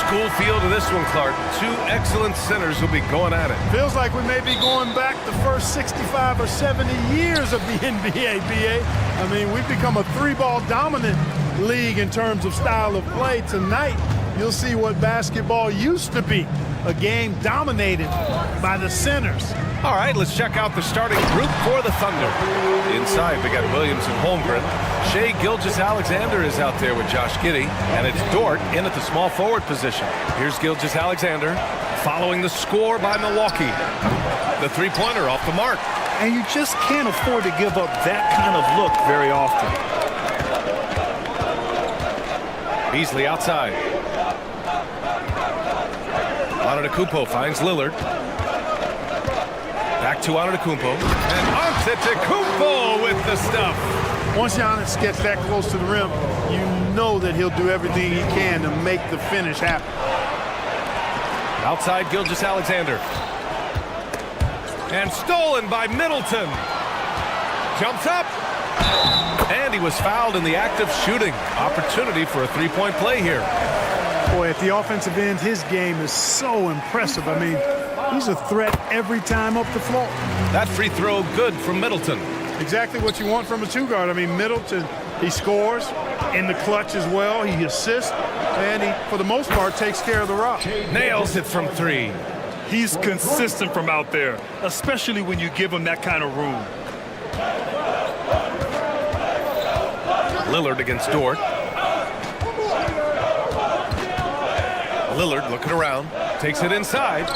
School field of this one, Clark. Two excellent centers will be going at it. Feels like we may be going back the first 65 or 70 years of the NBA, BA. I mean, we've become a three-ball dominant league in terms of style of play. Tonight, you'll see what basketball used to be, a game dominated by the centers. All right, let's check out the starting group for the Thunder. Inside, we got Williams and Holmgren. Shai Gilgeous-Alexander is out there with Josh Giddey, and it's Dort in at the small forward position. Here's Gilgeous-Alexander following the score by Milwaukee. The three-pointer off the mark. And you just can't afford to give up that kind of look very often. Beasley outside. Antetokounmpo finds Lillard. Back to Antetokounmpo. And Antetokounmpo with the stuff. Once Giannis gets that close to the rim, you know that he'll do everything he can to make the finish happen. Outside Gilgeous-Alexander. And stolen by Middleton. Jumps up. And he was fouled in the act of shooting. Opportunity for a three-point play here. Boy, at the offensive end, his game is so impressive. I mean, he's a threat every time up the floor. That free throw good from Middleton. Exactly what you want from a two-guard. I mean, Middleton, he scores in the clutch as well. He assists, and he, for the most part, takes care of the rock. Nails it from three. He's consistent from out there, especially when you give him that kind of room. Lillard against Dort. Lillard looking around, takes it inside.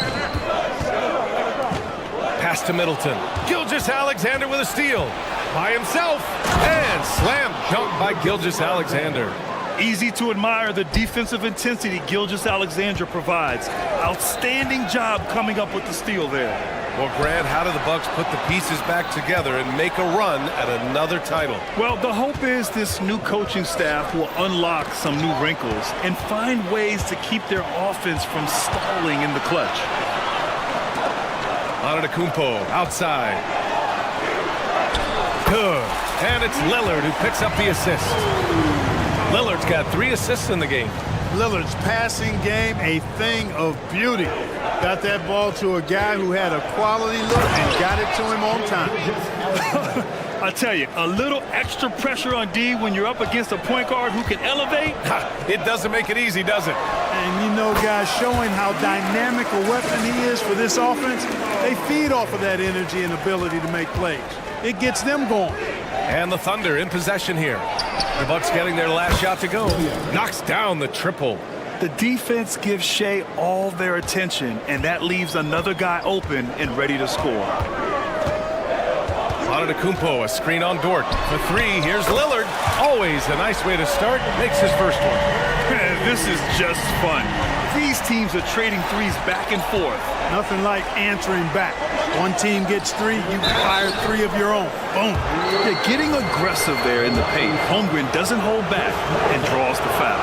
Pass to Middleton. Gilgeous-Alexander with a steal. By himself. And slam dunk by Gilgeous-Alexander. Easy to admire the defensive intensity Gilgeous-Alexander provides. Outstanding job coming up with the steal there. Well, Grant, how do the Bucks put the pieces back together and make a run at another title? Well, the hope is this new coaching staff will unlock some new wrinkles and find ways to keep their offense from stalling in the clutch. Antetokounmpo outside. Good. And it's Lillard who picks up the assist. Lillard's got 3 assists in the game. Lillard's passing game, a thing of beauty. Got that ball to a guy who had a quality look and got it to him on time. I tell you, a little extra pressure on D when you're up against a point guard who can elevate. It doesn't make it easy, does it? And you know, guys, showing how dynamic a weapon he is for this offense, they feed off of that energy and ability to make plays. It gets them going. And the Thunder in possession here. The Bucks getting their last shot to go. Knocks down the triple. The defense gives Shai all their attention, and that leaves another guy open and ready to score. Antetokounmpo, a screen on Dort. For 3, here's Lillard. Always a nice way to start. Makes his first one. This is just fun. These teams are trading threes back and forth. Nothing like answering back. One team gets 3, you fire 3 of your own. Boom. They're getting aggressive there in the paint. Holmgren doesn't hold back and draws the foul.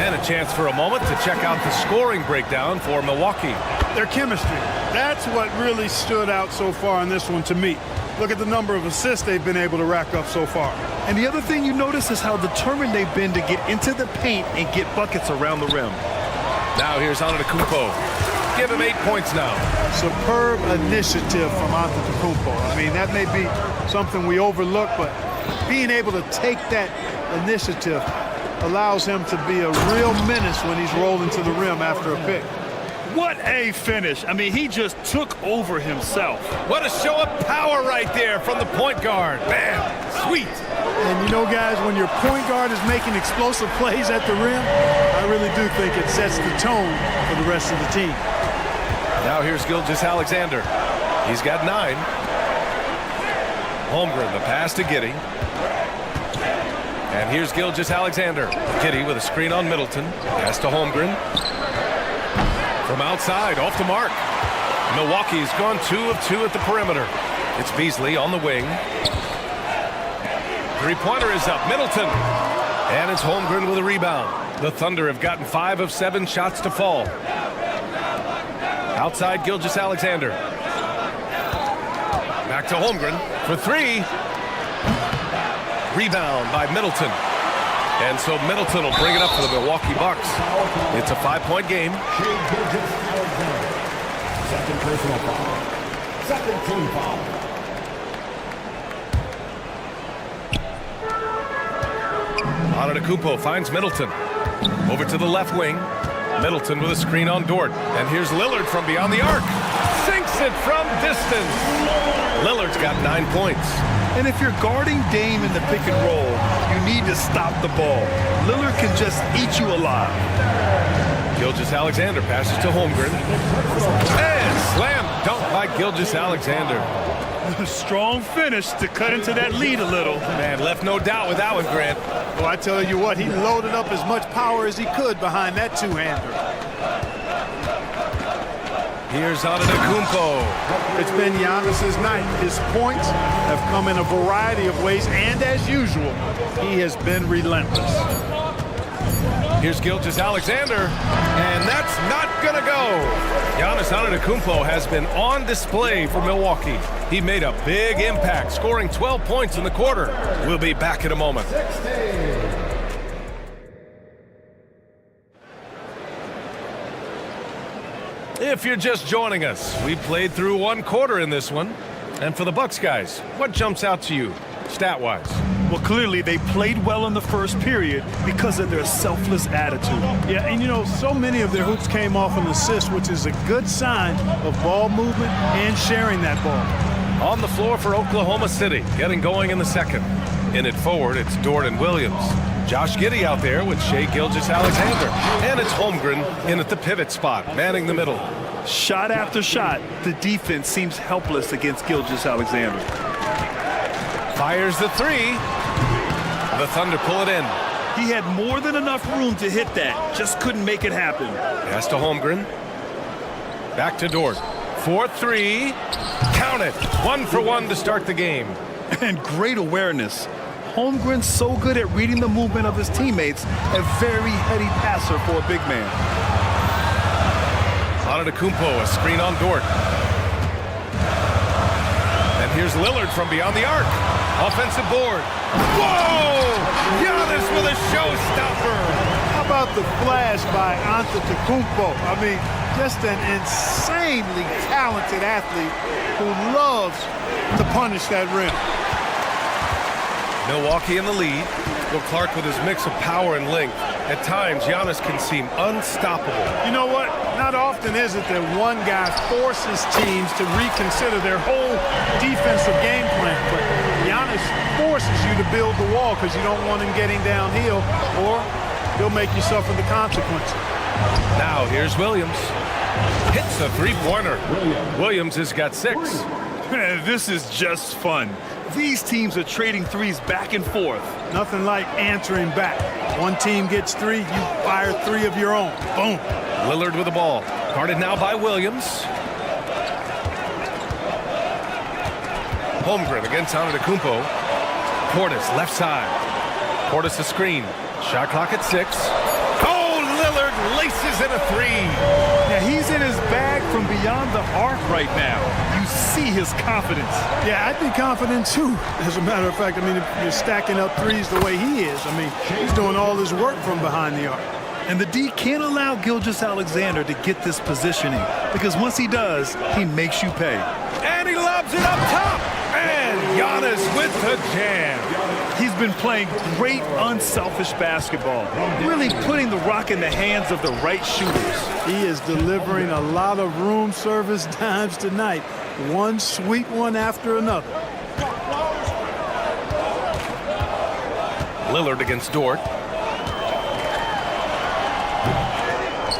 And a chance for a moment to check out the scoring breakdown for Milwaukee. Their chemistry. That's what really stood out so far in this one to me. Look at the number of assists they've been able to rack up so far. And the other thing you notice is how determined they've been to get into the paint and get buckets around the rim. Now here's Antetokounmpo. Give him 8 points now. Superb initiative from Antetokounmpo. I mean, that may be something we overlook, but being able to take that initiative allows him to be a real menace when he's rolling to the rim after a pick. What a finish. I mean, he just took over himself. What a show of power right there from the point guard. Man, sweet. And you know, guys, when your point guard is making explosive plays at the rim, I really do think it sets the tone for the rest of the team. Now here's Gilgeous-Alexander. He's got 9. Holmgren, the pass to Giddey. And here's Gilgeous-Alexander. Giddey with a screen on Middleton. Pass to Holmgren. From outside, off the mark. Milwaukee's gone 2 of 2 at the perimeter. It's Beasley on the wing. Three-pointer is up. Middleton. And it's Holmgren with a rebound. The Thunder have gotten 5 of 7 shots to fall. Outside Gilgeous-Alexander. Back to Holmgren for 3. Rebound by Middleton. And so Middleton will bring it up for the Milwaukee Bucks. It's a 5-point game. Second personal foul. Second team foul. Antetokounmpo finds Middleton. Over to the left wing. Middleton with a screen on Dort. And here's Lillard from beyond the arc. Sinks it from distance. Lillard's got 9 points. And if you're guarding Dame in the pick and roll, you need to stop the ball. Lillard can just eat you alive. Gilgeous-Alexander passes to Holmgren. And slam dunk by Gilgeous-Alexander. Strong finish to cut into that lead a little. Man, left no doubt with that one, Grant. Well, I tell you what, he loaded up as much power as he could behind that two-hander. Here's Antetokounmpo. It's been Giannis's night. His points have come in a variety of ways, and as usual, he has been relentless. Here's Gilgeous-Alexander, and that's not gonna go. Giannis Antetokounmpo has been on display for Milwaukee. He made a big impact, scoring 12 points in the quarter. We'll be back in a moment. If you're just joining us, we played through 1 quarter in this one. And for the Bucks guys, what jumps out to you, stat-wise? Well, clearly they played well in the first period because of their selfless attitude. Yeah, and you know, so many of their hoops came off an assist, which is a good sign of ball movement and sharing that ball. On the floor for Oklahoma City, getting going in the second. In it forward, it's Dort and Williams. Josh Giddey out there with Shai Gilgeous-Alexander. And it's Holmgren in at the pivot spot, manning the middle. Shot after shot, the defense seems helpless against Gilgeous-Alexander. Fires the 3. The Thunder pull it in. He had more than enough room to hit that, just couldn't make it happen. Pass to Holmgren. Back to Dort. 4-3. Count it. 1 for 1 to start the game. And great awareness. Holmgren's so good at reading the movement of his teammates, a very heady passer for a big man. Antetokounmpo, a screen on Dort. And here's Lillard from beyond the arc. Offensive board. Whoa! Giannis with a showstopper. How about the flash by Antetokounmpo? I mean, just an insanely talented athlete who loves to punish that rim. Milwaukee in the lead. Will Clark with his mix of power and length. At times, Giannis can seem unstoppable. You know what? Not often is it that one guy forces teams to reconsider their whole defensive game plan. But Giannis forces you to build the wall because you don't want him getting downhill, or he'll make you suffer the consequences. Now, here's Williams. Hits the three-pointer. Williams has got 6. Man, this is just fun. These teams are trading threes back and forth. Nothing like answering back. One team gets 3, you fire 3 of your own. Boom. Lillard with the ball. Guarded now by Williams. Holmgren against Antetokounmpo. Portis left side. Portis a screen. Shot clock at 6. Oh, Lillard laces in a 3. Yeah, he's in his bag from beyond the arc right now. You see his confidence. Yeah, I'd be confident too. As a matter of fact, I mean, if you're stacking up 3s the way he is, I mean, he's doing all his work from behind the arc. And the D can't allow Gilgeous-Alexander to get this positioning, because once he does, he makes you pay. And he lobs it up top. And Giannis with the jam. He's been playing great, unselfish basketball, really putting the rock in the hands of the right shooters. He is delivering a lot of room service dimes tonight. One sweet one after another. Lillard against Dort.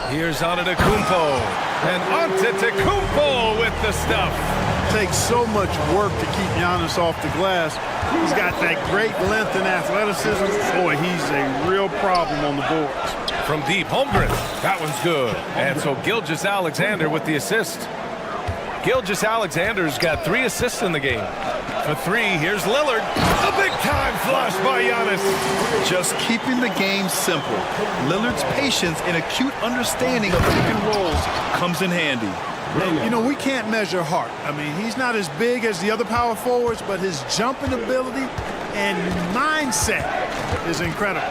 Here's Antetokounmpo. And Antetokounmpo with the stuff. Takes so much work to keep Giannis off the glass. He's got that great length and athleticism. Boy, he's a real problem on the boards. From deep, Holmgren. That one's good. And so Gilgeous-Alexander with the assist. Gilgeous-Alexander's got 3 assists in the game. For 3, here's Lillard. A big-time flush by Giannis. Just keeping the game simple. Lillard's patience and acute understanding of pick and rolls comes in handy. You know, we can't measure heart. I mean, he's not as big as the other power forwards, but his jumping ability and mindset is incredible.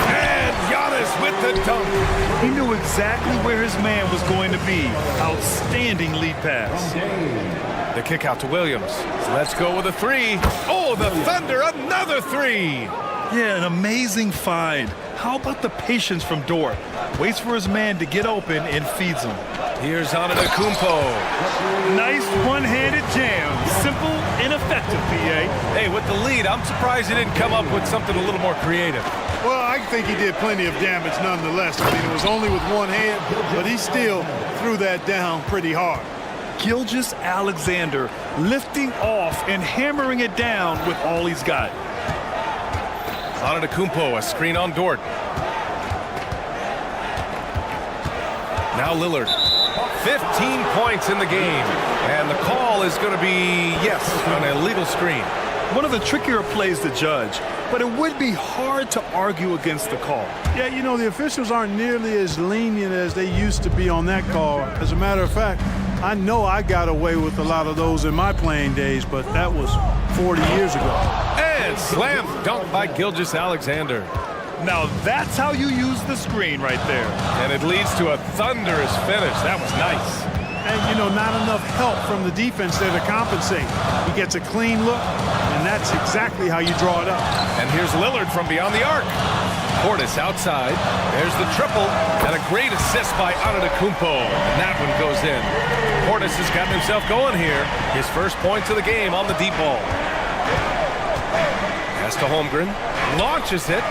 And Giannis with the dunk. He knew exactly where his man was going to be. Outstanding lead pass. The kick out to Williams. Let's go with a 3. Oh, the Thunder, another 3. Yeah, an amazing find. How about the patience from Dort? Waits for his man to get open and feeds him. Here's Antetokounmpo. Nice one-handed jam. Simple and effective, PA. Hey, with the lead, I'm surprised he didn't come up with something a little more creative. Well, I think he did plenty of damage nonetheless. I mean, it was only with one hand, but he still threw that down pretty hard. Gilgeous-Alexander lifting off and hammering it down with all he's got. Antetokounmpo, a screen on Dort. Now Lillard. 15 points in the game. And the call is going to be, yes, an illegal screen. One of the trickier plays to judge, but it would be hard to argue against the call. Yeah, you know, the officials aren't nearly as lenient as they used to be on that call. As a matter of fact, I know I got away with a lot of those in my playing days, but that was 40 years ago. And slam dunk by Gilgeous-Alexander. Now that's how you use the screen right there. And it leads to a thunderous finish. That was nice. And, you know, not enough help from the defense there to compensate. He gets a clean look, and that's exactly how you draw it up. And here's Lillard from beyond the arc. Portis outside. There's the triple. And a great assist by Antetokounmpo. And that one goes in. Portis has gotten himself going here. His first points of the game on the deep ball. Pass to Holmgren. Launches it.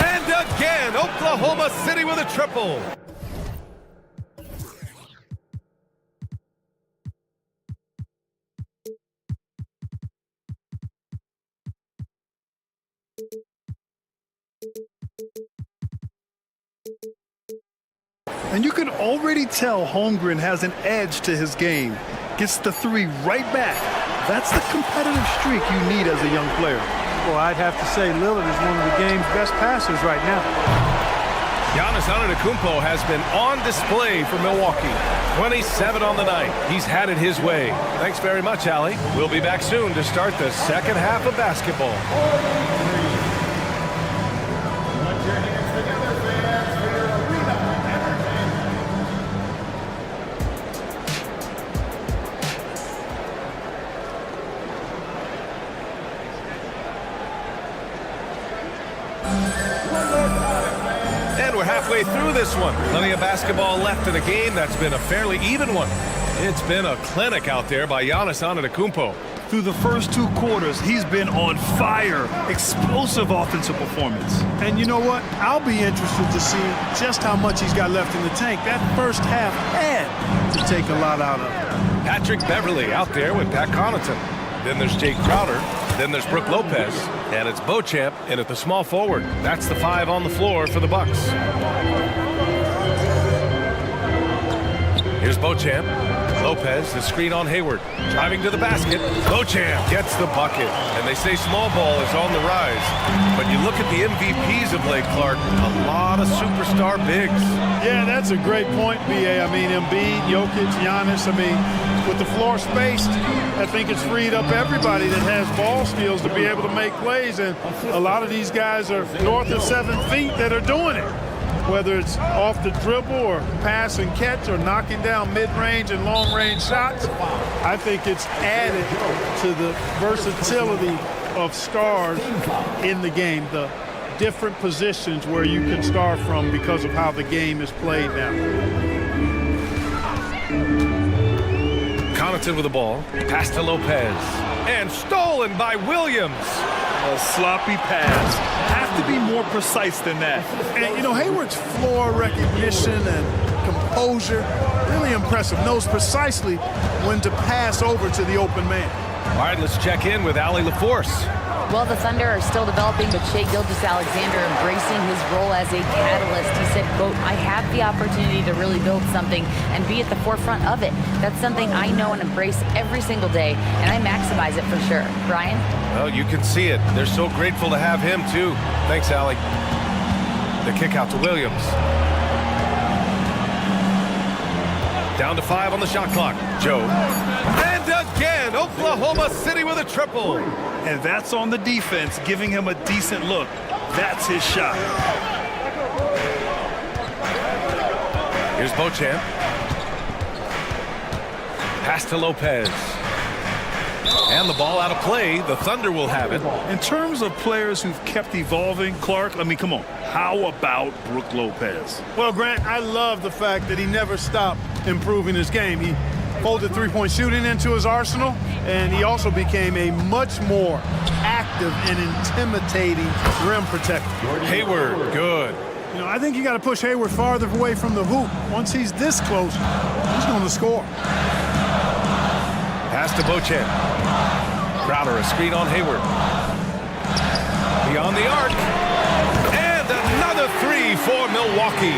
And again, Oklahoma City with a triple. And you can already tell Holmgren has an edge to his game. Gets the 3 right back. That's the competitive streak you need as a young player. Well, I'd have to say Lillard is one of the game's best passers right now. Giannis Antetokounmpo has been on display for Milwaukee. 27 on the night. He's had it his way. Thanks very much, Allie. We'll be back soon to start the second half of basketball. And we're halfway through this one. Plenty of basketball left in a game that's been a fairly even one. It's been a clinic out there by Giannis Antetokounmpo. Through the first 2 quarters, he's been on fire. Explosive offensive performance. And you know what? I'll be interested to see just how much he's got left in the tank. That first half had to take a lot out of it. Patrick Beverly out there with Pat Connaughton. Then there's Jake Crowder. Then there's Brook Lopez. And it's Beauchamp in at the small forward. That's the 5 on the floor for the Bucks. Here's Beauchamp. Lopez, the screen on Hayward. Driving to the basket. Beauchamp gets the bucket. And they say small ball is on the rise. But you look at the MVPs of late, Clark, a lot of superstar bigs. Yeah, that's a great point, B.A. I mean, Embiid, Jokic, Giannis. I mean, with the floor spaced, I think it's freed up everybody that has ball skills to be able to make plays. And a lot of these guys are north of 7 feet that are doing it. whether it's off the dribble or pass and catch or knocking down mid-range and long-range shots. I think it's added to the versatility of stars in the game, the different positions where you can start from because of how the game is played now. Connaughton with the ball. Pass to Lopez. And stolen by Williams. A sloppy pass. Have to be more precise than that. And, you know, Hayward's floor recognition and composure, really impressive. Knows precisely when to pass over to the open man. All right, let's check in with Allie LaForce. Well, the Thunder are still developing, but Shai Gilgeous-Alexander embracing his role as a catalyst. He said, quote, "I have the opportunity to really build something and be at the forefront of it. That's something I know and embrace every single day, and I maximize it for sure." Brian? Well, you can see it. They're so grateful to have him, too. Thanks, Allie. The kick out to Williams. Down to 5 on the shot clock. Joe. And again, Oklahoma City with a triple. And that's on the defense, giving him a decent look. That's his shot. Here's Beauchamp. Pass to Lopez. And the ball out of play. The Thunder will have it. In terms of players who've kept evolving, Clark, I mean, come on. How about Brook Lopez? Well, Grant, I love the fact that he never stopped improving his game. He folded three-point shooting into his arsenal, and he also became a much more active and intimidating rim protector. Hayward, good. You know, I think you got to push Hayward farther away from the hoop. Once he's this close, he's going to score. Pass to Beauchamp. Crowder, a screen on Hayward. Beyond the arc. And another three for Milwaukee.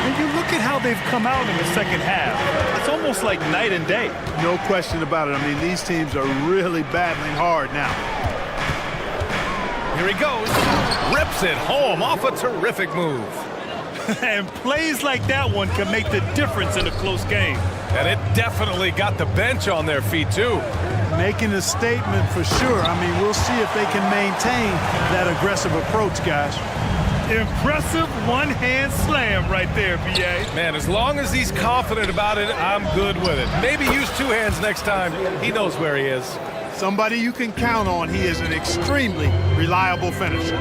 When you look at how they've come out in the second half, it's almost like night and day. No question about it. I mean, these teams are really battling hard now. Here he goes. Rips it home off a terrific move. And plays like that one can make the difference in a close game. And it definitely got the bench on their feet, too. Making a statement for sure. I mean, we'll see if they can maintain that aggressive approach, guys. Impressive one-hand slam right there, B.A. Man, as long as he's confident about it, I'm good with it. Maybe use two hands next time. He knows where he is. Somebody you can count on. He is an extremely reliable finisher.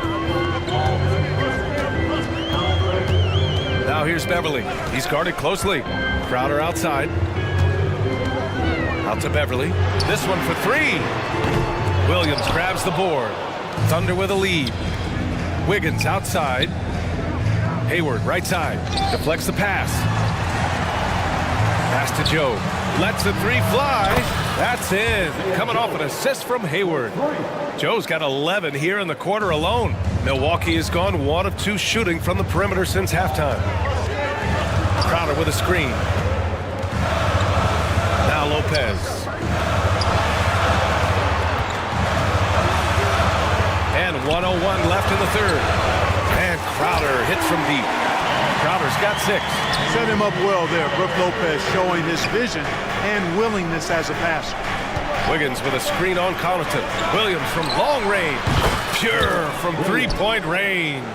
Now here's Beverly. He's guarded closely. Crowder outside. Out to Beverly. This one for three. Williams grabs the board. Thunder with a lead. Wiggins outside. Hayward right side. Deflects the pass. Pass to Joe. Lets the three fly. That's in. Coming off an assist from Hayward. Joe's got 11 here in the quarter alone. Milwaukee has gone 1 of 2 shooting from the perimeter since halftime. Crowder with a screen. Now Lopez. And 1:01 left in the third. And Crowder hits from deep. Crowder's got 6. Set him up well there. Brook Lopez showing his vision and willingness as a passer. Wiggins with a screen on Connaughton. Williams from long range. Pure from three-point range.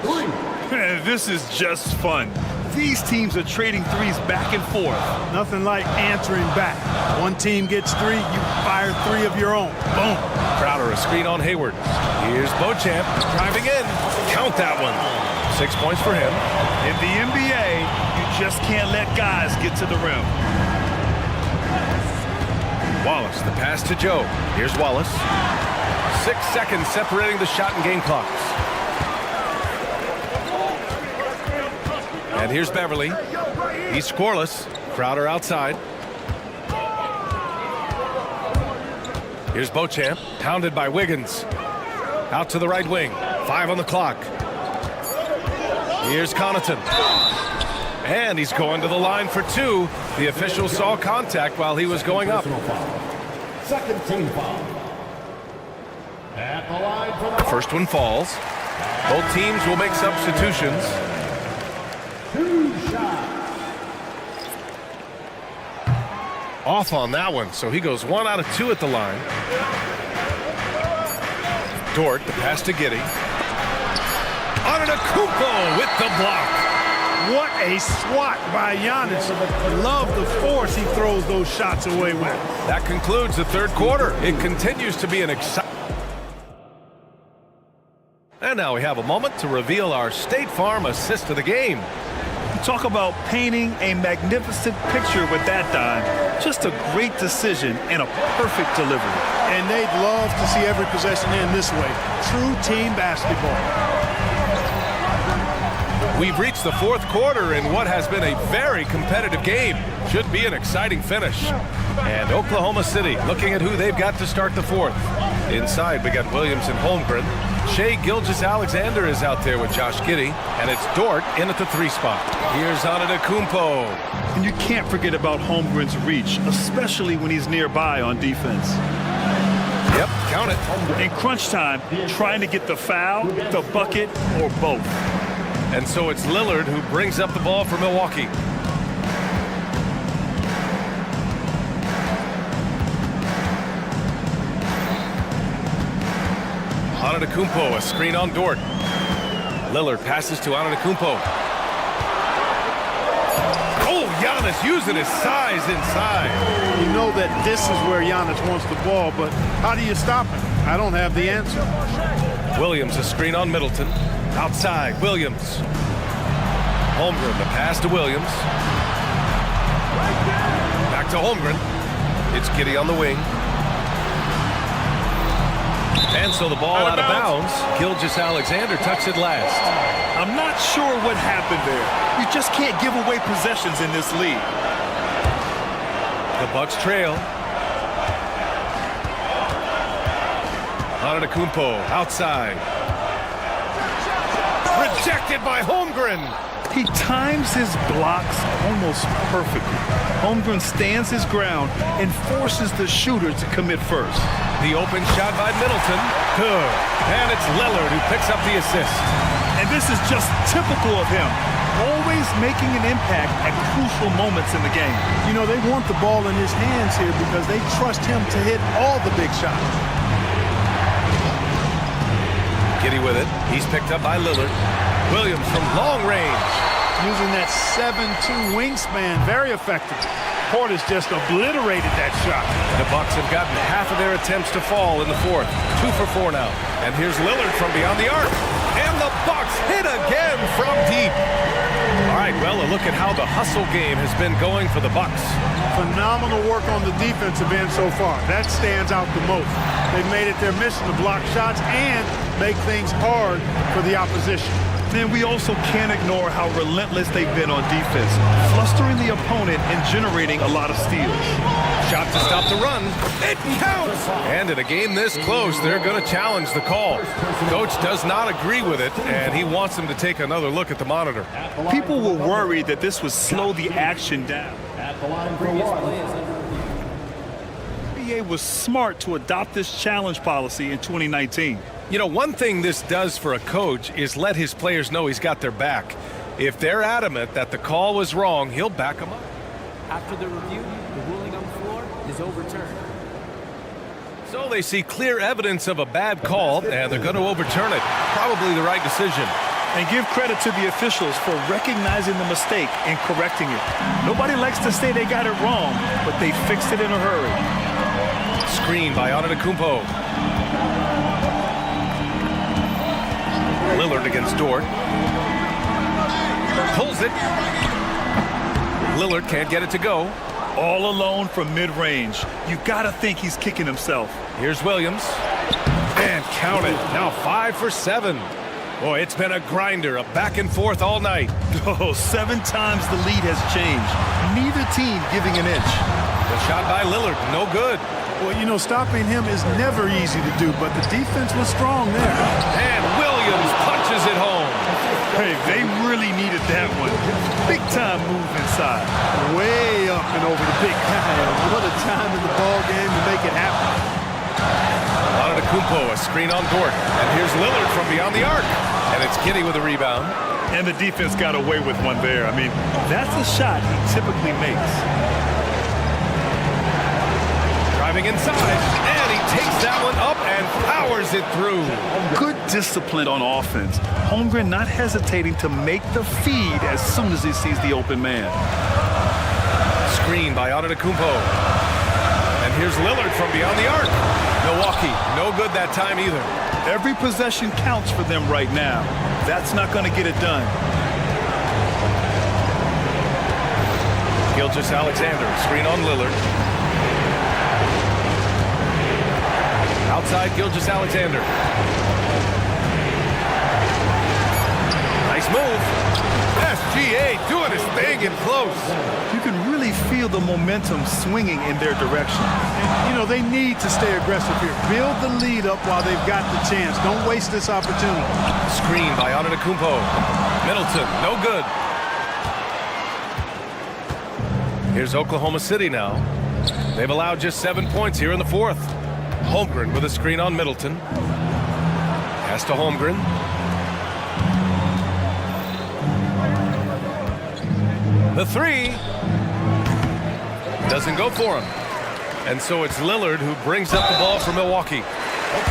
This is just fun. These teams are trading threes back and forth. Nothing like answering back. One team gets 3, you fire 3 of your own. Boom. Crowder, a screen on Hayward. Here's Beauchamp driving in. Count that one. 6 points for him. In the NBA, you just can't let guys get to the rim. Wallace, the pass to Joe. Here's Wallace. 6 seconds separating the shot and game clocks. And here's Beverly. He's scoreless. Crowder outside. Here's Beauchamp, pounded by Wiggins. Out to the right wing. 5 on the clock. Here's Connaughton. And he's going to the line for 2. The official saw contact while he was going up. Second team foul. At the line for the First one falls. Both teams will make substitutions. Off on that one, so he goes 1 out of 2 at the line. Dort, the pass to Giddey. Antetokounmpo with the block. What a swat by Giannis. Love the force he throws those shots away with. That concludes the third quarter. It continues to be an exciting... And now we have a moment to reveal our State Farm assist of the game. Talk about painting a magnificent picture with that dime. Just a great decision and a perfect delivery. And they'd love to see every possession end this way. True team basketball. We've reached the fourth quarter in what has been a very competitive game. Should be an exciting finish. And Oklahoma City looking at who they've got to start the fourth. Inside, we got Williams and Holmgren. Shai Gilgeous-Alexander is out there with Josh Giddey, and it's Dort in at the 3 spot. Here's Antetokounmpo. And you can't forget about Holmgren's reach, especially when he's nearby on defense. Yep, count it. In crunch time, trying to get the foul, the bucket, or both. And so it's Lillard who brings up the ball for Milwaukee. Antetokounmpo, a screen on Dort. Lillard passes to Antetokounmpo. Oh, Giannis using his size inside. You know that this is where Giannis wants the ball, but how do you stop him? I don't have the answer. Williams, a screen on Middleton. Outside, Williams. Holmgren, the pass to Williams. Back to Holmgren. It's Giddey on the wing. And so the ball out of bounds. Gilgeous-Alexander touched it last. I'm not sure what happened there. You just can't give away possessions in this league. The Bucks trail. Antetokounmpo outside. Rejected by Holmgren. He times his blocks almost perfectly. Holmgren stands his ground and forces the shooter to commit first. The open shot by Middleton. Good. And it's Lillard who picks up the assist. And this is just typical of him. Always making an impact at crucial moments in the game. You know, they want the ball in his hands here because they trust him to hit all the big shots. Giddey with it. He's picked up by Lillard. Williams from long range. Using that 7'2" wingspan, very effective. Portis just obliterated that shot. The Bucks have gotten half of their attempts to fall in the fourth. 2 for 4 now. And here's Lillard from beyond the arc. And the Bucks hit again from deep. All right, well, a look at how the hustle game has been going for the Bucks. Phenomenal work on the defensive end so far. That stands out the most. They've made it their mission to block shots and make things hard for the opposition. And we also can't ignore how relentless they've been on defense, flustering the opponent and generating a lot of steals. Shot to stop the run. It counts! And in a game this close, they're going to challenge the call. Coach does not agree with it, and he wants them to take another look at the monitor. People were worried that this would slow the action down. The NBA was smart to adopt this challenge policy in 2019. You know, one thing this does for a coach is let his players know he's got their back. If they're adamant that the call was wrong, he'll back them up. After the review, the ruling on the floor is overturned. So they see clear evidence of a bad call, and they're going to overturn it. Probably the right decision. And give credit to the officials for recognizing the mistake and correcting it. Nobody likes to say they got it wrong, but they fixed it in a hurry. Screen by Antetokounmpo. Lillard against Dort. Pulls it. Lillard can't get it to go. All alone from mid-range. You gotta think he's kicking himself. Here's Williams. And count it. Now 5 for 7. Boy, it's been a grinder, a back and forth all night. Oh, 7 times the lead has changed. Neither team giving an inch. The shot by Lillard, no good. Well, you know, stopping him is never easy to do, but the defense was strong there. And Williams punches it home. Hey, they really needed that one. Big time move inside. Way up and over the big guy. What a time in the ball game to make it happen. Antetokounmpo, a screen on Dort. And here's Lillard from beyond the arc. And it's Giddey with a rebound. And the defense got away with one there. I mean, that's a shot he typically makes. Driving inside, and he takes that one up and powers it through. Good discipline on offense. Holmgren not hesitating to make the feed as soon as he sees the open man. Screen by Antetokounmpo. And here's Lillard from beyond the arc. Milwaukee, no good that time either. Every possession counts for them right now. That's not going to get it done. Gilgeous-Alexander, screen on Lillard. Outside Gilgeous-Alexander. Nice move. SGA doing his thing in close. You can really feel the momentum swinging in their direction. And, you know, they need to stay aggressive here. Build the lead up while they've got the chance. Don't waste this opportunity. Screen by Antetokounmpo. Middleton, no good. Here's Oklahoma City now. They've allowed just 7 points here in the fourth. Holmgren with a screen on Middleton. Pass to Holmgren. The three doesn't go for him. And so it's Lillard who brings up the ball for Milwaukee.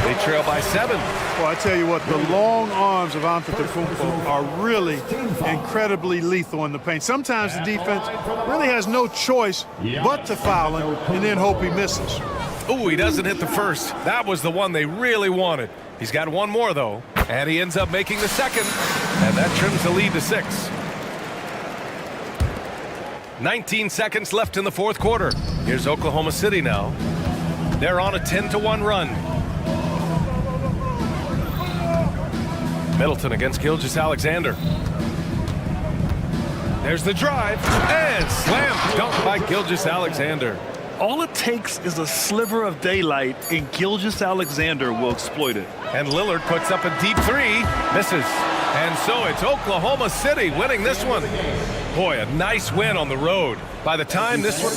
They trail by 7. Well, I tell you what, the long arms of Antetokounmpo are really incredibly lethal in the paint. Sometimes the defense really has no choice but to foul him and then hope he misses. Ooh, he doesn't hit the first. That was the one they really wanted. He's got one more, though. And he ends up making the second. And that trims the lead to 6. 19 seconds left in the fourth quarter. Here's Oklahoma City now. They're on a 10-1 run. Middleton against Gilgeous-Alexander. There's the drive. And slam dunk by Gilgeous-Alexander. All it takes is a sliver of daylight, and Gilgeous-Alexander will exploit it. And Lillard puts up a deep three. Misses. And so it's Oklahoma City winning this one. Boy, a nice win on the road. By the time this one...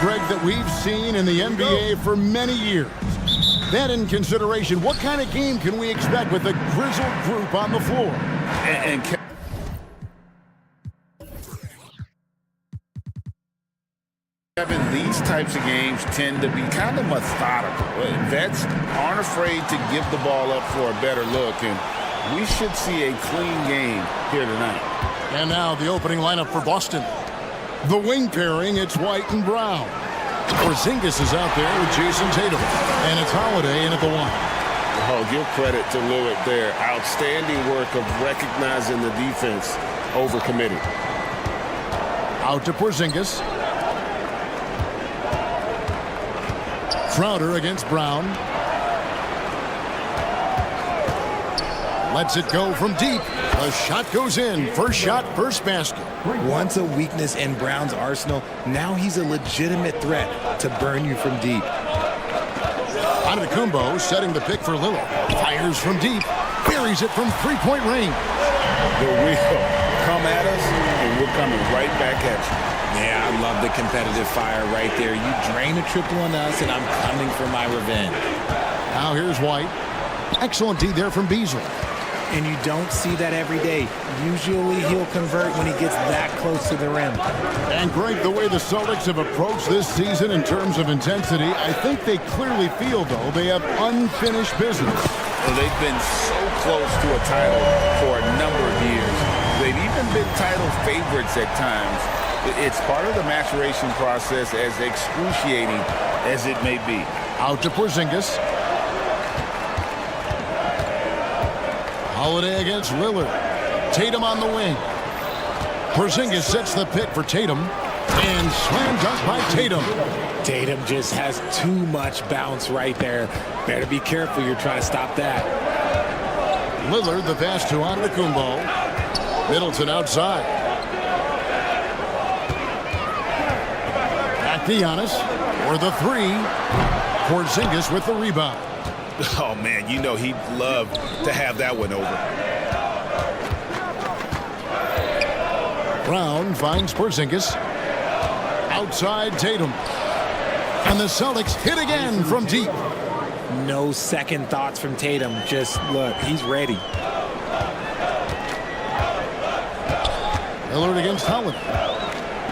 Greg, that we've seen in the NBA for many years. That in consideration, what kind of game can we expect with a grizzled group on the floor? Kevin, these types of games tend to be kind of methodical. Vets aren't afraid to give the ball up for a better look, and we should see a clean game here tonight. And now the opening lineup for Boston. The wing pairing, it's White and Brown. Porzingis is out there with Jason Tatum, and it's Holiday in at the 1. Oh, give credit to Lillard there. Outstanding work of recognizing the defense over committing. Out to Porzingis. Crowder against Brown. Lets it go from deep. The shot goes in. First shot, first basket. Once a weakness in Brown's arsenal, now he's a legitimate threat to burn you from deep. Antetokounmpo setting the pick for Lillard. Fires from deep. Buries it from three-point range. The wheel. Come at us, and we're coming right back at you. Yeah, I love the competitive fire right there. You drain a triple on us, and I'm coming for my revenge. Now here's White. Excellent D there from Beasley. And you don't see that every day. Usually he'll convert when he gets that close to the rim. And Greg, the way the Celtics have approached this season in terms of intensity, I think they clearly feel, though, they have unfinished business. Well, they've been so close to a title for a number of years. They've even been title favorites at times. It's part of the maturation process, as excruciating as it may be. Out to Porzingis. Holiday against Lillard. Tatum on the wing. Porzingis sets the pick for Tatum. And slam dunk by Tatum. Tatum just has too much bounce right there. Better be careful, you're trying to stop that. Lillard the pass to Antetokounmpo. Middleton outside. Back to Giannis for the 3. Porzingis with the rebound. Oh, man, you know he'd love to have that one over. Brown finds Porzingis. Outside Tatum. And the Celtics hit again from deep. No second thoughts from Tatum. Just look, he's ready. Lillard against Holiday.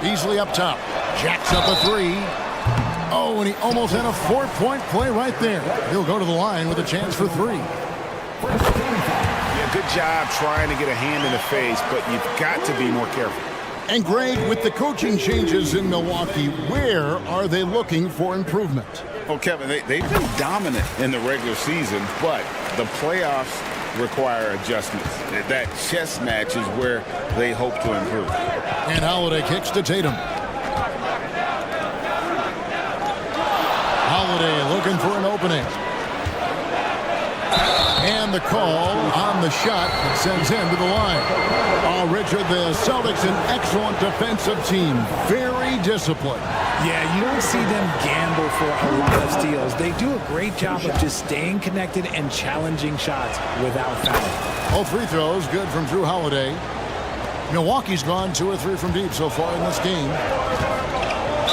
Beasley up top. Jacks up a 3. Oh, and he almost had a 4-point play right there. He'll go to the line with a chance for 3. Yeah, good job trying to get a hand in the face, but you've got to be more careful. And Greg, with the coaching changes in Milwaukee, where are they looking for improvement? Well, Kevin, they've been dominant in the regular season, but the playoffs require adjustments. That chess match is where they hope to improve. And Holiday kicks to Tatum. Holiday looking for an opening. And the call on the shot sends him to the line. Oh, Richard, the Celtics, an excellent defensive team. Very disciplined. Yeah, you don't see them gamble for a lot of steals. They do a great job of just staying connected and challenging shots without foul. All free throws good from Drew Holiday. Milwaukee's gone 2 or 3 from deep so far in this game.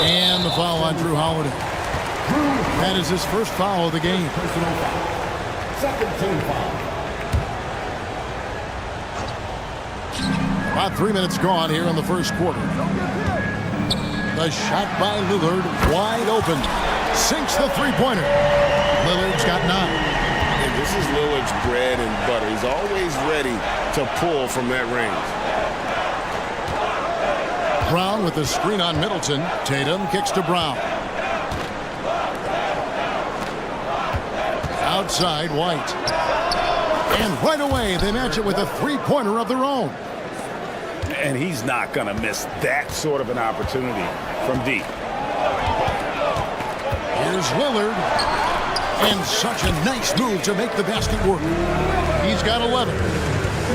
And the foul on Drew Holiday. That is his first foul of the game. Second team foul. About 3 minutes gone here in the first quarter. The shot by Lillard, wide open. Sinks the three-pointer. Lillard's got 9. And this is Lillard's bread and butter. He's always ready to pull from that range. Brown with the screen on Middleton. Tatum kicks to Brown. Outside, White. And right away, they match it with a three-pointer of their own. And he's not going to miss that sort of an opportunity from deep. Here's Lillard. And such a nice move to make the basket work. He's got 11.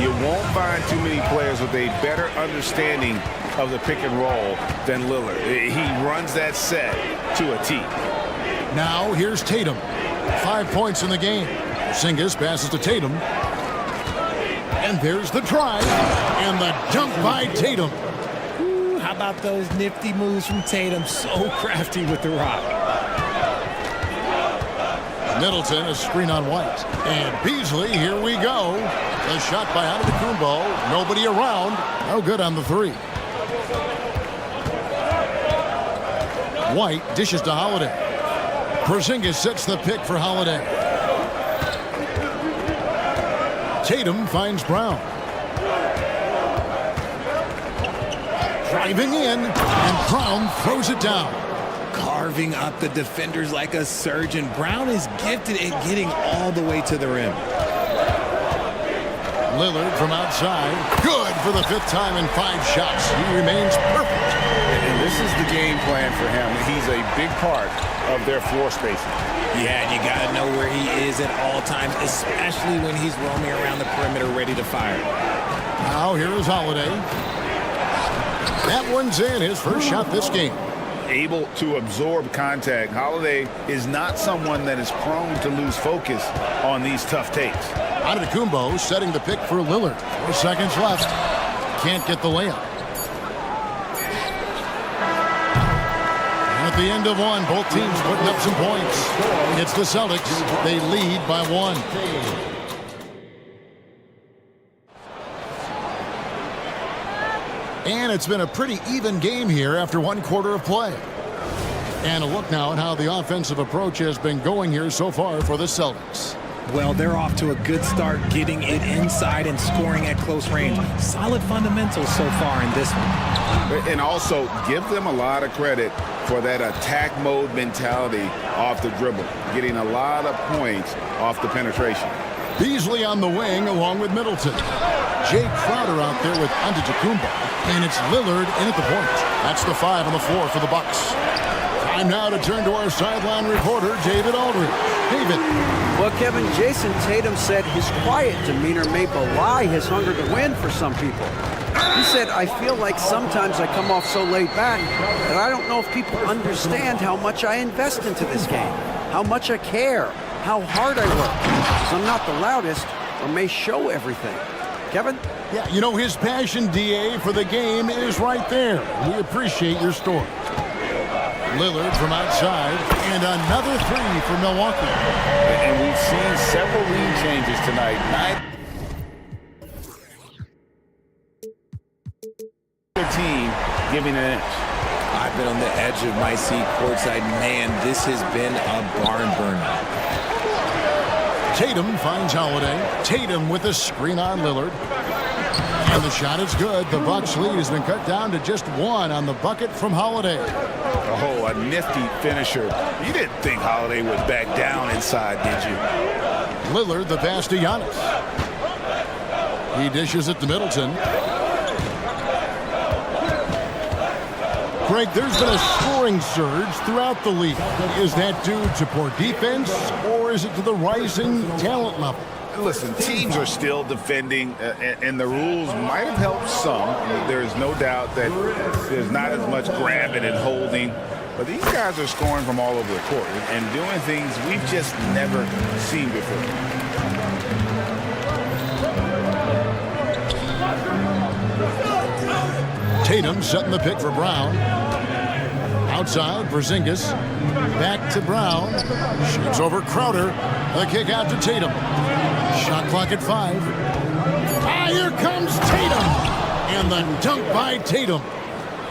You won't find too many players with a better understanding of the pick and roll than Lillard. He runs that set to a T. Now here's Tatum. 5 points in the game. Porzingis passes to Tatum. And there's the drive. And the dunk by Tatum. How about those nifty moves from Tatum? So crafty with the rock. Middleton, a screen on White. And Beasley, here we go. A shot by Antetokounmpo. Nobody around. No good on the three. White dishes to Holiday. Porzingis sets the pick for Holiday. Tatum finds Brown. Driving in, and Brown throws it down. Carving up the defenders like a surgeon. Brown is gifted at getting all the way to the rim. Lillard from outside. Good for the 5th time in 5 shots. He remains perfect. And this is the game plan for him. He's a big part of their floor spacing. Yeah, and you got to know where he is at all times, especially when he's roaming around the perimeter ready to fire. Now here is Holiday. That one's in, his first shot this game. Able to absorb contact. Holiday is not someone that is prone to lose focus on these tough takes. Antetokounmpo setting the pick for Lillard. 4 seconds left. Can't get the layup. And at the end of one, both teams putting up some points. It's the Celtics. They lead by 1. And it's been a pretty even game here after 1 quarter of play. And a look now at how the offensive approach has been going here so far for the Celtics. Well, they're off to a good start, getting it inside and scoring at close range. Solid fundamentals so far in this one. And also, give them a lot of credit for that attack mode mentality off the dribble, getting a lot of points off the penetration. Beasley on the wing along with Middleton. Jay Crowder out there with Antetokounmpo. And it's Lillard in at the point. That's the 5 on the floor for the Bucks. Time now to turn to our sideline reporter, David Aldridge. David. Well, Kevin, Jason Tatum said his quiet demeanor may belie his hunger to win for some people. He said, I feel like sometimes I come off so laid back that I don't know if people understand how much I invest into this game, how much I care, how hard I work. Because I'm not the loudest or may show everything. Kevin? Yeah, you know, his passion, DA, for the game is right there. We appreciate your story. Lillard from outside, and another 3 for Milwaukee. And we've seen several lead changes tonight. Neither team giving an inch. I've been on the edge of my seat courtside. Man, this has been a barn burner. Tatum finds Holiday. Tatum with a screen on Lillard. And the shot is good. The Bucks lead has been cut down to just 1 on the bucket from Holiday. Oh, a nifty finisher. You didn't think Holiday would back down inside, did you? Lillard, the pass to Giannis. He dishes it to Middleton. Greg, there's been a scoring surge throughout the league. Is that due to poor defense, or is it to the rising talent level? Listen, teams are still defending, and the rules might have helped some. There's no doubt that there's not as much grabbing and holding. But these guys are scoring from all over the court and doing things we've just never seen before. Tatum setting the pick for Brown. Outside, Porzingis. Back to Brown. Shoots over Crowder. The kick out to Tatum. Shot clock at 5. Ah, here comes Tatum. And the dunk by Tatum.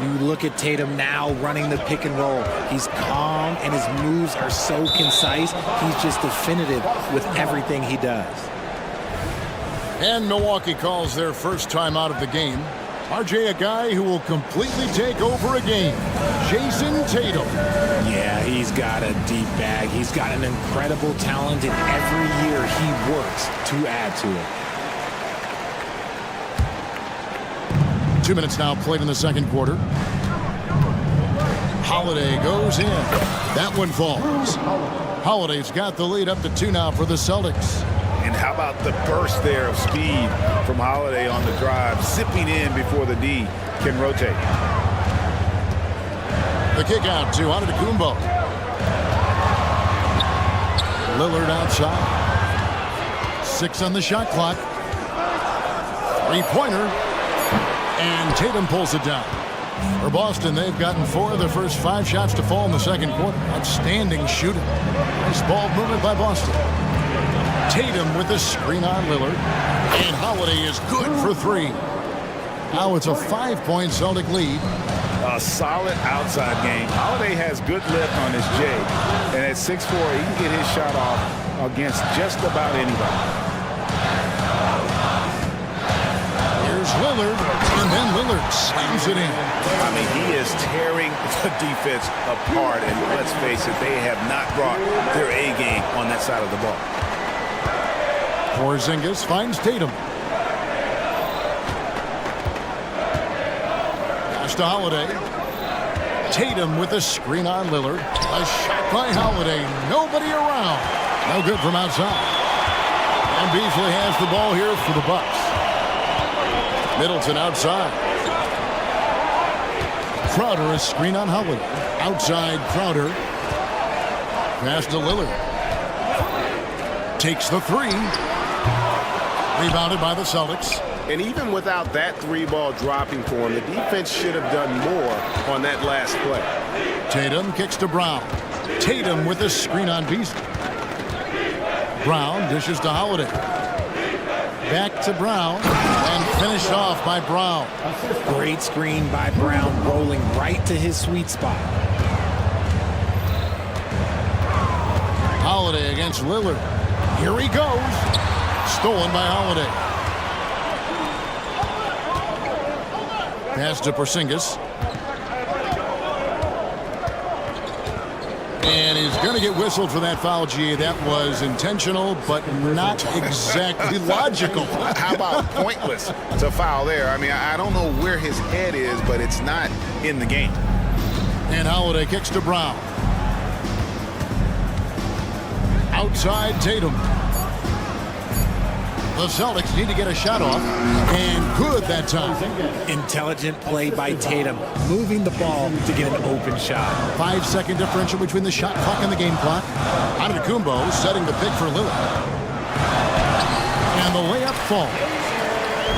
You look at Tatum now running the pick and roll. He's calm and his moves are so concise. He's just definitive with everything he does. And Milwaukee calls their first time out of the game. RJ, a guy who will completely take over a game. Jason Tatum. Yeah, he's got a deep bag. He's got an incredible talent, and every year he works to add to it. 2 minutes now played in the second quarter. Holiday goes in. That one falls. Holiday's got the lead up to 2 now for the Celtics. And how about the burst there of speed from Holiday on the drive, zipping in before the D can rotate. The kick out to Antetokounmpo. Lillard outside. 6 on the shot clock. 3-pointer. And Tatum pulls it down. For Boston, they've gotten 4 of their first 5 shots to fall in the second quarter. Outstanding shooting. Nice ball movement by Boston. Tatum with the screen on Lillard. And Holiday is good for 3. Now it's a 5-point Celtic lead. A solid outside game. Holiday has good lift on his J. And at 6'4", he can get his shot off against just about anybody. Here's Lillard, and then Lillard slams it in. I mean, he is tearing the defense apart, and let's face it, they have not brought their A game on that side of the ball. Porzingis finds Tatum. Pass to Holiday. Tatum with a screen on Lillard. A shot by Holiday. Nobody around. No good from outside. And Beasley has the ball here for the Bucks. Middleton outside. Crowder a screen on Holiday. Outside Crowder. Pass to Lillard. Takes the 3. Rebounded by the Celtics. And even without that 3-ball dropping for him, the defense should have done more on that last play. Tatum kicks to Brown. Tatum with a screen on Beasley. Brown dishes to Holiday. Back to Brown and finished off by Brown. Great screen by Brown, rolling right to his sweet spot. Holiday against Lillard. Here he goes. Stolen by Holiday. Pass to Porzingis. And he's going to get whistled for that foul, G. That was intentional, but not exactly logical. How about pointless to foul there? I mean, I don't know where his head is, but it's not in the game. And Holiday kicks to Brown. Outside Tatum. The Celtics need to get a shot off, and good that time. Intelligent play by Tatum, moving the ball to get an open shot. 5-second differential between the shot clock and the game clock. Antetokounmpo setting the pick for Lillard. And the layup falls.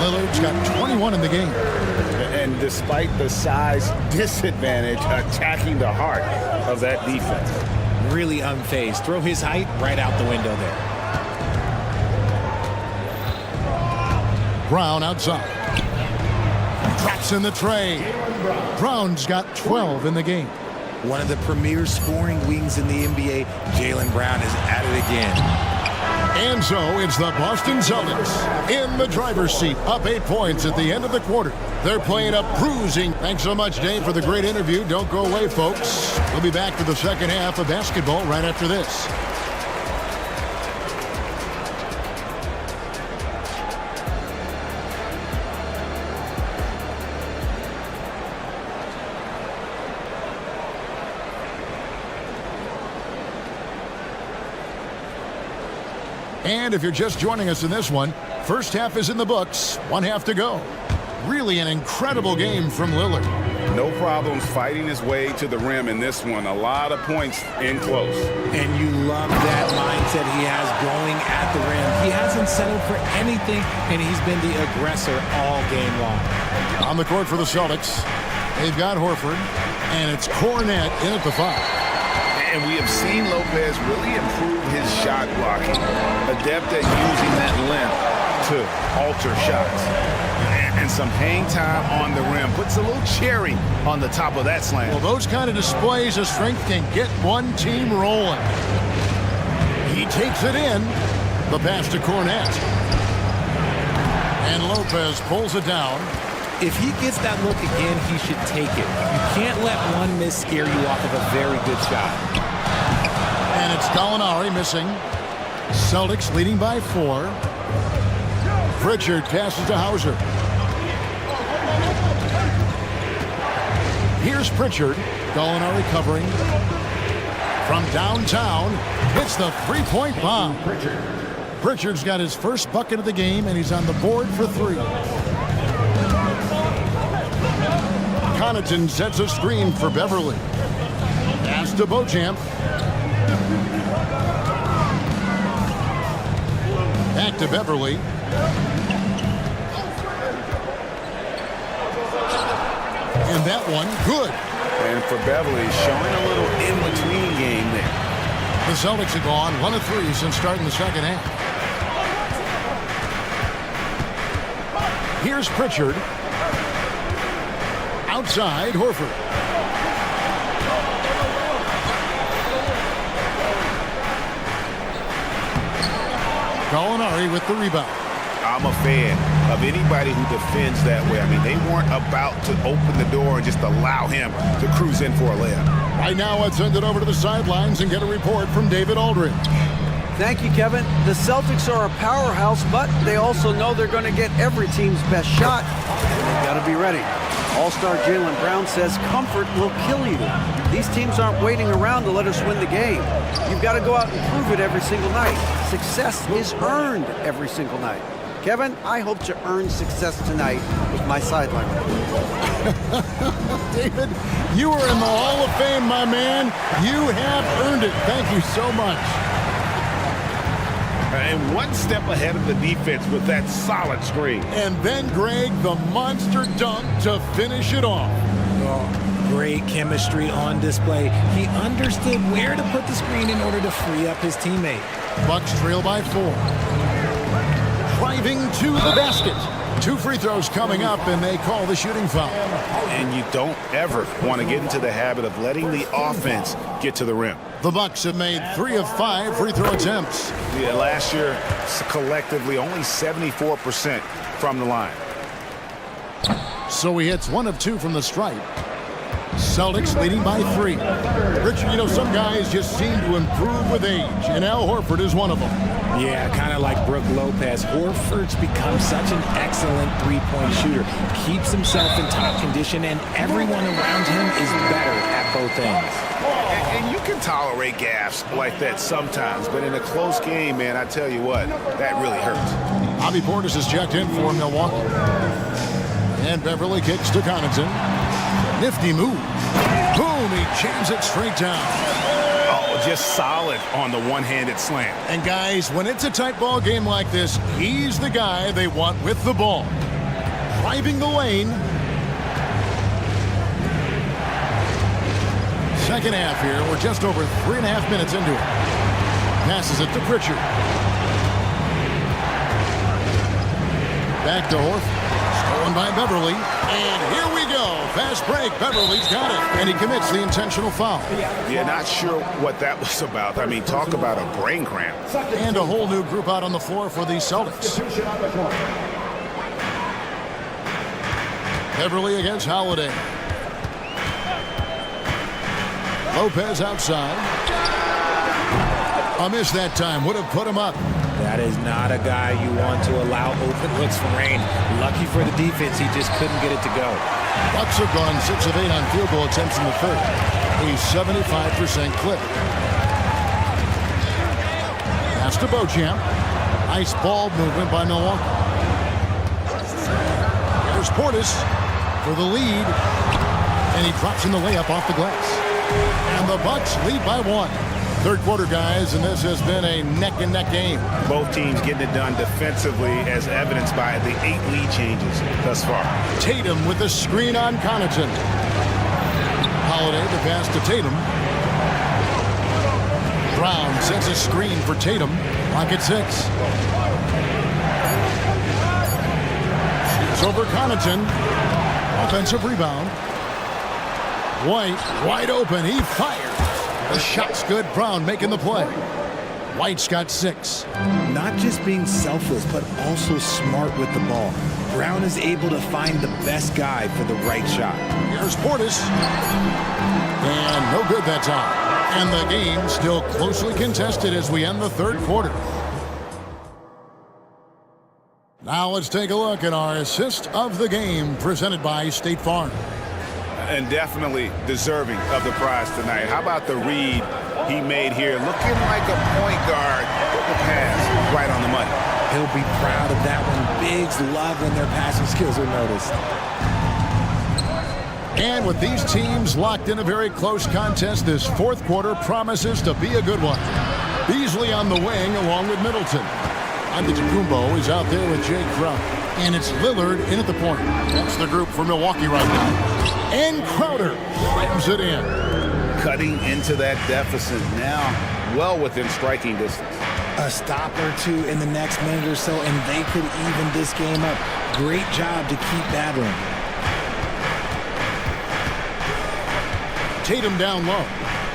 Lillard's got 21 in the game. And despite the size disadvantage, attacking the heart of that defense. Really unfazed. Throw his height right out the window there. Brown outside. Drops in the tray. Brown's got 12 in the game. One of the premier scoring wings in the NBA, Jaylen Brown is at it again. And so it's the Boston Celtics in the driver's seat, up 8 points at the end of the quarter. They're playing up bruising. Thanks so much, Dave, for the great interview. Don't go away, folks. We'll be back to the second half of basketball right after this. And if you're just joining us in this one, first half is in the books, 1 half to go. Really an incredible game from Lillard. No problems fighting his way to the rim in this one. A lot of points in close. And you love that mindset he has going at the rim. He hasn't settled for anything, and he's been the aggressor all game long. On the court for the Celtics, they've got Horford, and it's Cornette in at the 5. And we have seen Lopez really improve his shot blocking. Adept at using that length to alter shots. And some hang time on the rim. Puts a little cherry on the top of that slam. Well, those kind of displays of strength can get one team rolling. He takes it in. The pass to Cornette. And Lopez pulls it down. If he gets that look again, he should take it. You can't let one miss scare you off of a very good shot. And it's Gallinari missing. Celtics leading by 4. Pritchard passes to Hauser. Here's Pritchard. Gallinari covering. From downtown, hits the three-point bomb. Pritchard's got his first bucket of the game, and he's on the board for 3. Connaughton sets a screen for Beverly. Pass to Beauchamp. Back to Beverly. And that one, good. And for Beverly, showing a little in-between game there. The Celtics have gone 1 of 3 since starting the second half. Here's Pritchard. Outside, Horford. Gallinari with the rebound. I'm a fan of anybody who defends that way. I mean, they weren't about to open the door and just allow him to cruise in for a layup. Right now, let's send it over to the sidelines and get a report from David Aldridge. Thank you, Kevin. The Celtics are a powerhouse, but they also know they're going to get every team's best shot. They've got to be ready. All-star Jaylen Brown says comfort will kill you. These teams aren't waiting around to let us win the game. You've got to go out and prove it every single night. Success is earned every single night. Kevin, I hope to earn success tonight with my sideline. David, you are in the Hall of Fame, my man. You have earned it. Thank you so much. And one step ahead of the defense with that solid screen. And then, Greg, the monster dunk to finish it off. Oh, great chemistry on display. He understood where to put the screen in order to free up his teammate. Bucks trail by 4. Driving to the basket. 2 free throws coming up, and they call the shooting foul. And you don't ever want to get into the habit of letting the offense get to the rim. The Bucks have made 3 of 5 free throw attempts. Yeah, last year, collectively, only 74% from the line. So he hits 1 of 2 from the stripe. Celtics leading by 3. Richard, you know, some guys just seem to improve with age, and Al Horford is one of them. Yeah, kind of like Brook Lopez. Horford's become such an excellent three-point shooter. Keeps himself in top condition, and everyone around him is better at both ends. And you can tolerate gaffes like that sometimes, but in a close game, man, I tell you what, that really hurts. Bobby Portis is checked in for Milwaukee. And Beverly kicks to Connaughton. Nifty move. Boom, he jams it straight down. Oh, just solid on the one-handed slam. And guys, when it's a tight ball game like this, he's the guy they want with the ball. Driving the lane. Second half here. We're just over 3.5 minutes into it. Passes it to Pritchard. Back to Horford. Stolen by Beverly. And here we go. Fast break. Beverly's got it. And he commits the intentional foul. Yeah, not sure what that was about. I mean, talk about a brain cramp. And a whole new group out on the floor for the Celtics. Beverly against Holiday. Lopez outside. A miss that time. Would have put him up. That is not a guy you want to allow open looks for rain. Lucky for the defense, he just couldn't get it to go. Bucks have gone 6 of 8 on field goal attempts in the third. A 75% clip. Pass to Beauchamp. Nice ball movement by Milwaukee. There's Portis for the lead. And he drops in the layup off the glass. And the Bucks lead by 1. Third quarter, guys, and this has been a neck-and-neck game. Both teams getting it done defensively, as evidenced by the 8 lead changes thus far. Tatum with the screen on Connaughton. Holiday the pass to Tatum. Brown sets a screen for Tatum. Clock at 6. Shoots over Connaughton. Offensive rebound. White wide open. He fires. The shot's good. Brown making the play. White's got 6. Not just being selfless, but also smart with the ball. Brown is able to find the best guy for the right shot. Here's Portis. And no good that time. And the game still closely contested as we end the third quarter. Now let's take a look at our assist of the game presented by State Farm. And definitely deserving of the prize tonight. How about the read he made here? Looking like a point guard with the pass right on the money. He'll be proud of that one. Bigs love when their passing skills are noticed. And with these teams locked in a very close contest, this fourth quarter promises to be a good one. Beasley on the wing along with Middleton. Antetokounmpo is out there with Jay Crowder. And it's Lillard in at the point. That's the group for Milwaukee right now. And Crowder slams it in. Cutting into that deficit now, well within striking distance. A stop or two in the next minute or so, and they could even this game up. Great job to keep battling. Tatum down low.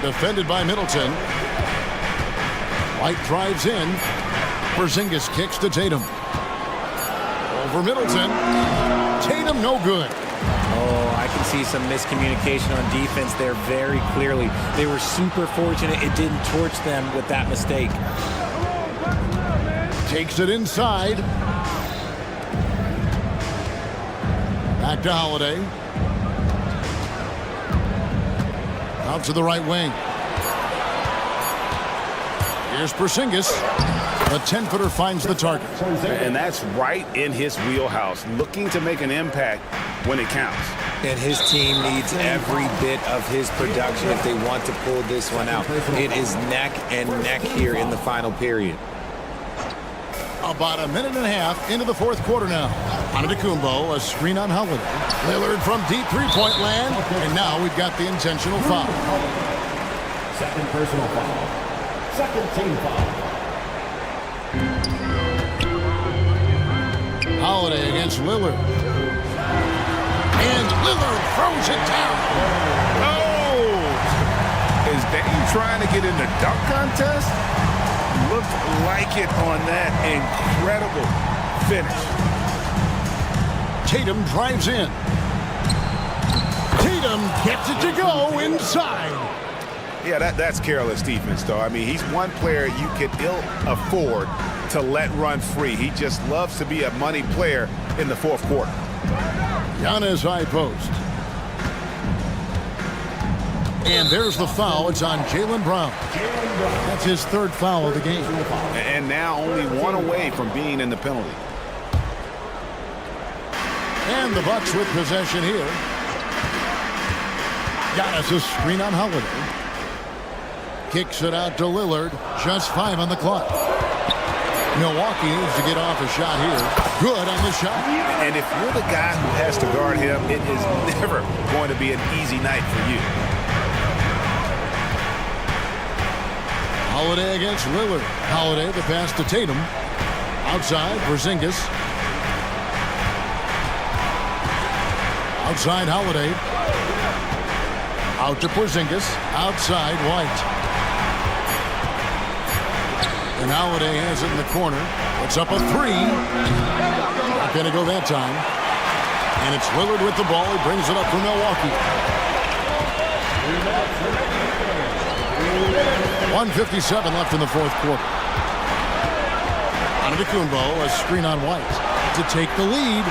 Defended by Middleton. White drives in. Porzingis kicks to Tatum. Over Middleton. Tatum no good. Oh, I can see some miscommunication on defense there very clearly. They were super fortunate it didn't torch them with that mistake. Takes it inside. Back to Holiday. Out to the right wing. Here's Porzingis. The 10-footer finds the target. And that's right in his wheelhouse, looking to make an impact when it counts. And his team needs every bit of his production if they want to pull this one out. It is neck and neck here in the final period. About a minute and a half into the fourth quarter now. Antetokounmpo, a screen on Holiday. Lillard from deep three-point land. And now we've got the intentional foul. Second personal foul. Second team foul. Holiday against Lillard. And Lillard throws it down. Oh! Is Dame trying to get in the dunk contest? Looked like it on that incredible finish. Tatum drives in. Tatum gets it to go inside. Yeah, that's careless defense, though. I mean, he's one player you could ill afford to let run free. He just loves to be a money player in the fourth quarter. Giannis high post. And there's the foul. It's on Jaylen Brown. That's his third foul of the game. And now only one away from being in the penalty. And the Bucks with possession here. Giannis a screen on Holiday. Kicks it out to Lillard. Just 5 on the clock. Milwaukee needs to get off a shot here. Good on the shot. And if you're the guy who has to guard him, it is never going to be an easy night for you. Holiday against Lillard. Holiday the pass to Tatum. Outside, Porzingis. Outside, Holiday. Out to Porzingis. Outside, White. And Holiday has it in the corner. It's up a 3. Not going to go that time. And it's Lillard with the ball. He brings it up for Milwaukee. 1:57 left in the fourth quarter. Antetokounmpo, a screen on White to take the lead.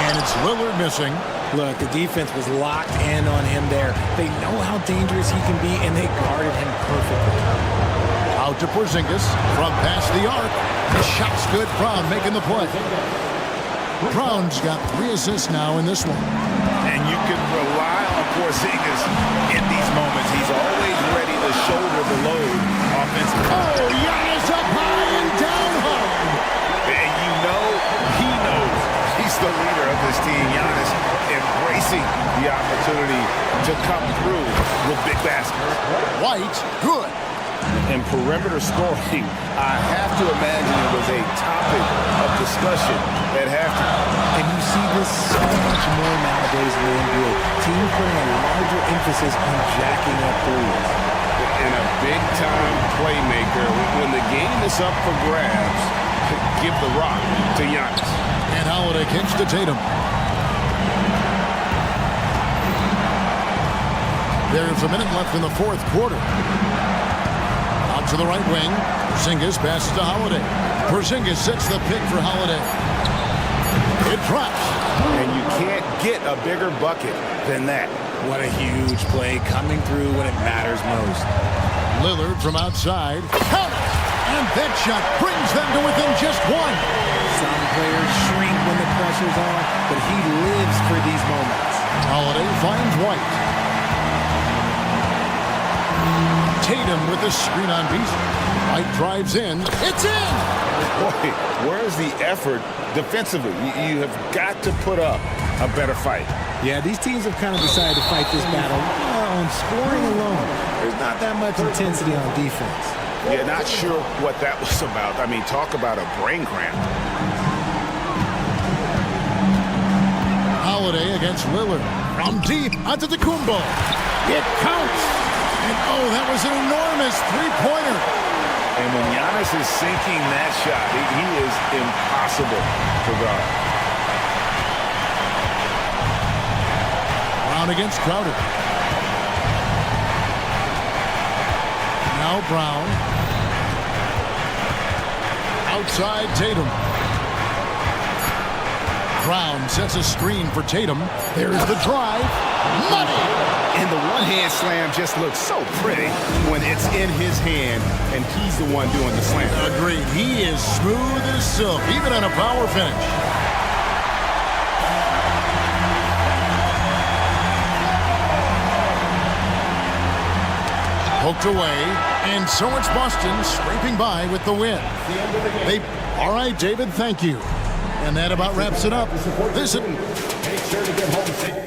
And it's Lillard missing. Look, the defense was locked in on him there. They know how dangerous he can be, and they guarded him perfectly. Out to Porzingis from past the arc. The shot's good. Brown making the play. Brown's got 3 assists now in this one. And you can rely on Porzingis in these moments. He's always ready to shoulder the load offensively. Oh, Giannis up high and down hard. And you know he knows he's the leader of this team. Giannis embracing the opportunity to come through with big baskets. White, good. And perimeter scoring, I have to imagine it was a topic of discussion at halftime. And you see this so much more nowadays in the NBA. Teams putting a larger emphasis on jacking up threes. And a big-time playmaker. When the game is up for grabs, give the rock to Giannis. And Holiday kicks to Tatum. There's a minute left in the fourth quarter. Out to the right wing. Porzingis passes to Holiday. Porzingis sets the pick for Holiday. It drops. And you can't get a bigger bucket than that. What a huge play coming through when it matters most. Lillard from outside. Count it! And that shot brings them to within just 1. Some players shrink when the pressure's on, but he lives for these moments. Holiday finds White. Tatum with the screen on Beasley. White drives in. It's in! Boy, where's the effort defensively? You have got to put up a better fight. Yeah, these teams have kind of decided to fight this battle on scoring alone. There's not that much intensity on defense. Yeah, not sure what that was about. I mean, talk about a brain cramp. Holiday against Lillard. From deep onto the Kumbo. It counts. And oh, that was an enormous three-pointer. And when Giannis is sinking that shot, he is impossible to guard. Brown against Crowder. Now Brown. Outside Tatum. Brown sets a screen for Tatum. There's the drive. Money! And the one-hand slam just looks so pretty when it's in his hand and he's the one doing the slam. Agreed. He is smooth as silk, even on a power finish. Poked away, and so it's Boston scraping by with the win. All right, David, thank you. And that about wraps it up. This is... Make sure to get home safe.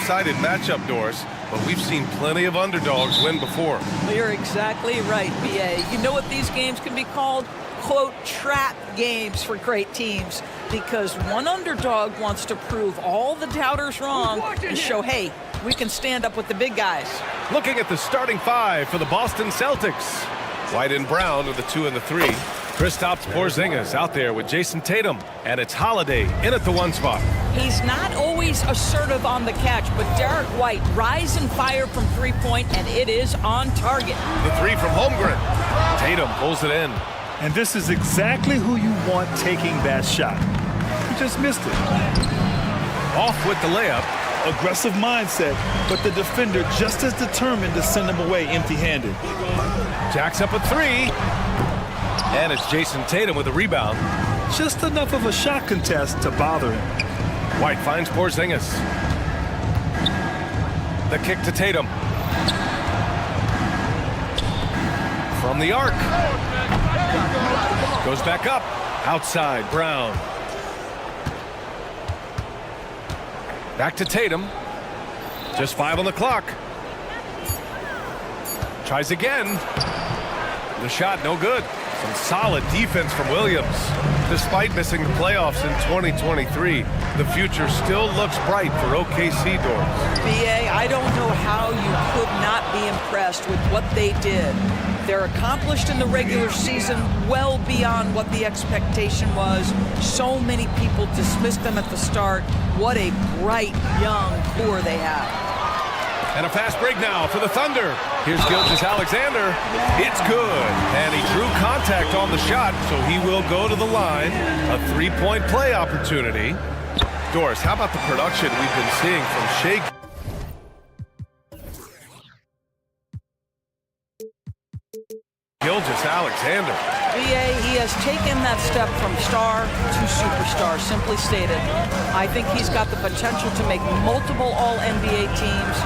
lopsided matchup, Doris, but we've seen plenty of underdogs win before. You're exactly right, BA. You know what these games can be called? Quote, trap games for great teams, because one underdog wants to prove all the doubters wrong and show, hey, we can stand up with the big guys. Looking at the starting five for the Boston Celtics. White and Brown are the 2 and the 3. Kristaps Porzingis out there with Jason Tatum, and it's Holiday in at the 1 spot. He's not always assertive on the catch, but Derek White rise and fire from three-point, and it is on target. The 3 from Holmgren. Tatum pulls it in. And this is exactly who you want taking that shot. He just missed it. Off with the layup. Aggressive mindset, but the defender just as determined to send him away empty-handed. Jacks up a 3. And it's Jason Tatum with a rebound. Just enough of a shot contest to bother him. White finds Porzingis. The kick to Tatum. From the arc. Goes back up. Outside, Brown. Back to Tatum. Just 5 on the clock. Tries again. The shot, no good. Some solid defense from Williams. Despite missing the playoffs in 2023, the future still looks bright for OKC, Doris. BA, I don't know how you could not be impressed with what they did. They're accomplished in the regular season well beyond what the expectation was. So many people dismissed them at the start. What a bright, young core they have. And a fast break now for the Thunder. Here's Gilgeous-Alexander. It's good. And he drew contact on the shot, so he will go to the line. A 3-point play opportunity. Doris, how about the production we've been seeing from Shag? Gilgeous-Alexander. BA, he has taken that step from star to superstar, simply stated. I think he's got the potential to make multiple All-NBA teams,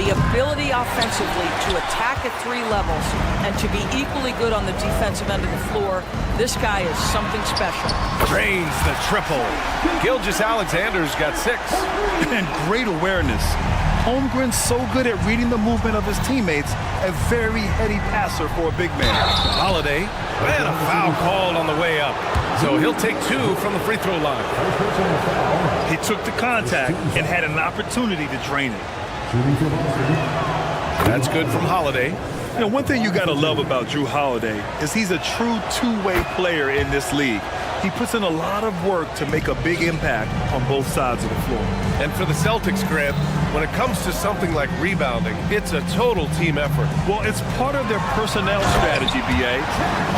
the ability offensively to attack at 3 levels, and to be equally good on the defensive end of the floor. This guy is something special. Drains the triple. Gilgeous-Alexander's got 6. And great awareness. Holmgren's so good at reading the movement of his teammates, a very heady passer for a big man. Holiday, and a foul called on the way up. So he'll take 2 from the free throw line. He took the contact and had an opportunity to drain it. That's good from Holiday. You know, one thing you got to love about Jrue Holiday is he's a true two-way player in this league. He puts in a lot of work to make a big impact on both sides of the floor. And for the Celtics, Grant, when it comes to something like rebounding, it's a total team effort. Well, it's part of their personnel strategy, BA.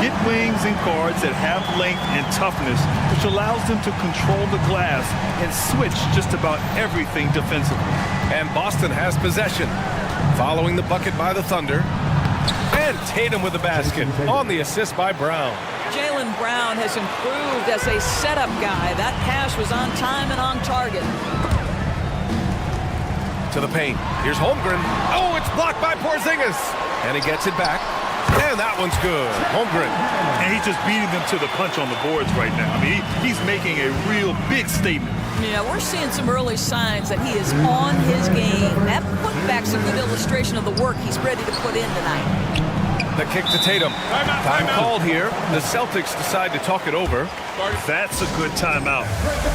Get wings and guards that have length and toughness, which allows them to control the glass and switch just about everything defensively. And Boston has possession. Following the bucket by the Thunder. And Tatum with the basket on the assist by Brown. Jaylen Brown has improved as a setup guy. That pass was on time and on target. To the paint. Here's Holmgren. Oh, it's blocked by Porzingis. And he gets it back. And that one's good. Holmgren. And he's just beating them to the punch on the boards right now. I mean, he's making a real big statement. Yeah, we're seeing some early signs that he is on his game. That putback's a good illustration of the work he's ready to put in tonight. The kick to Tatum. Time called here. The Celtics decide to talk it over. That's a good timeout.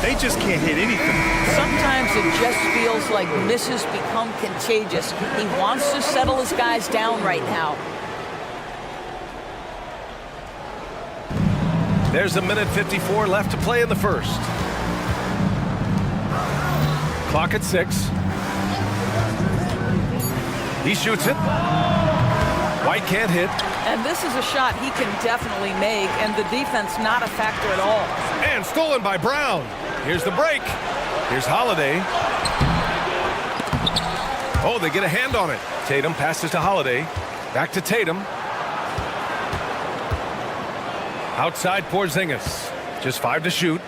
They just can't hit anything. Sometimes it just feels like misses become contagious. He wants to settle his guys down right now. There's a minute 54 left to play in the first. Clock at 6. He shoots it. White can't hit. And this is a shot he can definitely make, and the defense not a factor at all. And stolen by Brown. Here's the break. Here's Holiday. Oh, they get a hand on it. Tatum passes to Holiday. Back to Tatum. Outside Porzingis. Just 5 to shoot.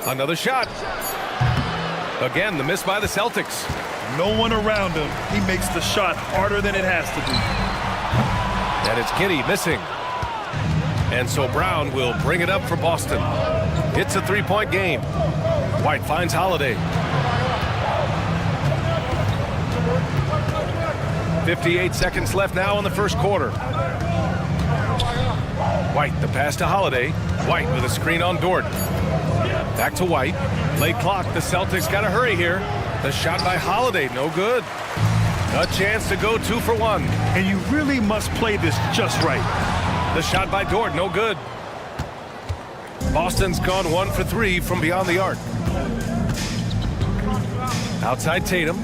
Another shot. Again, the miss by the Celtics. No one around him. He makes the shot harder than it has to be. And it's Giddey missing. And so Brown will bring it up for Boston. It's a 3-point game. White finds Holiday. 58 seconds left now in the first quarter. White, the pass to Holiday. White with a screen on Dort. Back to White. Late clock. The Celtics got to hurry here. The shot by Holiday, no good. A chance to go 2 for 1. And you really must play this just right. The shot by Dort, no good. Boston's gone 1 for 3 from beyond the arc. Outside Tatum.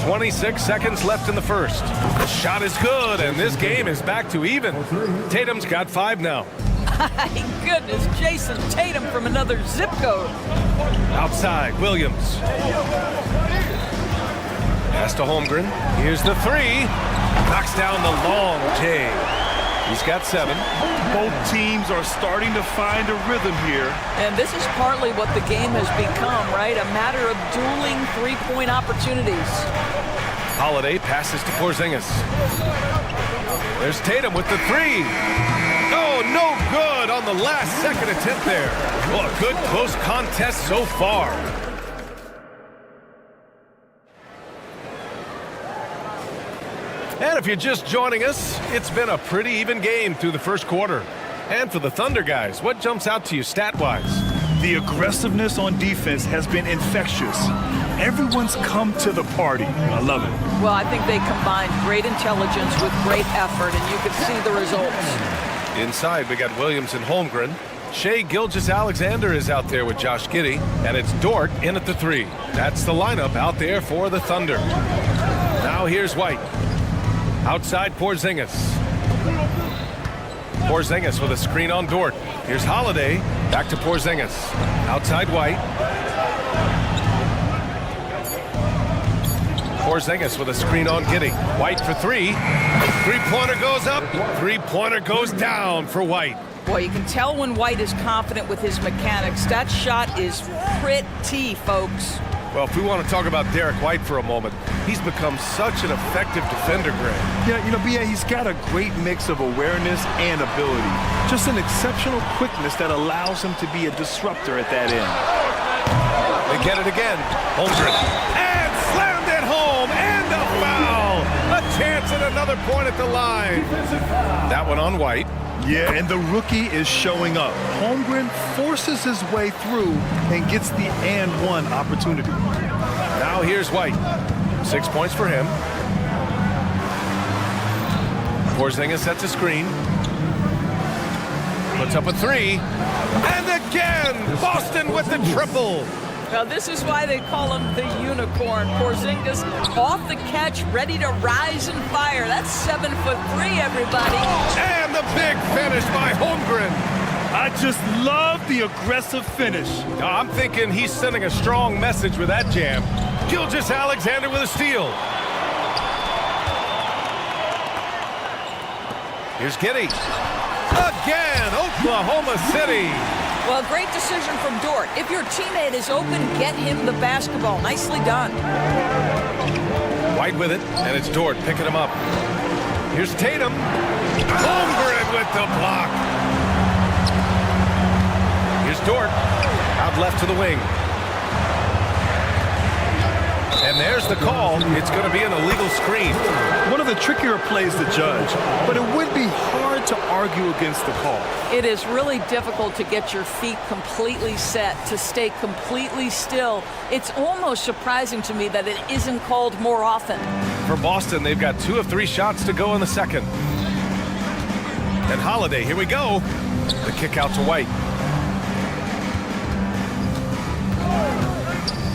26 seconds left in the first. The shot is good, and this game is back to even. Tatum's got 5 now. My goodness, Jason Tatum from another zip code. Outside, Williams. Pass to Holmgren. Here's the 3. Knocks down the long J. He's got 7. Both teams are starting to find a rhythm here. And this is partly what the game has become, right? A matter of dueling three-point opportunities. Holiday passes to Porzingis. There's Tatum with the 3. Oh, no good on the last second attempt there. Well, a good close contest so far. And if you're just joining us, it's been a pretty even game through the first quarter. And for the Thunder guys, what jumps out to you stat-wise? The aggressiveness on defense has been infectious. Everyone's come to the party. I love it. Well, I think they combined great intelligence with great effort, and you can see the results. Inside, we got Williams and Holmgren. Shai Gilgeous-Alexander is out there with Josh Giddey, and it's Dort in at the 3. That's the lineup out there for the Thunder. Now here's White. Outside Porzingis. Porzingis with a screen on Dort. Here's Holiday. Back to Porzingis. Outside White. Porzingis with a screen on Giddey. White for 3. Three-pointer goes up. Three-pointer goes down for White. Boy, you can tell when White is confident with his mechanics. That shot is pretty, folks. Well, if we want to talk about Derek White for a moment, he's become such an effective defender, Greg. Yeah, you know, B.A., he's got a great mix of awareness and ability. Just an exceptional quickness that allows him to be a disruptor at that end. They get it again. Holmgren. And slammed it home. And a foul. A chance at another point at the line. That one on White. Yeah, and the rookie is showing up. Holmgren forces his way through and gets the and one opportunity. Now here's White. 6 points for him. Porzingis sets a screen. Puts up a 3. And again, Boston with the triple. Now, this is why they call him the unicorn. Porzingis off the catch, ready to rise and fire. That's 7'3", everybody. And the big finish by Holmgren. I just love the aggressive finish. I'm thinking he's sending a strong message with that jam. Gilgeous-Alexander with a steal. Here's Giddey. Again, Oklahoma City. Well, great decision from Dort. If your teammate is open, get him the basketball. Nicely done. White with it, and it's Dort picking him up. Here's Tatum. Holmgren with the block. Here's Dort. Out left to the wing. And there's the call. It's going to be an illegal screen. One of the trickier plays to judge, but it would be hard to argue against the call. It is really difficult to get your feet completely set, to stay completely still. It's almost surprising to me that it isn't called more often. For Boston, they've got 2 of 3 shots to go in the second. And Holiday, here we go. The kick out to White.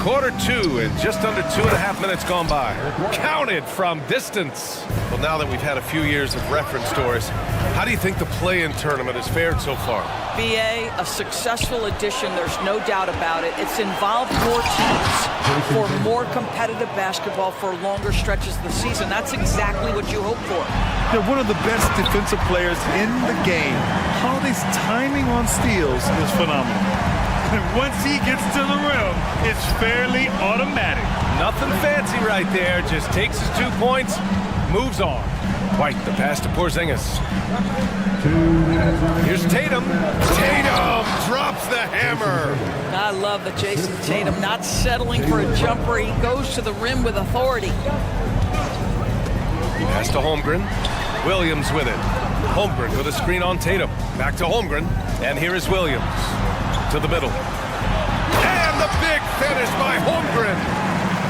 Quarter 2 and just under 2.5 minutes gone by. Counted from distance. Well, now that we've had a few years of reference stories, how do you think the play-in tournament has fared so far? BA, a successful addition, there's no doubt about it. It's involved more teams for more competitive basketball for longer stretches of the season. That's exactly what you hope for. They're one of the best defensive players in the game. Holiday's timing on steals is phenomenal. And once he gets to the rim, it's fairly automatic. Nothing fancy right there. Just takes his 2 points, moves on. White, the pass to Porzingis. Here's Tatum. Tatum drops the hammer. I love that Jason Tatum not settling for a jumper. He goes to the rim with authority. Pass to Holmgren. Williams with it. Holmgren with a screen on Tatum. Back to Holmgren. And here is Williams. To the middle. And the big finish by Holmgren.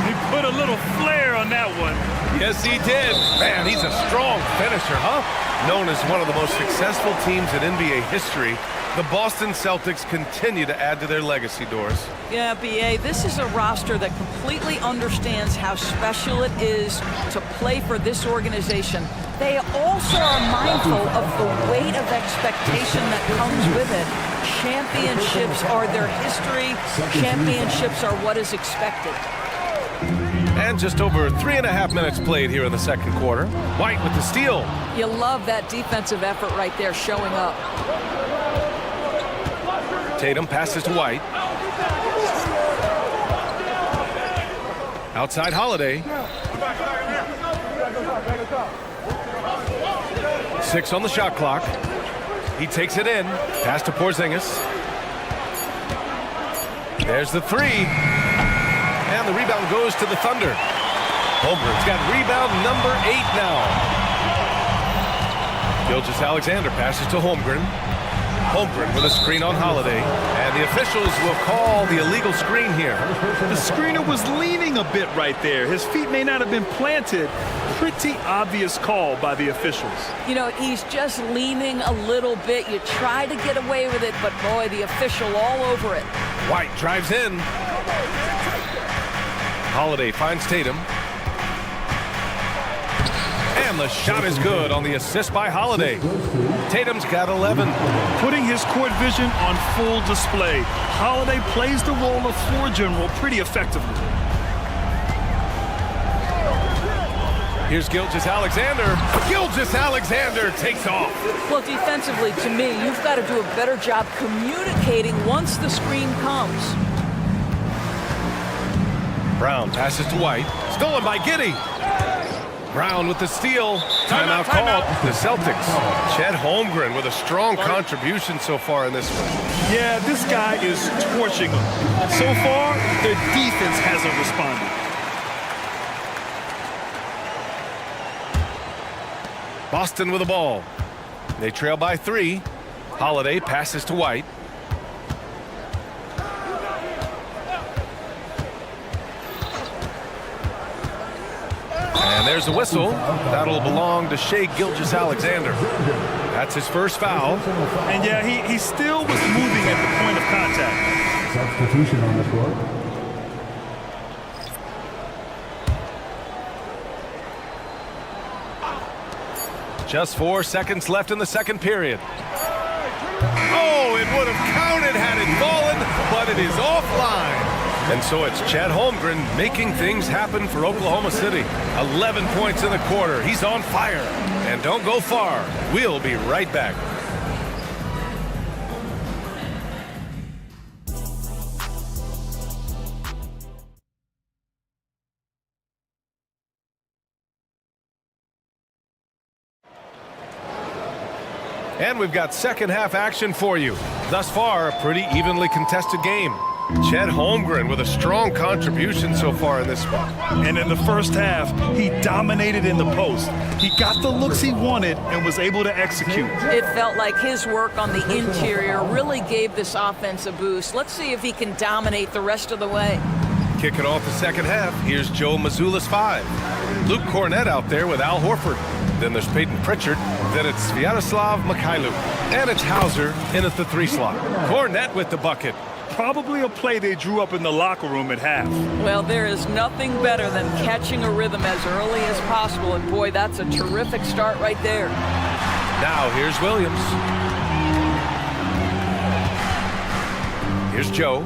He put a little flair on that one. Yes, he did. Man, he's a strong finisher, huh? Known as one of the most successful teams in NBA history, the Boston Celtics continue to add to their legacy, Doris. Yeah, B.A., this is a roster that completely understands how special it is to play for this organization. They also are mindful of the weight of expectation that comes with it. Championships are their history. Championships are what is expected. And just over 3.5 minutes played here in the second quarter. White with the steal. You love that defensive effort right there showing up. Tatum passes to White. Outside Holiday. 6 on the shot clock. He takes it in. Pass to Porzingis. There's the three. And the rebound goes to the Thunder. Holmgren's got rebound number 8 now. Gilgeous-Alexander passes to Holmgren. Holmgren with a screen on Holiday. And the officials will call the illegal screen here. The screener was leaning a bit right there. His feet may not have been planted. Pretty obvious call by the officials. You know, he's just leaning a little bit. You try to get away with it, but boy, the official all over it. White drives in. Holiday finds Tatum. And the shot is good on the assist by Holiday. Tatum's got 11. Putting his court vision on full display. Holiday plays the role of floor general pretty effectively. Here's Gilgeous-Alexander. Gilgeous-Alexander takes off. Well, defensively, to me, you've got to do a better job communicating once the screen comes. Brown passes to White. Stolen by Giddey. Brown with the steal. Timeout called. The Celtics. Chet Holmgren with a strong contribution so far in this one. Yeah, this guy is torching them. So far, their defense hasn't responded. Boston with the ball. They trail by 3. Holiday passes to White. And there's a whistle. That'll belong to Shai Gilgeous-Alexander. That's his first foul. And yeah, he still was moving at the point of contact. Substitution on the court. Just 4 seconds left in the second period. Oh, it would have counted had it fallen, but it is offline. And so it's Chet Holmgren making things happen for Oklahoma City. 11 points in the quarter. He's on fire. And don't go far. We'll be right back. And we've got second half action for you. Thus far, a pretty evenly contested game. Chet Holmgren with a strong contribution so far in this one. And in the first half, he dominated in the post. He got the looks he wanted and was able to execute. It felt like his work on the interior really gave this offense a boost. Let's see if he can dominate the rest of the way. Kicking off the second half, here's Joe Mazzulla's 5. Luke Cornett out there with Al Horford. Then there's Peyton Pritchard. Then it's Sviatoslav Mikhailuk. And it's Hauser in at the 3 slot. Cornett with the bucket. Probably a play they drew up in the locker room at half. Well, there is nothing better than catching a rhythm as early as possible. And boy, that's a terrific start right there. Now here's Williams. Here's Joe.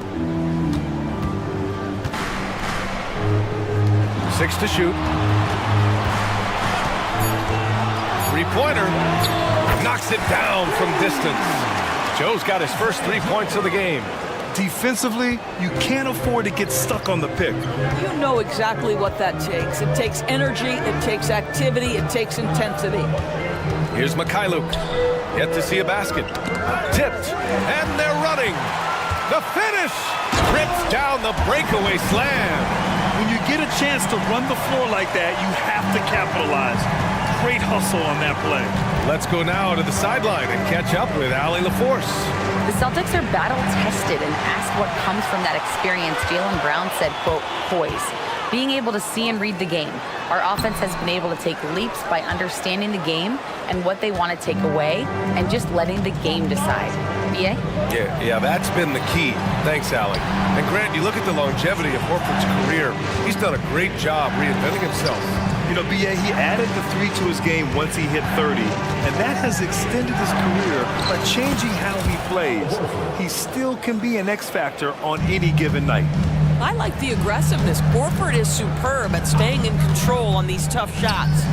6 to shoot. 3-pointer. Knocks it down from distance. Joe's got his first 3 points of the game. Defensively, you can't afford to get stuck on the pick. You know exactly what that takes. It takes energy, it takes activity, it takes intensity. Here's Mikhailuk. Yet to see a basket. Tipped, and they're running. The finish! Rips down the breakaway slam. When you get a chance to run the floor like that, you have to capitalize. Great hustle on that play. Let's go now to the sideline and catch up with Allie LaForce. The Celtics are battle-tested, and asked what comes from that experience, Jaylen Brown said, quote, poise. Being able to see and read the game. Our offense has been able to take leaps by understanding the game and what they want to take away and just letting the game decide. BA? Yeah, that's been the key. Thanks, Allie. And Grant, you look at the longevity of Horford's career. He's done a great job reinventing himself. You know, BA, he added the 3 to his game once he hit 30, and that has extended his career by changing how he plays. He still can be an X factor on any given night. I like the aggressiveness. Horford is superb at staying in control on these tough shots.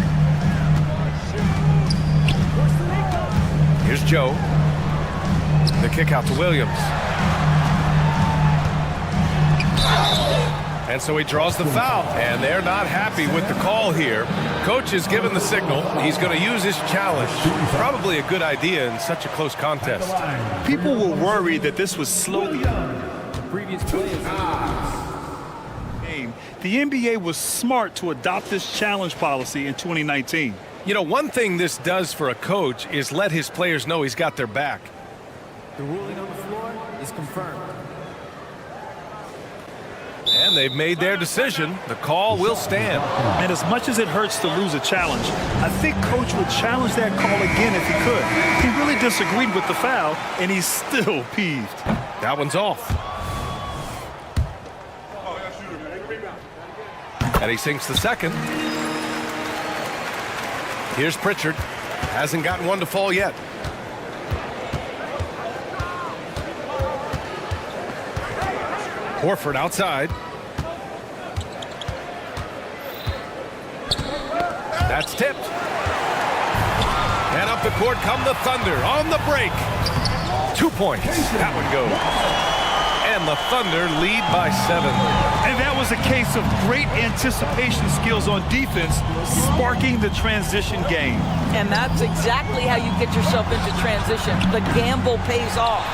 Here's Joe. The kick out to Williams. And so he draws the foul. And they're not happy with the call here. Coach is given the signal. He's going to use his challenge. Probably a good idea in such a close contest. People were worried that this was slowly Previous play is game. The NBA was smart to adopt this challenge policy in 2019. You know, one thing this does for a coach is let his players know he's got their back. the ruling on the floor is confirmed. And they've made their decision. The call will stand. And as much as it hurts to lose a challenge, I think Coach would challenge that call again if he could. He really disagreed with the foul, and he's still peeved. That one's off. And he sinks the second. Here's Pritchard. Hasn't gotten one to fall yet. Horford outside. That's tipped. And up the court come the Thunder on the break. 2 points. That one goes. And the Thunder lead by 7. And that was a case of great anticipation skills on defense, sparking the transition game. And that's exactly how you get yourself into transition. The gamble pays off.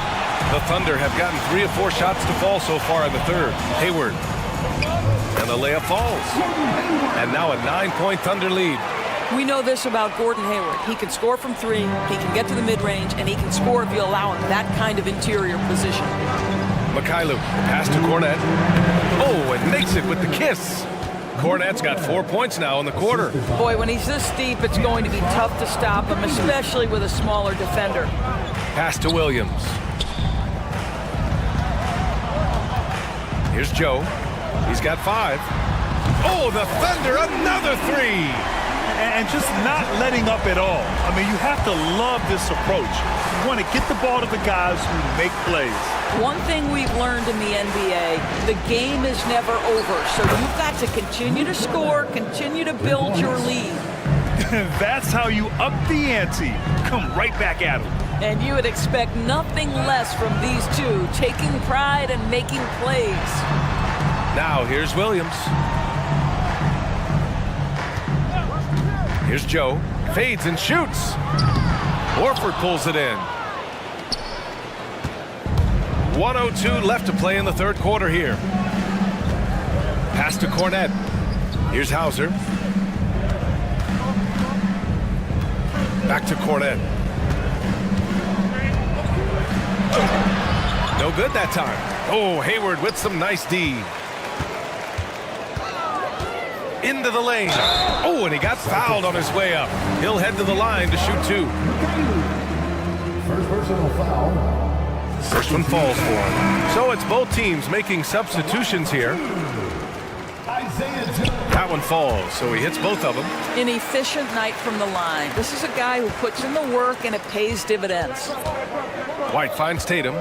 The Thunder have gotten 3 or 4 shots to fall so far in the third. Hayward. And the layup falls. And now a 9-point Thunder lead. We know this about Gordon Hayward. He can score from 3, he can get to the mid-range, and he can score if you allow him that kind of interior position. Mikhailuk, pass to Cornette. Oh, and makes it with the kiss. Cornette's got 4 points now in the quarter. Boy, when he's this deep, it's going to be tough to stop him, especially with a smaller defender. Pass to Williams. Here's Joe. He's got 5. Oh, the Thunder, another 3. And just not letting up at all. I mean, you have to love this approach. You want to get the ball to the guys who make plays. One thing we've learned in the NBA, the game is never over. So you've got to continue to score, continue to build your lead. That's how you up the ante. Come right back at them. And you would expect nothing less from these two, taking pride and making plays. Now here's Williams. Here's Joe. Fades and shoots. Horford pulls it in. 1:02 left to play in the third quarter here. Pass to Cornette. Here's Hauser. Back to Cornette. No good that time. Oh, Hayward with some nice D. Into the lane. Oh, and he got fouled on his way up. He'll head to the line to shoot 2. First personal foul. First one falls for him. So it's both teams making substitutions here. That one falls, so he hits both of them. An efficient night from the line. This is a guy who puts in the work and it pays dividends. White finds Tatum.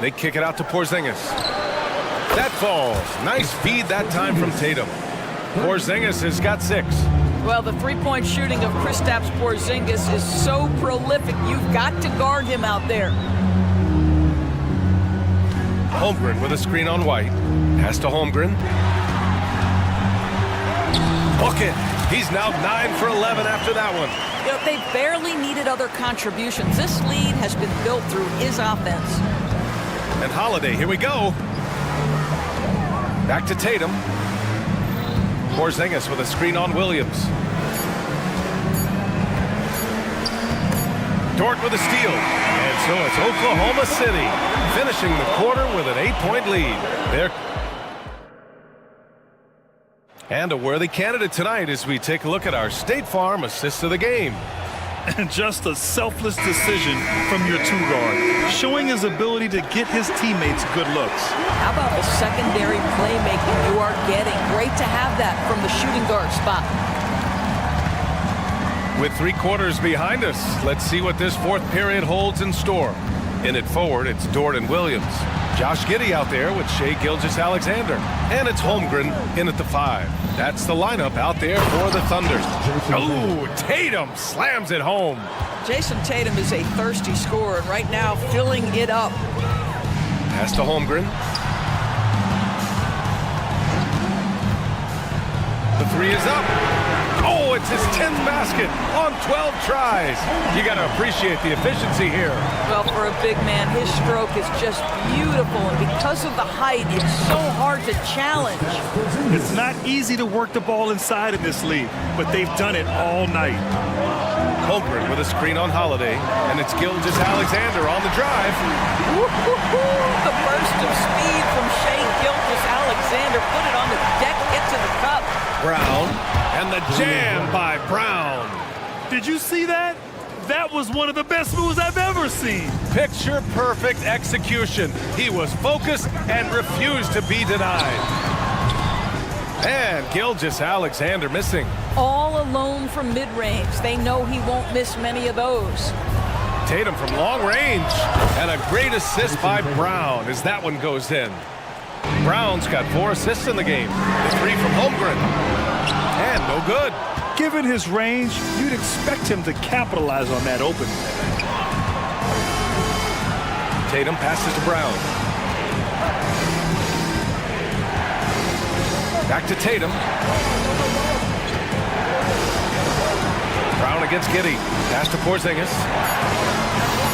They kick it out to Porzingis. That falls. Nice feed that time from Tatum. Porzingis has got 6. Well, the three-point shooting of Kristaps Porzingis is so prolific. You've got to guard him out there. Holmgren with a screen on White. Pass to Holmgren. Book it. He's now 9 for 11 after that one. You know, they barely needed other contributions. This lead has been built through his offense. And Holiday, here we go. Back to Tatum. Porzingis with a screen on Williams. Dort with a steal. And so it's Oklahoma City finishing the quarter with an 8-point lead. And a worthy candidate tonight as we take a look at our State Farm assist of the game. And just a selfless decision from your two guard, showing his ability to get his teammates good looks. How about the secondary playmaking you are getting? Great to have that from the shooting guard spot. With 3 quarters behind us, let's see what this fourth period holds in store. In it forward, it's Dort and Williams. Josh Giddey out there with Shai Gilgeous-Alexander. And it's Holmgren in at the 5. That's the lineup out there for the Thunder. Oh, Tatum slams it home. Jason Tatum is a thirsty scorer, and right now filling it up. Pass to Holmgren. The 3 is up. Oh, it's his 10th basket on 12 tries. You got to appreciate the efficiency here. Well, for a big man, his stroke is just beautiful, and because of the height, it's so hard to challenge. It's not easy to work the ball inside in this league, but they've done it all night. Holmgren with a screen on Holiday, and it's Gilgeous-Alexander on the drive. The burst of speed from Shai Gilgeous-Alexander. Put it on the deck, get to the cup. Brown, and the jam by Brown. Did you see that? That was one of the best moves I've ever seen. Picture perfect execution. He was focused and refused to be denied. And Gilgeous-Alexander missing. All alone from mid-range. They know he won't miss many of those. Tatum from long range. And a great assist by Brown as that one goes in. Brown's got 4 assists in the game. The 3 from Holmgren. And no good. Given his range, you'd expect him to capitalize on that opening. Tatum passes to Brown. Back to Tatum. Brown against Giddey. Pass to Porzingis.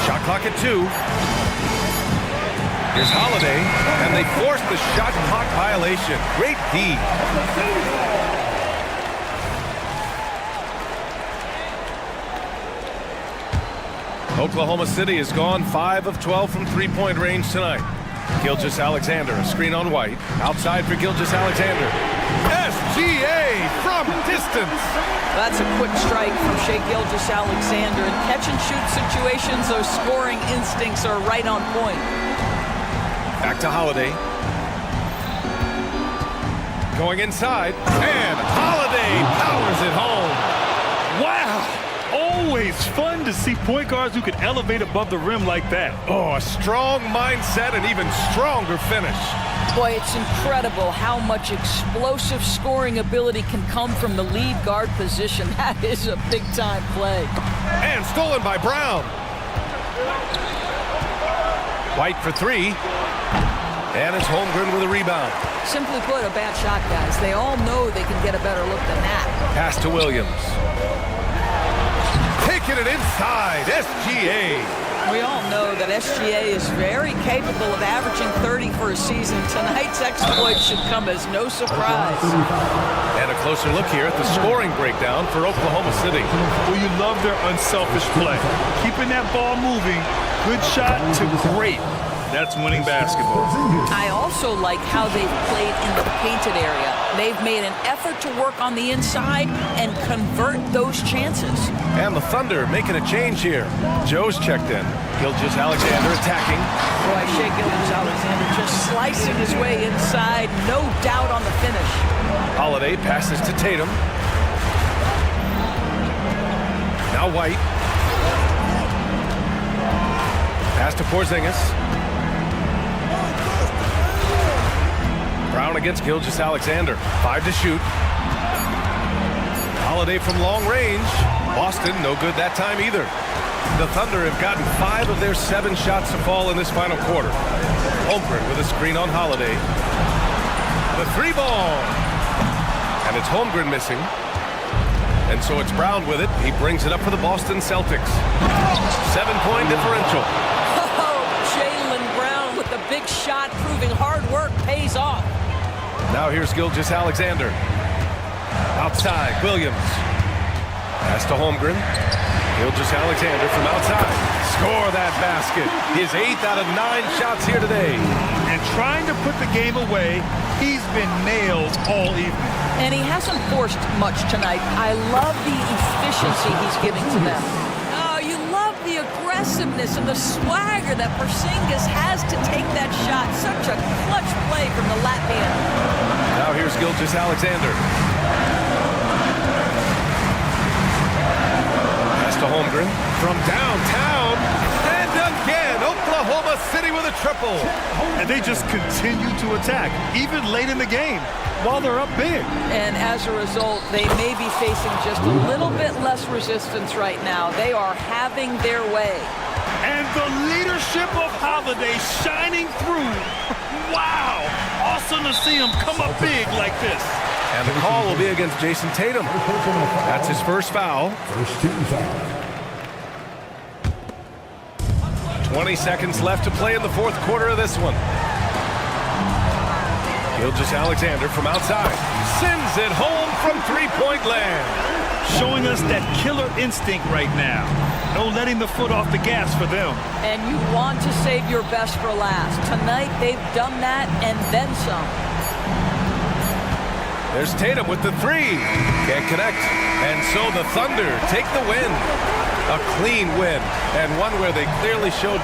Shot clock at 2. Here's Holiday, and they force the shot clock violation. Great D. Oklahoma City has gone 5 of 12 from three-point range tonight. Gilgeous-Alexander, a screen on White. Outside for Gilgeous-Alexander. SGA from distance. That's a quick strike from Shai Gilgeous-Alexander. In catch-and-shoot situations, those scoring instincts are right on point. Back to Holiday. Going inside, and Holiday powers it home. Wow! Always fun to see point guards who can elevate above the rim like that. Oh, a strong mindset and even stronger finish. Boy, it's incredible how much explosive scoring ability can come from the lead guard position. That is a big-time play. And stolen by Brown. White for 3. And it's Holmgren with a rebound. Simply put, a bad shot, guys. They all know they can get a better look than that. Pass to Williams. Taking it inside, SGA. We all know that SGA is very capable of averaging 30 for a season. Tonight's exploit should come as no surprise. And a closer look here at the scoring breakdown for Oklahoma City. Well, you love their unselfish play. Keeping that ball moving, good shot to great. That's winning basketball. I also like how they've played in the painted area. They've made an effort to work on the inside and convert those chances. And the Thunder making a change here. Joe's checked in. Gilgeous-Alexander attacking. Boy, Shai Gilgeous-Alexander just slicing his way inside. No doubt on the finish. Holiday passes to Tatum. Now White. Pass to Porzingis. Brown against Gilgeous-Alexander. 5 to shoot. Holiday from long range. Boston, no good that time either. The Thunder have gotten 5 of their 7 shots to fall in this final quarter. Holmgren with a screen on Holiday. The 3-ball. And it's Holmgren missing. And so it's Brown with it. He brings it up for the Boston Celtics. 7-point differential. Oh, Jaylen Brown with the big shot, proving hard work pays off. Now here's Gilgeous-Alexander. Outside, Williams. Pass to Holmgren. Gilgeous-Alexander from outside. Score that basket. His 8th out of 9 shots here today. And trying to put the game away, he's been nailed all evening. And he hasn't forced much tonight. I love the efficiency he's giving to them. Oh, you love the aggressiveness and the swagger that Porzingis has to take that shot. Such a clutch play from the Latvian. Now here's Gilgeous-Alexander. Pass to Holmgren from downtown. And again, Oklahoma City with a triple. And they just continue to attack, even late in the game, while they're up big. And as a result, they may be facing just a little bit less resistance right now. They are having their way. And the leadership of Holiday shining through. Wow! Awesome to see him come up big like this. And the call will be against Jason Tatum. That's his first foul. First team foul. 20 seconds left to play in the fourth quarter of this one. Gilgeous-Alexander from outside. Sends it home from three-point land. Showing us that killer instinct right now. No letting the foot off the gas for them. And you want to save your best for last. Tonight, they've done that and then some. There's Tatum with the 3. Can't connect. And so the Thunder take the win. A clean win, and one where they clearly showed.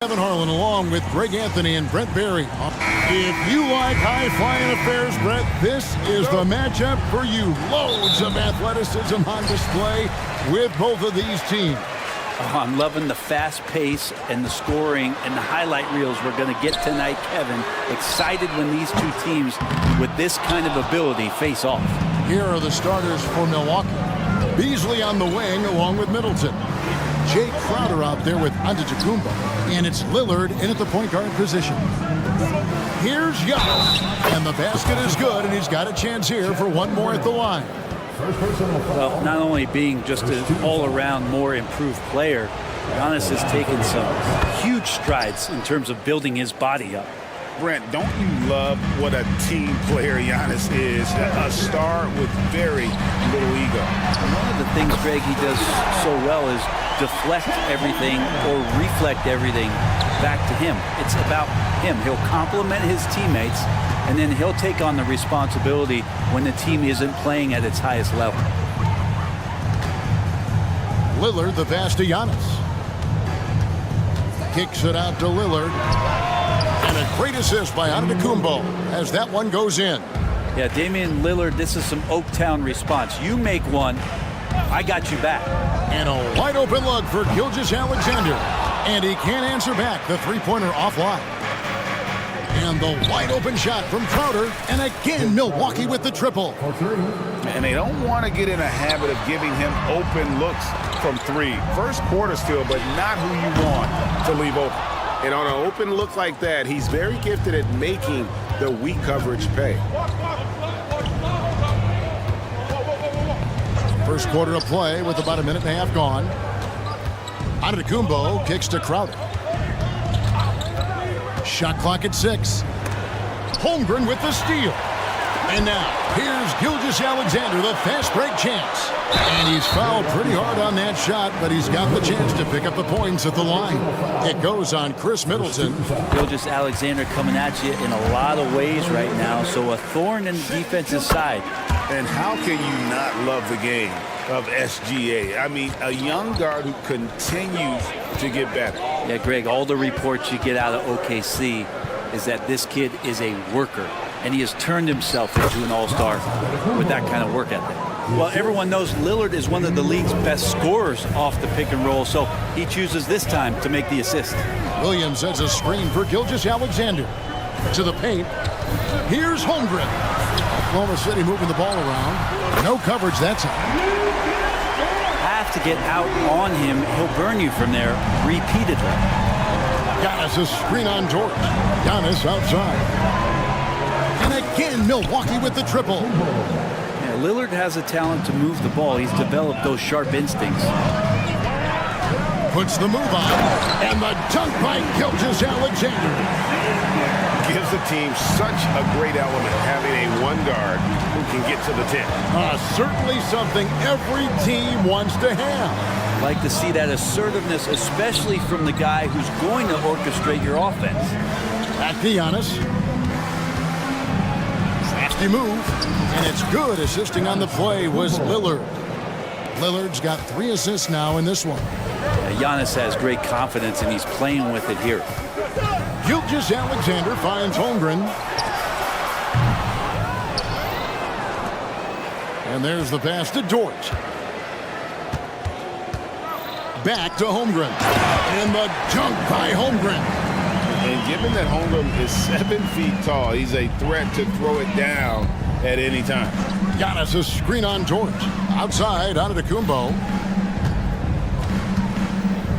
Kevin Harlan along with Greg Anthony and Brent Barry. If you like high-flying affairs, Brent, this is the matchup for you. Loads of athleticism on display with both of these teams. Oh, I'm loving the fast pace and the scoring and the highlight reels we're going to get tonight, Kevin. Excited when these two teams with this kind of ability face off. Here are the starters for Milwaukee. Beasley on the wing along with Middleton. Jay Crowder out there with Antetokounmpo. And it's Lillard in at the point guard position. Here's Giannis. And the basket is good, and he's got a chance here for one more at the line. Well, not only being just an all-around more improved player, Giannis has taken some huge strides in terms of building his body up. Brent, don't you love what a team player Giannis is? A star with very little ego. One of the things, Greg, he does so well is deflect everything or reflect everything back to him. It's about him. He'll compliment his teammates, and then he'll take on the responsibility when the team isn't playing at its highest level. Lillard, the pass to Giannis. Kicks it out to Lillard. And a great assist by Antetokounmpo as that one goes in. Yeah, Damian Lillard, this is some Oaktown response. You make one, I got you back. And a wide open look for Gilgeous-Alexander. And he can't answer back. The three-pointer offline. And the wide open shot from Crowder. And again, Milwaukee with the triple. And they don't want to get in a habit of giving him open looks from three. First quarter still, but not who you want to leave open. And on an open look like that, he's very gifted at making the weak coverage pay. First quarter of play with about a minute and a half gone. Antetokounmpo kicks to Crowder. Shot clock at 6. Holmgren with the steal. And now, here's Gilgeous-Alexander, the fast break chance. And he's fouled pretty hard on that shot, but he's got the chance to pick up the points at the line. It goes on Chris Middleton. Gilgeous-Alexander coming at you in a lot of ways right now, so a thorn in the defensive side. And how can you not love the game of SGA? I mean, a young guard who continues to get better. Yeah, Greg, all the reports you get out of OKC is that this kid is a worker, and he has turned himself into an all-star with that kind of work ethic. Well, everyone knows Lillard is one of the league's best scorers off the pick and roll, so he chooses this time to make the assist. Williams sets a screen for Gilgeous-Alexander. To the paint. Here's Holmgren. Oklahoma City moving the ball around. No coverage that time. Have to get out on him. He'll burn you from there repeatedly. Giannis a screen on George. Giannis outside. And again, Milwaukee with the triple. Yeah, Lillard has a talent to move the ball. He's developed those sharp instincts. Puts the move on. And the dunk by Gilgeous-Alexander. Gives the team such a great element having a one guard who can get to the 10. Certainly something every team wants to have. Like to see that assertiveness, especially from the guy who's going to orchestrate your offense. Back to Giannis. Nasty move. And it's good. Assisting on the play was Lillard. Lillard's got 3 assists now in this one. Giannis has great confidence, and he's playing with it here. Gilgeous-Alexander finds Holmgren. And there's the pass to Dort. Back to Holmgren. And the dunk by Holmgren. And given that Holmgren is 7 feet tall, he's a threat to throw it down at any time. Giannis a screen on Dort. Outside, Antetokounmpo.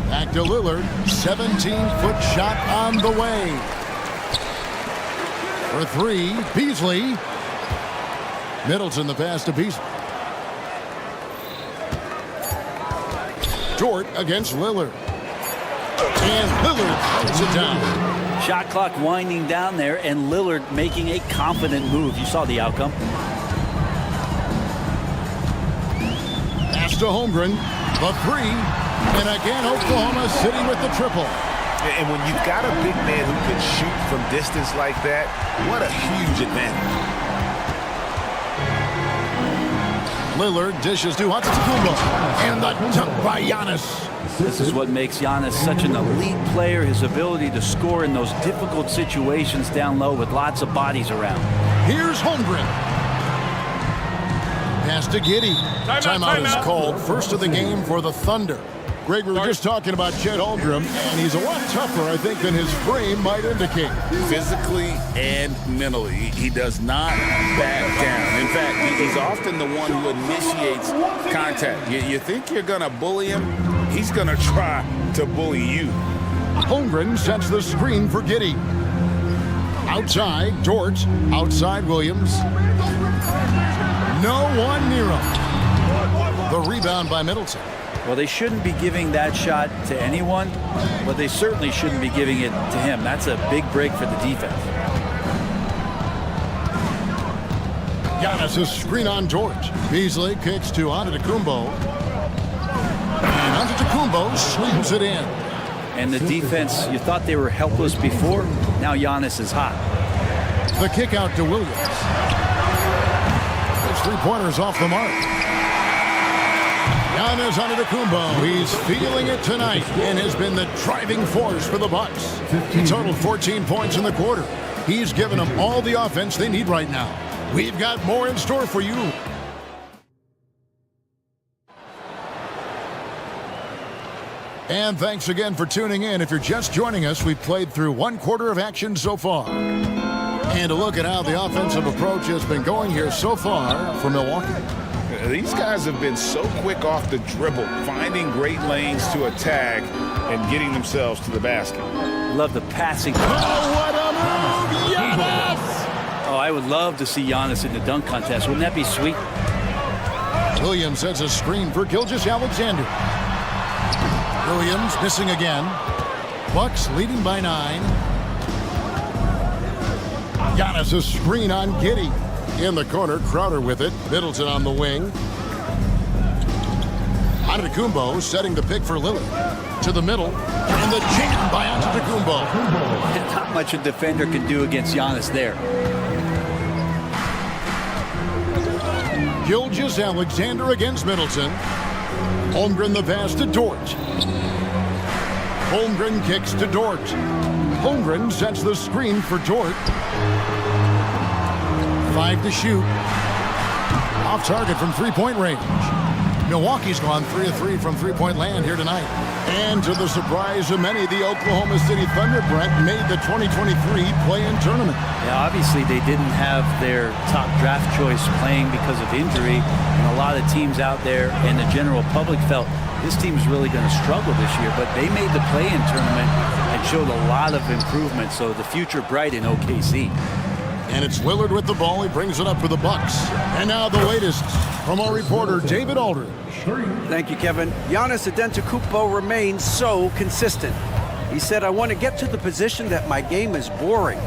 Back to Lillard. 17-foot shot on the way. For 3, Beasley. Middleton the pass to Beasley. Dort against Lillard. And Lillard throws it down. Shot clock winding down there, and Lillard making a confident move. You saw the outcome. Pass to Holmgren. The 3. And again, Oklahoma City with the triple. And when you've got a big man who can shoot from distance like that, what a huge advantage. Lillard dishes to Antetokounmpo. And the dunk by Giannis. This is what makes Giannis such an elite player, his ability to score in those difficult situations down low with lots of bodies around. Here's Holmgren. Pass to Giddey. Timeout is called. First of the game for the Thunder. Greg, we were just talking about Chet Holmgren, and he's a lot tougher, I think, than his frame might indicate. Physically and mentally, he does not back down. In fact, he's often the one who initiates contact. You think you're going to bully him? He's going to try to bully you. Holmgren sets the screen for Giddey. Outside, George. Outside, Williams. No one near him. The rebound by Middleton. Well, they shouldn't be giving that shot to anyone, but they certainly shouldn't be giving it to him. That's a big break for the defense. Giannis' screen on George. Beasley kicks to Antetokounmpo. And Antetokounmpo swings it in. And the defense, you thought they were helpless before. Now Giannis is hot. The kick out to Williams. Those three-pointers off the mark. Giannis Antetokounmpo, he's feeling it tonight and has been the driving force for the Bucks. He totaled 14 points in the quarter. He's given them all the offense they need right now. We've got more in store for you. And thanks again for tuning in. If you're just joining us, we've played through one quarter of action so far. And a look at how the offensive approach has been going here so far for Milwaukee. These guys have been so quick off the dribble, finding great lanes to attack and getting themselves to the basket. Love the passing. Oh, what a move! Giannis! Oh, I would love to see Giannis in the dunk contest. Wouldn't that be sweet? Williams sets a screen for Gilgeous-Alexander. Williams missing again. Bucks leading by 9. Giannis a screen on Giddey. In the corner, Crowder with it. Middleton on the wing. Antetokounmpo setting the pick for Lillard. To the middle. And the jam by Antetokounmpo. Not much a defender can do against Giannis there. Gilgeous-Alexander against Middleton. Holmgren the pass to Dort. Holmgren kicks to Dort. Holmgren sets the screen for Dort. 5 to shoot. Off target from three-point range. Milwaukee's gone 3 of 3 from three-point land here tonight. And to the surprise of many, the Oklahoma City Thunder, Brett, made the 2023 play-in tournament. Yeah, obviously they didn't have their top draft choice playing because of injury. And a lot of teams out there and the general public felt this team's really going to struggle this year. But they made the play-in tournament and showed a lot of improvement. So the future bright in OKC. And it's Lillard with the ball. He brings it up for the Bucks. And now the latest from our reporter, David Aldridge. Thank you, Kevin. Giannis Antetokounmpo remains so consistent. He said, I want to get to the position that my game is boring.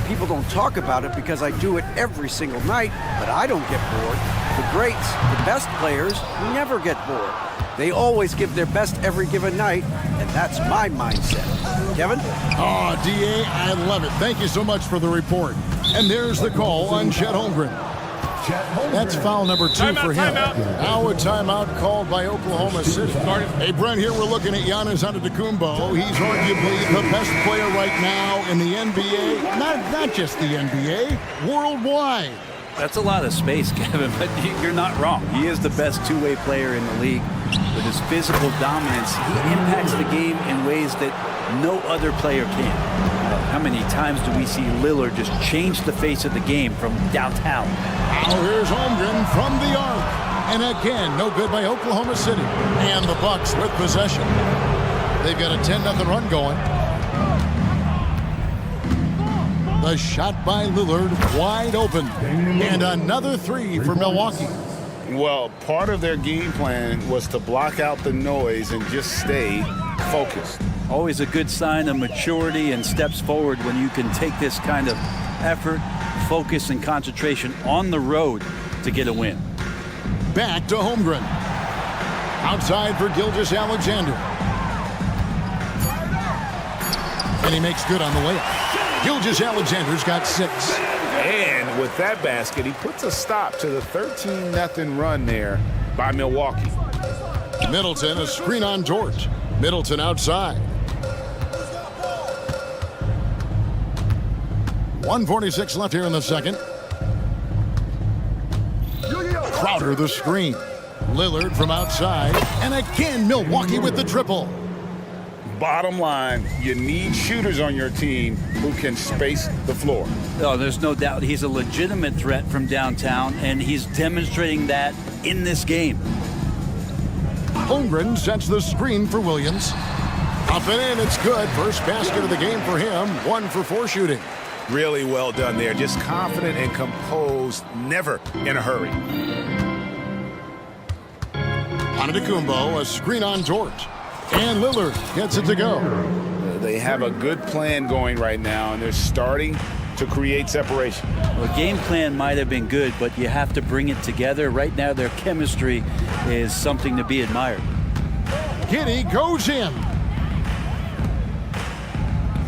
People don't talk about it because I do it every single night, but I don't get bored. The greats, the best players, never get bored. They always give their best every given night, and that's my mindset. Kevin? Oh, D.A., I love it. Thank you so much for the report. And there's the call on Chet Holmgren. That's foul number 2 for him. Now a timeout called by Oklahoma City. Hey, Brent, here we're looking at Giannis Antetokounmpo. He's arguably the best player right now in the NBA. Not just the NBA, worldwide. That's a lot of space, Kevin, but you're not wrong. He is the best two-way player in the league. With his physical dominance, he impacts the game in ways that no other player can. How many times do we see Lillard just change the face of the game from downtown? Now here's Holmgren from the arc. And again, no good by Oklahoma City. And the Bucks with possession. They've got a 10-0 run going. The shot by Lillard wide open. And another 3 for Milwaukee. Well, part of their game plan was to block out the noise and just stay focused. Always a good sign of maturity and steps forward when you can take this kind of effort, focus, and concentration on the road to get a win. Back to Holmgren. Outside for Gilgeous-Alexander. And he makes good on the layup. Gilgeous-Alexander's got 6. And with that basket, he puts a stop to the 13-0 run there by Milwaukee. Middleton, a screen on George. Middleton outside. 1:46 left here in the second. Crowder the screen. Lillard from outside. And again, Milwaukee with the triple. Bottom line, you need shooters on your team who can space the floor. Oh, there's no doubt he's a legitimate threat from downtown, and he's demonstrating that in this game. Holmgren sets the screen for Williams. Up and in, it's good. First basket of the game for him. 1 for 4 shooting. Really well done there. Just confident and composed, never in a hurry. Antetokounmpo, a screen on George. And Lillard gets it to go. They have a good plan going right now, and they're starting to create separation. Well, the game plan might have been good, but you have to bring it together. Right now, their chemistry is something to be admired. Giddey goes in.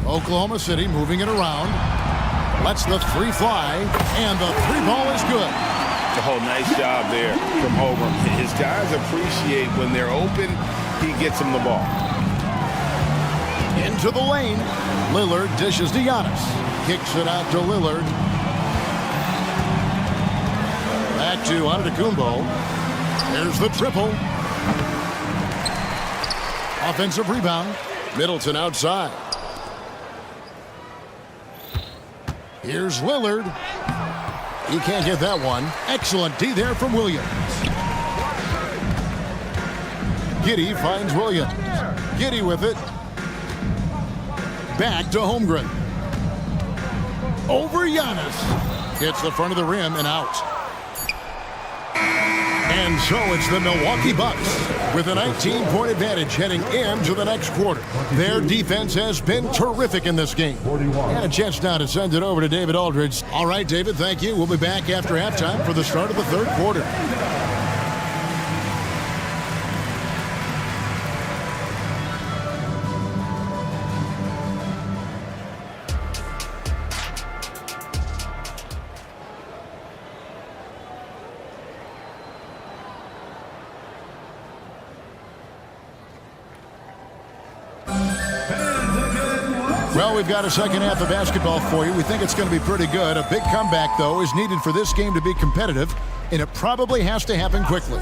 Oklahoma City moving it around. Lets the three fly, and the three ball is good. Oh, nice job there from Holmgren. His guys appreciate when they're open, he gets them the ball. Into the lane. Lillard dishes to Giannis. Kicks it out to Lillard. Back to Antetokounmpo. There's the triple. Offensive rebound. Middleton outside. Here's Lillard. He can't get that one. Excellent D there from Williams. Giddey finds Williams. Giddey with it. Back to Holmgren. Over Giannis. Hits the front of the rim and out. And so it's the Milwaukee Bucks with a 19-point advantage heading into the next quarter. Their defense has been terrific in this game. And a chance now to send it over to David Aldridge. All right, David, thank you. We'll be back after halftime for the start of the third quarter. Well, we've got a second half of basketball for you. We think it's going to be pretty good. A big comeback, though, is needed for this game to be competitive, and it probably has to happen quickly.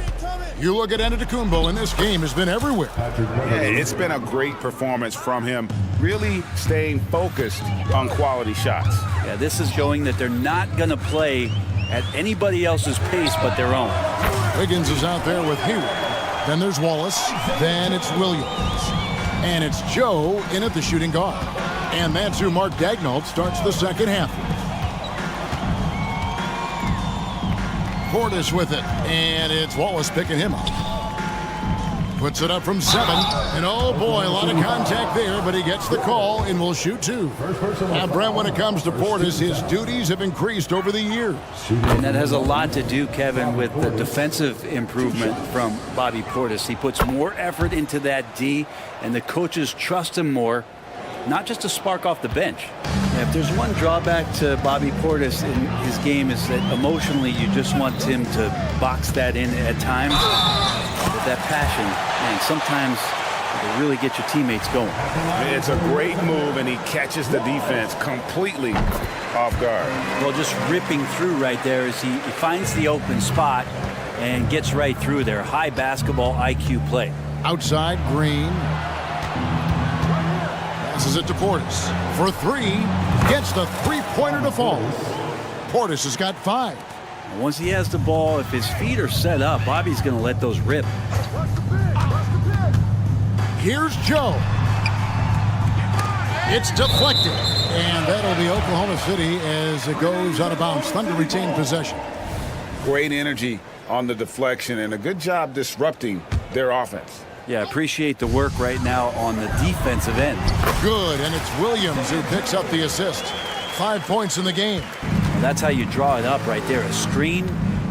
You look at Antetokounmpo, and this game has been everywhere. Yeah, it's been a great performance from him, really staying focused on quality shots. Yeah, this is showing that they're not going to play at anybody else's pace but their own. Wiggins is out there with Hayward. Then there's Wallace. Then it's Williams. And it's Joe in at the shooting guard. And that's who Mark Daigneault starts the second half. Portis with it. And it's Wallace picking him up. Puts it up from 7. And oh boy, a lot of contact there, but he gets the call and will shoot 2. Now, Brent, when it comes to Portis, his duties have increased over the years. And that has a lot to do, Kevin, with the defensive improvement from Bobby Portis. He puts more effort into that D, and the coaches trust him more, not just to spark off the bench. If there's one drawback to Bobby Portis in his game is that emotionally you just want him to box that in at times. With that passion, and sometimes it really get your teammates going. It's a great move, and he catches the defense completely off guard. Well, just ripping through right there as he finds the open spot and gets right through there. High basketball IQ play. Outside, Green. Passes it to Portis. For 3. Gets the three-pointer to fall. Portis has got 5. Once he has the ball, if his feet are set up, Bobby's going to let those rip. Here's Joe. It's deflected. And that'll be Oklahoma City as it goes out of bounds. Thunder retain possession. Great energy on the deflection and a good job disrupting their offense. Yeah, appreciate the work right now on the defensive end. Good, and it's Williams who picks up the assist. 5 points in the game. Well, that's how you draw it up right there. A screen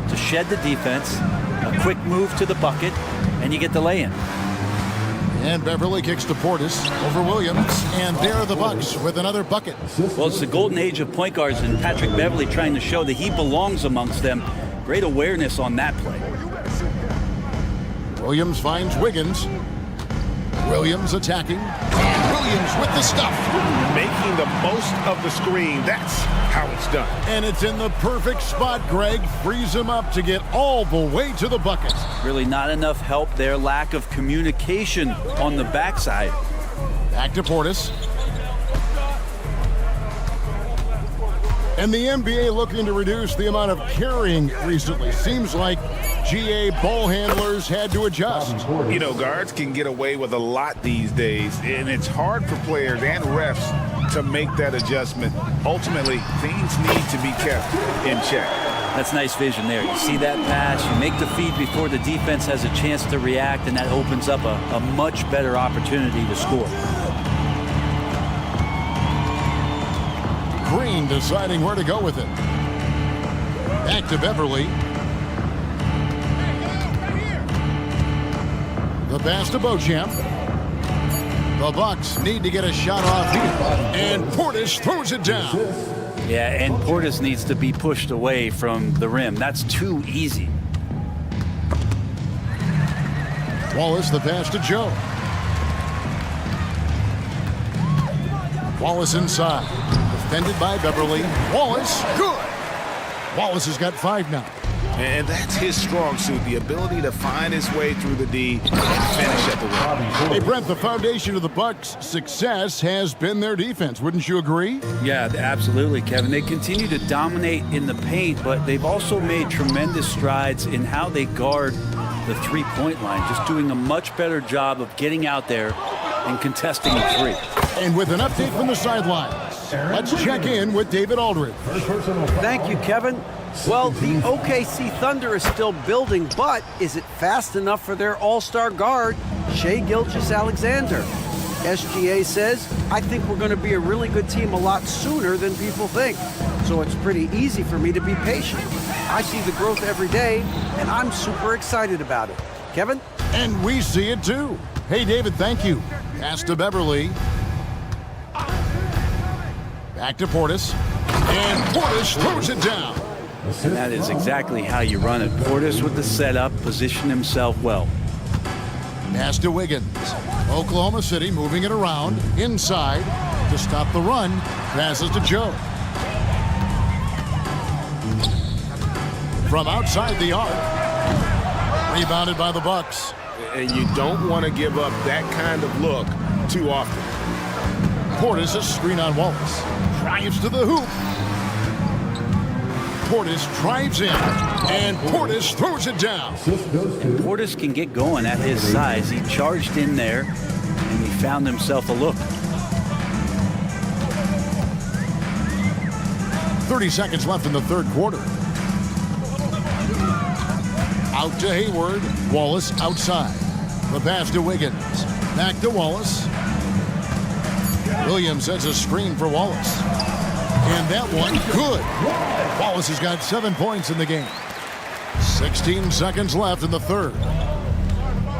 to shed the defense, a quick move to the bucket, and you get the lay-in. And Beverly kicks to Portis over Williams, and there are the Bucks with another bucket. Well, it's the golden age of point guards, and Patrick Beverly trying to show that he belongs amongst them. Great awareness on that play. Williams finds Wiggins. Williams attacking. And Williams with the stuff. Making the most of the screen. That's how it's done. And it's in the perfect spot. Greg frees him up to get all the way to the bucket. Really not enough help there. Lack of communication on the backside. Back to Portis. And the NBA looking to reduce the amount of carrying recently. Seems like GA ball handlers had to adjust. You know, guards can get away with a lot these days, and it's hard for players and refs to make that adjustment. Ultimately, things need to be kept in check. That's nice vision there. You see that pass, you make the feed before the defense has a chance to react, and that opens up a much better opportunity to score. Green deciding where to go with it. Back to Beverly. The pass to Beauchamp. The Bucks need to get a shot off here. And Portis throws it down. Yeah, and Portis needs to be pushed away from the rim. That's too easy. Wallace, the pass to Joe. Wallace inside. Defended by Beverly. Wallace, good. Wallace has got 5 now. And that's his strong suit, the ability to find his way through the D and finish at the rim. Hey, Brent, the foundation of the Bucks' success has been their defense. Wouldn't you agree? Yeah, absolutely, Kevin. They continue to dominate in the paint, but they've also made tremendous strides in how they guard the three-point line, just doing a much better job of getting out there and contesting the three. And with an update from the sidelines, let's check in with David Aldridge. Thank you, Kevin. Well, the OKC Thunder is still building, but is it fast enough for their all-star guard, Shai Gilgeous-Alexander? SGA says, I think we're going to be a really good team a lot sooner than people think. So it's pretty easy for me to be patient. I see the growth every day, and I'm super excited about it. Kevin? And we see it too. Hey, David, thank you. Pass to Beverly. Back to Portis. And Portis throws it down. And that is exactly how you run it. Portis with the setup, position himself well. Pass to Wiggins. Oklahoma City moving it around. Inside to stop the run. Passes to Joe. From outside the arc. Rebounded by the Bucks. And you don't want to give up that kind of look too often. Portis, a screen on Wallace. Drives to the hoop. Portis drives in, and Portis throws it down. And Portis can get going at his size. He charged in there, and he found himself a look. 30 seconds left in the third quarter. Out to Hayward. Wallace outside. The pass to Wiggins. Back to Wallace. Williams sets a screen for Wallace. And that one, good. Wallace has got 7 points in the game. 16 seconds left in the third.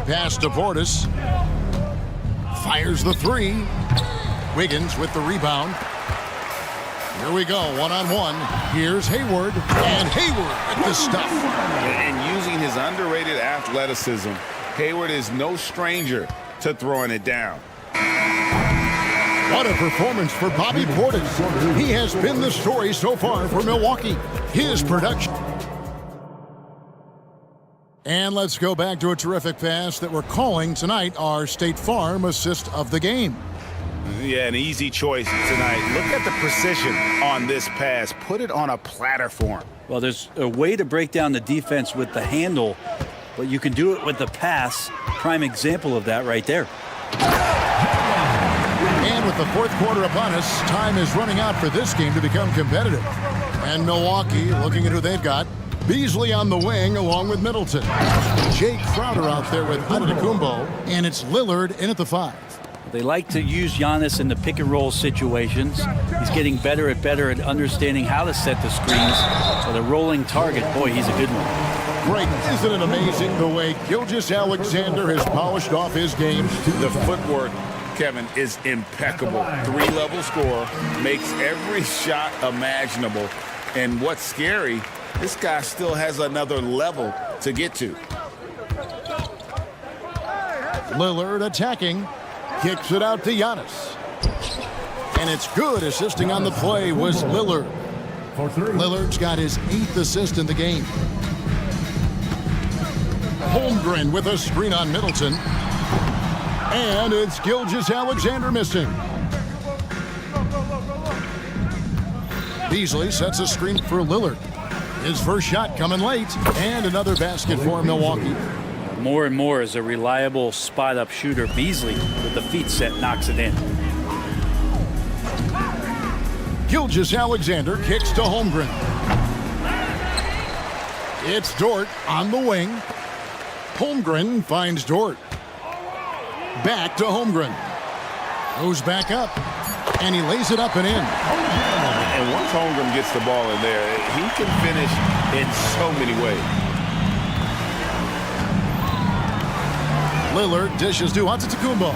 Pass to Portis. Fires the three. Wiggins with the rebound. Here we go, one-on-one. Here's Hayward, and Hayward with the stuff. And using his underrated athleticism, Hayward is no stranger to throwing it down. What a performance for Bobby Portis. He has been the story so far for Milwaukee. His production. And let's go back to a terrific pass that we're calling tonight our State Farm assist of the game. Yeah, an easy choice tonight. Look at the precision on this pass. Put it on a platter for him. Well, there's a way to break down the defense with the handle, but you can do it with the pass. Prime example of that right there. And with the fourth quarter upon us, time is running out for this game to become competitive. And Milwaukee, looking at who they've got, Beasley on the wing along with Middleton. Jay Crowder out there with Antetokounmpo, and it's Lillard in at the 5. They like to use Giannis in the pick and roll situations. He's getting better at understanding how to set the screens. With a rolling target, boy, he's a good one. Great. Isn't it amazing the way Gilgeous-Alexander has polished off his game? The footwork, Kevin, is impeccable. 3-level scorer, makes every shot imaginable. And what's scary, this guy still has another level to get to. Lillard attacking. Kicks it out to Giannis. And it's good. Assisting on the play was Lillard. Lillard's got his 8th assist in the game. Holmgren with a screen on Middleton. And it's Gilgeous-Alexander missing. Beasley sets a screen for Lillard. His first shot coming late. And another basket for Milwaukee. More and more as a reliable spot-up shooter, Beasley, with the feet set, knocks it in. Gilgeous-Alexander kicks to Holmgren. It's Dort on the wing. Holmgren finds Dort. Back to Holmgren. Goes back up. And he lays it up and in. And once Holmgren gets the ball in there, he can finish in so many ways. Lillard dishes to Antetokounmpo.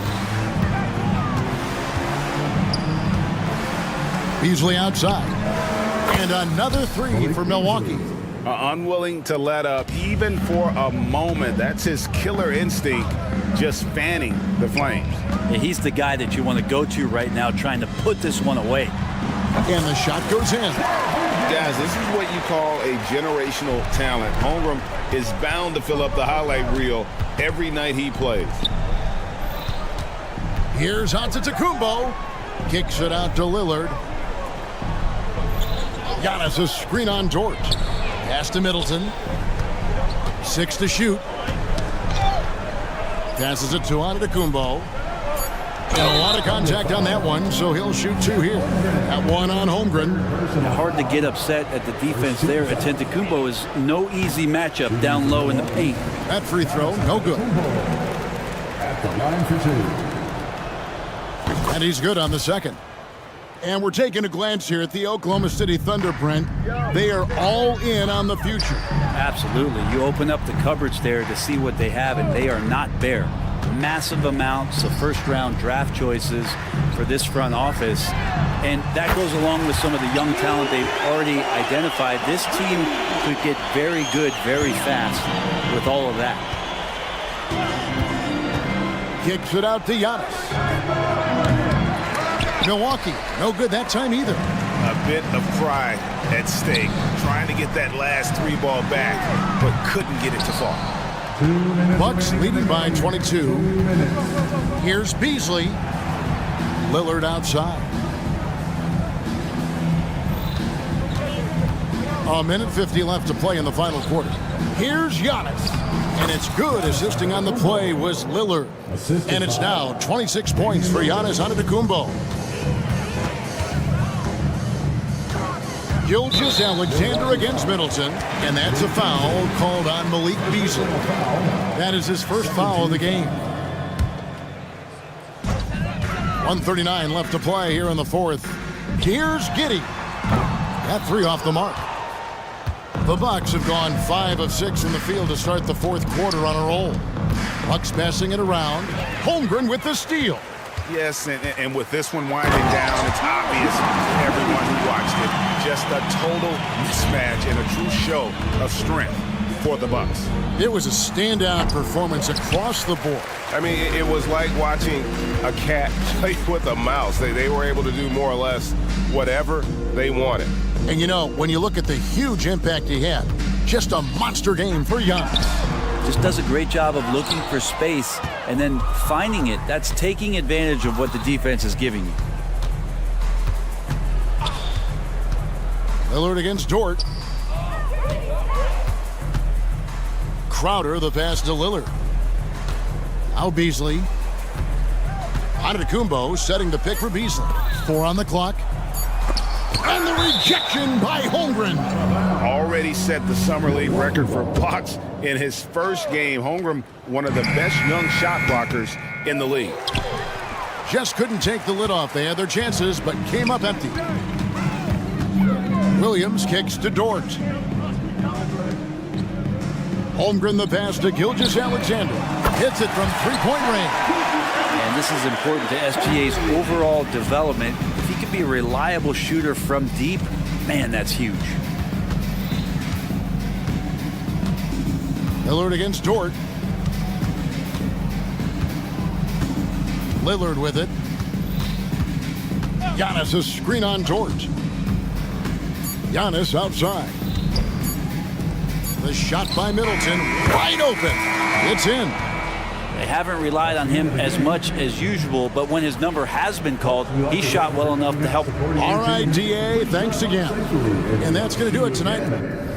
Beasley outside. And another three for Milwaukee. Unwilling to let up even for a moment. That's his killer instinct, just fanning the flames. Yeah, he's the guy that you want to go to right now, trying to put this one away. And the shot goes in. Guys, this is what you call a generational talent. Holmgren is bound to fill up the highlight reel every night he plays. Here's Antetokounmpo. Kicks it out to Lillard. Giannis a screen on Dort. Pass to Middleton. 6 to shoot. Passes it to Antetokounmpo. And a lot of contact on that one, so he'll shoot 2 here. That one on Holmgren. Hard to get upset at the defense there. Antetokounmpo is no easy matchup down low in the paint. That free throw, no good. At the line for 2. And he's good on the second. And we're taking a glance here at the Oklahoma City Thunder, Brent. They are all in on the future. Absolutely. You open up the cupboards there to see what they have, and they are not bare. Massive amounts of first-round draft choices for this front office. And that goes along with some of the young talent they've already identified. This team could get very good very fast with all of that. Kicks it out to Giannis. Milwaukee, no good that time either. A bit of pride at stake, trying to get that last 3 ball back, but couldn't get it to fall. Bucks leading by 22. Here's Beasley. Lillard outside. 1:50 left to play in the final quarter. Here's Giannis. And it's good. Assisting on the play was Lillard. And it's now 26 points for Giannis Antetokounmpo. Gilgeous-Alexander against Middleton, and that's a foul called on Malik Beasley. That is his first foul of the game. 1:39 left to play here in the fourth. Here's Giddey. That 3 off the mark. The Bucks have gone 5 of 6 from the field to start the fourth quarter on a roll. Bucks passing it around. Holmgren with the steal. Yes, and with this one winding down, it's obvious to everyone who watched it. Just a total mismatch and a true show of strength for the Bucks. It was a standout performance across the board. I mean, it was like watching a cat play with a mouse. They were able to do more or less whatever they wanted. And you know, when you look at the huge impact he had, just a monster game for Giannis. Just does a great job of looking for space and then finding it. That's taking advantage of what the defense is giving you. Lillard against Dort. Crowder, the pass to Lillard. Now Beasley. Antetokounmpo setting the pick for Beasley. 4 on the clock. And the rejection by Holmgren. Already set the Summer League record for blocks in his first game. Holmgren, one of the best young shot blockers in the league. Just couldn't take the lid off. They had their chances, but came up empty. Williams kicks to Dort. Holmgren the pass to Gilgeous-Alexander. Hits it from 3-point range. And this is important to SGA's overall development. If he can be a reliable shooter from deep, man, that's huge. Lillard against Dort. Lillard with it. Giannis a screen on George. Giannis outside. The shot by Middleton, wide open. It's in. They haven't relied on him as much as usual, but when his number has been called, he shot well enough to help. All right, DA, thanks again. And that's going to do it tonight.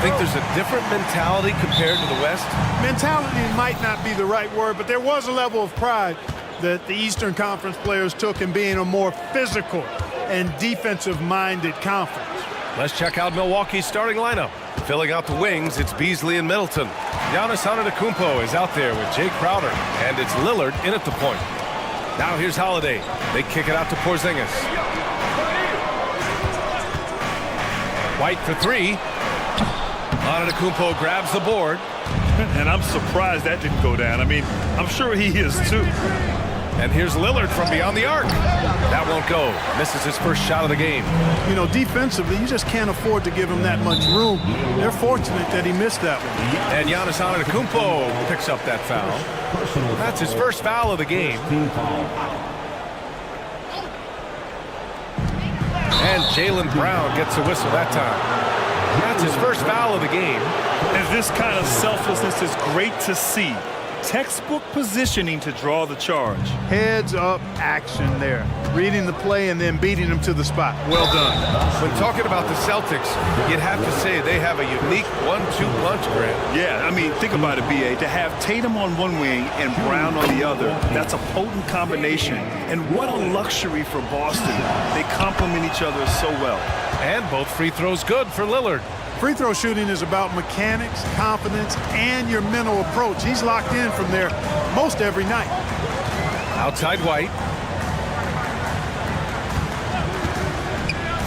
think there's a different mentality compared to the West? Mentality might not be the right word, but there was a level of pride that the Eastern Conference players took in being a more physical and defensive-minded conference. Let's check out Milwaukee's starting lineup. Filling out the wings, it's Beasley and Middleton. Giannis Antetokounmpo is out there with Jay Crowder, and it's Lillard in at the point. Now here's Holiday. They kick it out to Porzingis. White for three. Antetokounmpo grabs the board. And I'm surprised that didn't go down. I mean, I'm sure he is too. And here's Lillard from beyond the arc. That won't go. Misses his first shot of the game. You know, defensively, you just can't afford to give him that much room. They're fortunate that he missed that one. And Giannis Antetokounmpo picks up that foul. That's his first foul of the game. And Jaylen Brown gets a whistle that time. That's his first foul of the game. And this kind of selflessness is great to see. Textbook positioning to draw the charge. Heads-up action there. Reading the play and then beating him to the spot. Well done. When talking about the Celtics, you'd have to say they have a unique 1-2 punch, Grant. Yeah, I mean, think about it, B.A. To have Tatum on one wing and Brown on the other, that's a potent combination. And what a luxury for Boston. They complement each other so well. And both free throws good for Lillard. Free throw shooting is about mechanics, confidence, and your mental approach. He's locked in from there most every night. Outside White.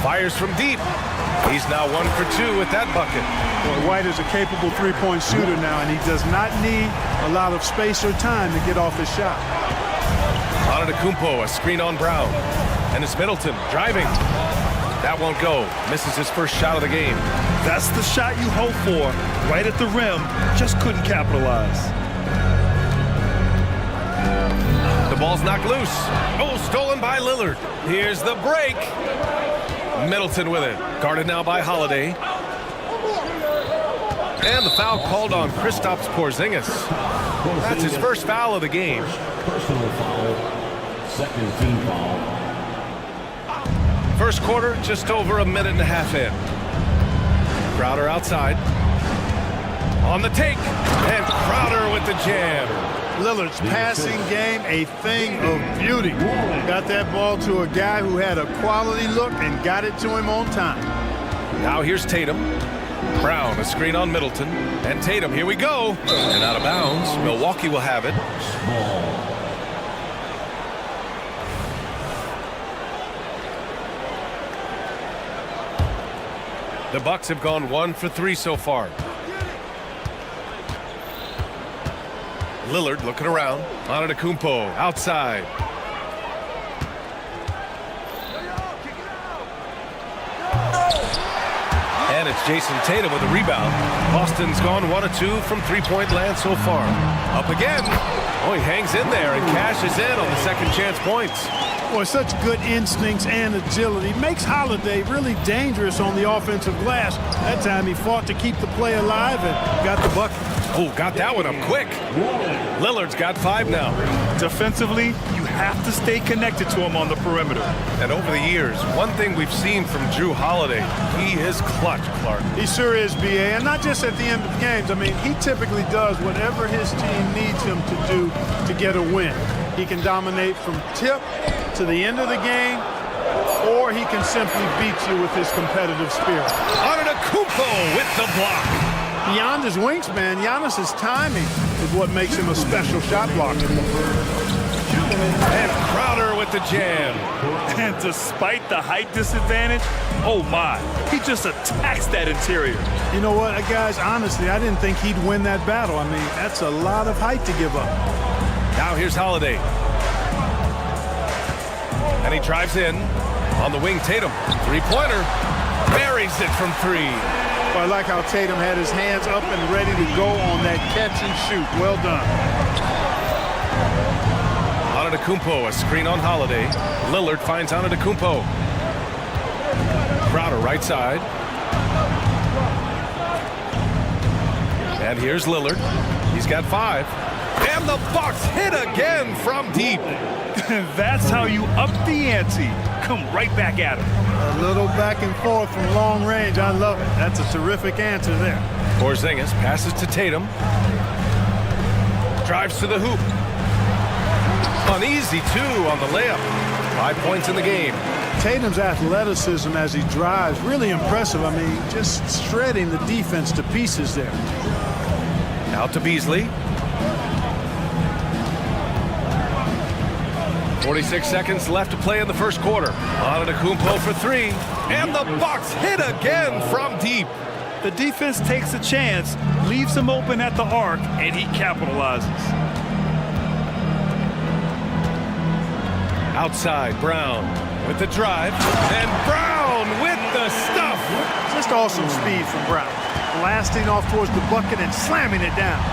Fires from deep. He's now 1 for 2 with that bucket. Well, White is a capable three-point shooter now, and he does not need a lot of space or time to get off his shot. Antetokounmpo, a screen on Brown. And it's Middleton driving. That won't go. Misses his first shot of the game. That's the shot you hope for. Right at the rim. Just couldn't capitalize. The ball's knocked loose. Oh, stolen by Lillard. Here's the break. Middleton with it. Guarded now by Holiday. And the foul called on Kristaps Porzingis. That's his first foul of the game. Personal foul. Second team foul. First quarter, just over a minute and a half in. Crowder outside. On the take. And Crowder with the jam. Lillard's passing game, a thing of beauty. Got that ball to a guy who had a quality look and got it to him on time. Now here's Tatum. Brown, a screen on Middleton. And Tatum, here we go. And out of bounds. Milwaukee will have it. The Bucks have gone 1 for 3 so far. Lillard looking around. Antetokounmpo outside. And it's Jason Tatum with a rebound. Boston's gone 1 of 2 from three-point land so far. Up again. Oh, he hangs in there and cashes in on the second chance points. Boy, such good instincts and agility. Makes Holiday really dangerous on the offensive glass. That time he fought to keep the play alive and got the bucket. Oh, got that one up quick. Lillard's got 5 now. Defensively, you have to stay connected to him on the perimeter. And over the years, one thing we've seen from Jrue Holiday, he is clutch, Clark. He sure is, B.A., and not just at the end of games. I mean, he typically does whatever his team needs him to do to get a win. He can dominate from tip to the end of the game, or he can simply beat you with his competitive spirit. Antetokounmpo with the block. Beyond his wingspan, Giannis's timing is what makes him a special shot blocker. And Crowder with the jam. And despite the height disadvantage, oh my, he just attacks that interior. You know what, guys, honestly, I didn't think he'd win that battle. I mean, that's a lot of height to give up. Now here's Holiday. And he drives in. On the wing, Tatum. Three-pointer. Buries it from 3. Well, I like how Tatum had his hands up and ready to go on that catch and shoot. Well done. Antetokounmpo, a screen on Holiday. Lillard finds Antetokounmpo. Crowder right side. And here's Lillard. He's got 5. And the Bucks hit again from deep. That's how you up the ante. Come right back at him. A little back and forth from long range. I love it. That's a terrific answer there. Porzingis passes to Tatum. Drives to the hoop. An easy 2 on the layup. 5 points in the game. Tatum's athleticism as he drives, really impressive. I mean, just shredding the defense to pieces there. Out to Beasley. 46 seconds left to play in the first quarter. Antetokounmpo for 3. And the Bucks hit again from deep. The defense takes a chance, leaves him open at the arc, and he capitalizes. Outside, Brown with the drive. And Brown with the stuff. Just awesome speed from Brown. Blasting off towards the bucket and slamming it down.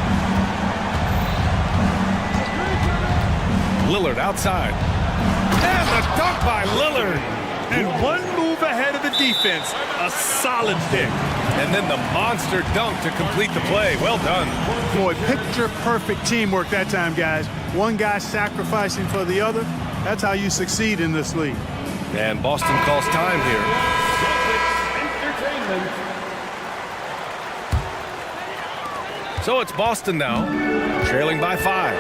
Lillard outside. And the dunk by Lillard. And one move ahead of the defense. A solid pick. And then the monster dunk to complete the play. Well done. Boy, picture-perfect teamwork that time, guys. One guy sacrificing for the other. That's how you succeed in this league. And Boston calls time here. So it's Boston now, trailing by 5.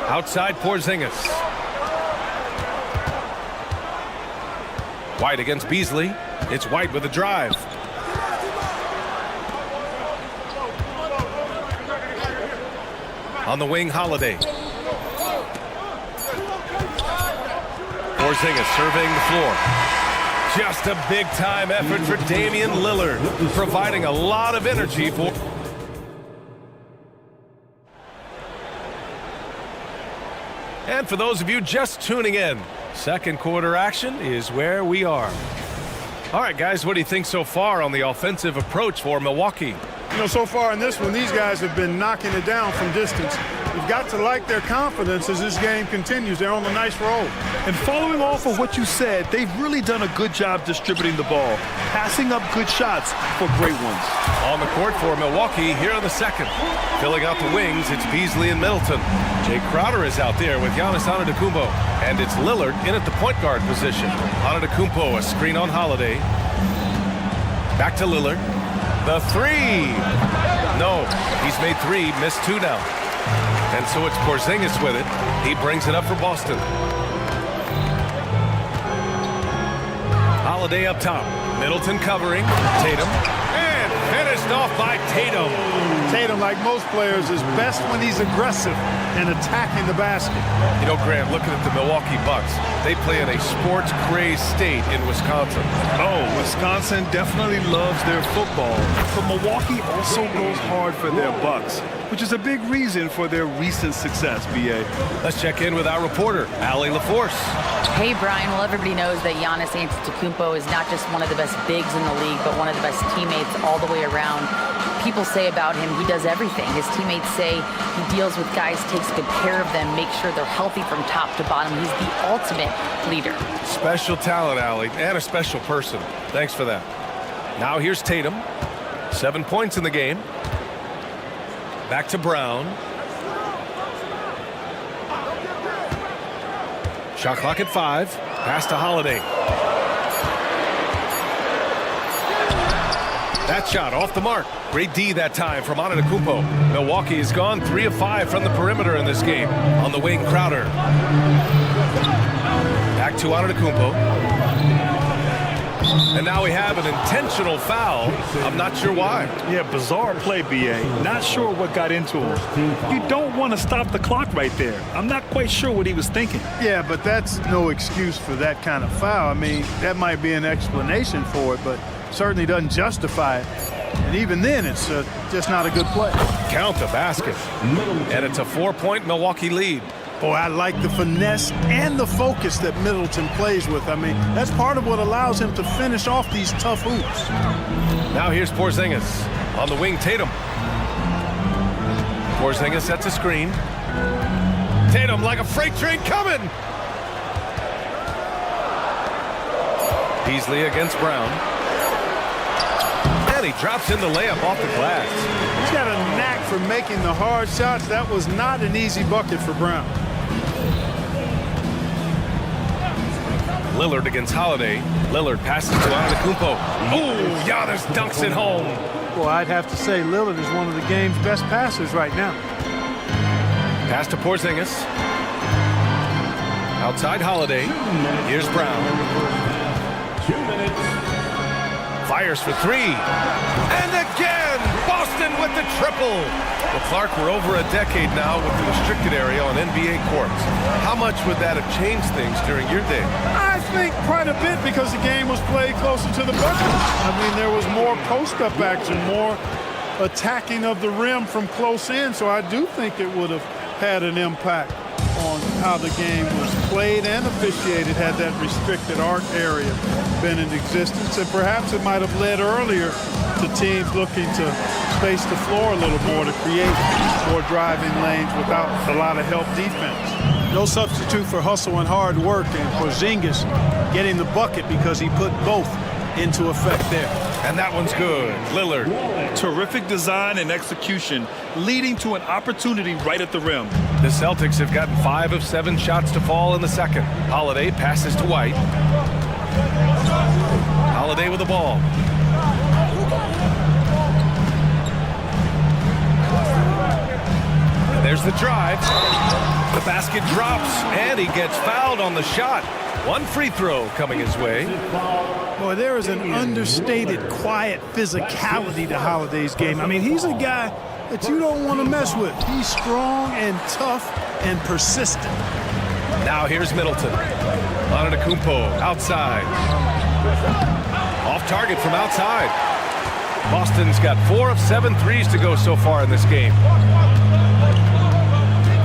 Outside Porzingis. White against Beasley. It's White with a drive. On the wing, Holiday. Porzingis surveying the floor. Just a big-time effort for Damian Lillard, providing a lot of energy for... And for those of you just tuning in, second quarter action is where we are. All right, guys, what do you think so far on the offensive approach for Milwaukee? You know, so far in this one, these guys have been knocking it down from distance. You've got to like their confidence as this game continues. They're on a nice roll. And following off of what you said, they've really done a good job distributing the ball, passing up good shots for great ones. On the court for Milwaukee here in the second. Filling out the wings, it's Beasley and Middleton. Jay Crowder is out there with Giannis Antetokounmpo. And it's Lillard in at the point guard position. Antetokounmpo, a screen on Holiday. Back to Lillard. The 3. No, he's made 3, missed 2 now. And so it's Porzingis with it. He brings it up for Boston. Holiday up top. Middleton covering. Tatum. And finished off by Tatum. Tatum, like most players, is best when he's aggressive and attacking the basket. You know, Grant, looking at the Milwaukee Bucks, they play in a sports-crazed state in Wisconsin. Oh, Wisconsin definitely loves their football, but Milwaukee also goes hard for their Bucks, which is a big reason for their recent success, B.A. Let's check in with our reporter, Allie LaForce. Hey, Brian. Well, everybody knows that Giannis Antetokounmpo is not just one of the best bigs in the league, but one of the best teammates all the way around. People say about him, he does everything. His teammates say he deals with guys, takes good care of them, makes sure they're healthy from top to bottom. He's the ultimate leader. Special talent, Allie, and a special person. Thanks for that. Now here's Tatum. 7 points in the game. Back to Brown. Shot clock at 5. Pass to Holiday. That shot off the mark. Great D that time from Antetokounmpo. Milwaukee has gone 3 of 5 from the perimeter in this game. On the wing, Crowder. Back to Antetokounmpo. And now we have an intentional foul. I'm not sure why. Yeah, bizarre play, B.A. Not sure what got into him. You don't want to stop the clock right there. I'm not quite sure what he was thinking. Yeah, but that's no excuse for that kind of foul. I mean, that might be an explanation for it, but certainly doesn't justify it. And even then, it's just not a good play. Count the basket. And it's a 4-point Milwaukee lead. Boy, I like the finesse and the focus that Middleton plays with. I mean, that's part of what allows him to finish off these tough hoops. Now here's Porzingis. On the wing, Tatum. Porzingis sets a screen. Tatum like a freight train coming. Beasley against Brown. And he drops in the layup off the glass. He's got a knack for making the hard shots. That was not an easy bucket for Brown. Lillard against Holiday. Lillard passes to Antetokounmpo. Oh, Giannis dunks it home. Well, I'd have to say Lillard is one of the game's best passers right now. Pass to Porzingis. Outside Holiday. Here's Brown. 2 minutes. Fires for three. And again, Boston with the triple. Well, Clark, we're over a decade now with the restricted area on NBA courts. How much would that have changed things during your day? I think quite a bit because the game was played closer to the bucket. I mean, there was more post-up action, more attacking of the rim from close in, so I do think it would have had an impact on how the game was played and officiated had that restricted arc area been in existence. And perhaps it might have led earlier to teams looking to space the floor a little more to create more driving lanes without a lot of help defense. No substitute for hustle and hard work, and Porzingis getting the bucket because he put both into effect there. And that one's good. Lillard. Terrific design and execution, leading to an opportunity right at the rim. The Celtics have gotten 5 of 7 shots to fall in the second. Holiday passes to White. Holiday with the ball. And there's the drive. The basket drops, and he gets fouled on the shot. One free throw coming his way. Boy, there is an understated, quiet physicality to Holiday's game. I mean, he's a guy that you don't want to mess with. He's strong and tough and persistent. Now here's Middleton. Antetokounmpo outside. Off target from outside. Boston's got 4 of 7 threes to go so far in this game.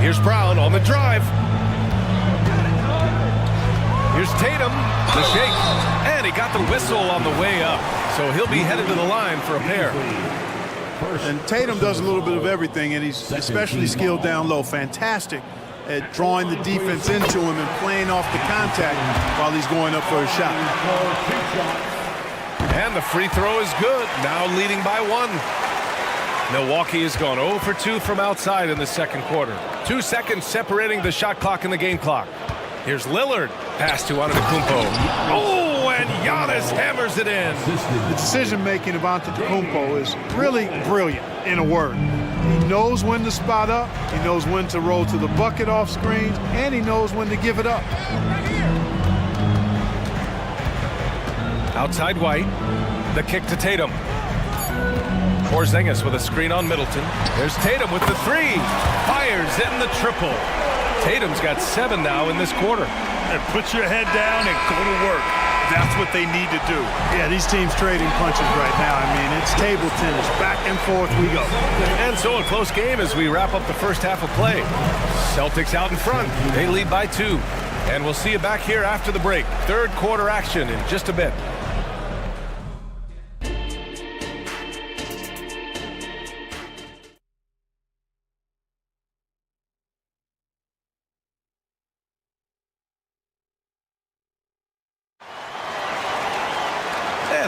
Here's Brown on the drive. Here's Tatum, the shake, and he got the whistle on the way up. So he'll be headed to the line for a pair. And Tatum does a little bit of everything, and he's especially skilled down low. Fantastic at drawing the defense into him and playing off the contact while he's going up for a shot. And the free throw is good, now leading by 1. Milwaukee has gone 0 for 2 from outside in the second quarter. 2 seconds separating the shot clock and the game clock. Here's Lillard. Pass to Antetokounmpo. Oh, and Giannis hammers it in. The decision-making of Antetokounmpo is really brilliant, in a word. He knows when to spot up, he knows when to roll to the bucket off screens, and he knows when to give it up. Outside White. The kick to Tatum. Porzingis with a screen on Middleton. There's Tatum with the three. Fires in the triple. Tatum's got 7 now in this quarter. And put your head down and go to work. That's what they need to do. Yeah, these teams trading punches right now. I mean, it's table tennis. Back and forth we go. And so a close game as we wrap up the first half of play. Celtics out in front. They lead by 2. And we'll see you back here after the break. Third quarter action in just a bit.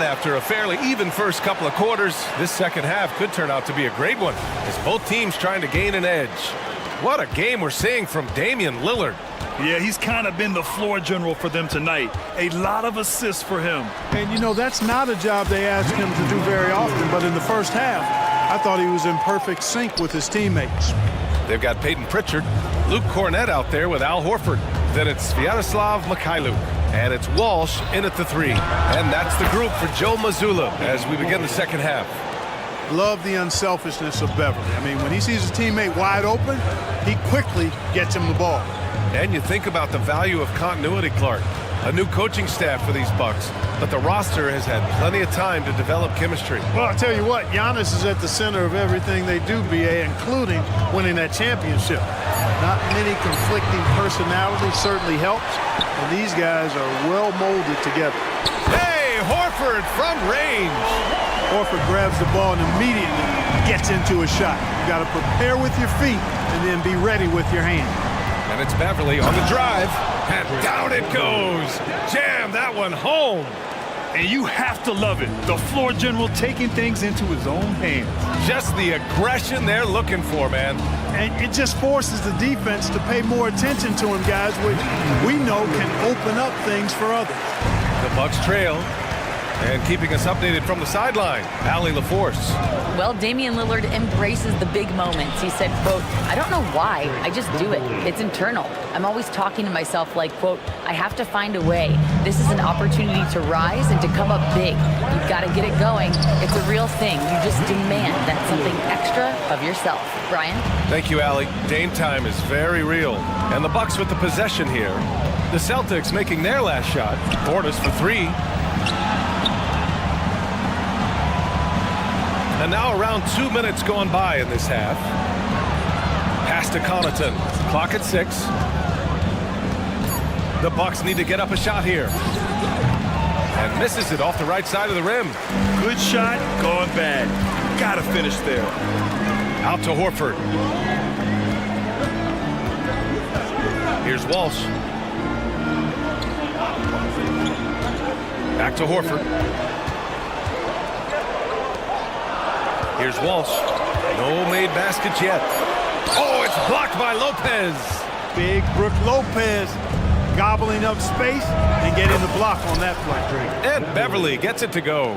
After a fairly even first couple of quarters, this second half could turn out to be a great one as both teams trying to gain an edge. What a game we're seeing from Damian Lillard. Yeah, he's kind of been the floor general for them tonight. A lot of assists for him. And, you know, that's not a job they ask him to do very often, but in the first half, I thought he was in perfect sync with his teammates. They've got Peyton Pritchard, Luke Cornett out there with Al Horford. Then it's Sviatoslav Mikhailuk. And it's Walsh in at the 3. And that's the group for Joe Mazzulla as we begin the second half. Love the unselfishness of Beverly. I mean, when he sees his teammate wide open, he quickly gets him the ball. And you think about the value of continuity, Clark. A new coaching staff for these Bucks, but the roster has had plenty of time to develop chemistry. Well, I'll tell you what, Giannis is at the center of everything they do, BA, including winning that championship. Not many conflicting personalities certainly helps, and these guys are well molded together. Hey, Horford from range. Horford grabs the ball and immediately gets into a shot. You got to prepare with your feet and then be ready with your hand. And it's Beverly on the drive, and down it goes. Jam that one home. And you have to love it. The floor general taking things into his own hands. Just the aggression they're looking for, man. And it just forces the defense to pay more attention to him, guys, which we know can open up things for others. The Bucks trail. And keeping us updated from the sideline, Allie LaForce. Well, Damian Lillard embraces the big moments. He said, quote, I don't know why, I just do it. It's internal. I'm always talking to myself like, quote, I have to find a way. This is an opportunity to rise and to come up big. You've got to get it going. It's a real thing. You just demand that something extra of yourself. Brian? Thank you, Allie. Dame time is very real. And the Bucks with the possession here. The Celtics making their last shot. Portis for three. And now around 2 minutes gone by in this half. Pass to Connaughton. Clock at 6. The Bucks need to get up a shot here. And misses it off the right side of the rim. Good shot, gone bad. Gotta finish there. Out to Horford. Here's Walsh. Back to Horford. Here's Walsh. No made baskets yet. Oh, it's blocked by Lopez. Big Brook Lopez gobbling up space and getting the block on that play. And Beverly gets it to go.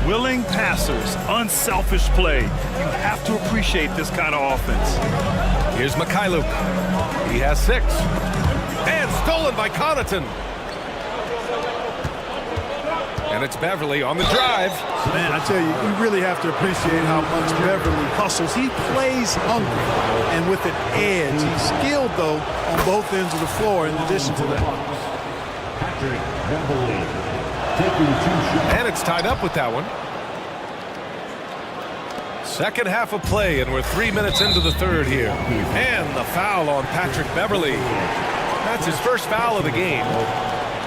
Willing passers, unselfish play. You have to appreciate this kind of offense. Here's Mikhailuk. He has 6. And stolen by Connaughton. And it's Beverly on the drive. Man, I tell you, you really have to appreciate how much Beverly hustles. He plays hungry and with an edge. He's skilled, though, on both ends of the floor in addition to that. And it's tied up with that one. Second half of play, and we're 3 minutes into the third here. And the foul on Patrick Beverly. That's his first foul of the game.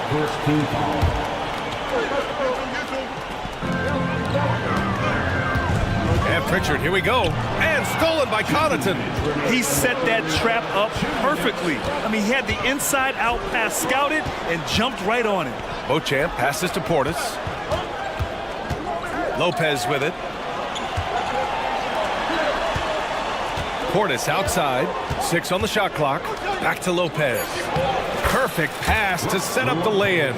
First team foul. And Pritchard, here we go. And stolen by Connaughton. He set that trap up perfectly. I mean, he had the inside-out pass scouted and jumped right on it. Beauchamp passes to Portis. Lopez with it. Portis outside. 6 on the shot clock. Back to Lopez. Perfect pass to set up the lay-in.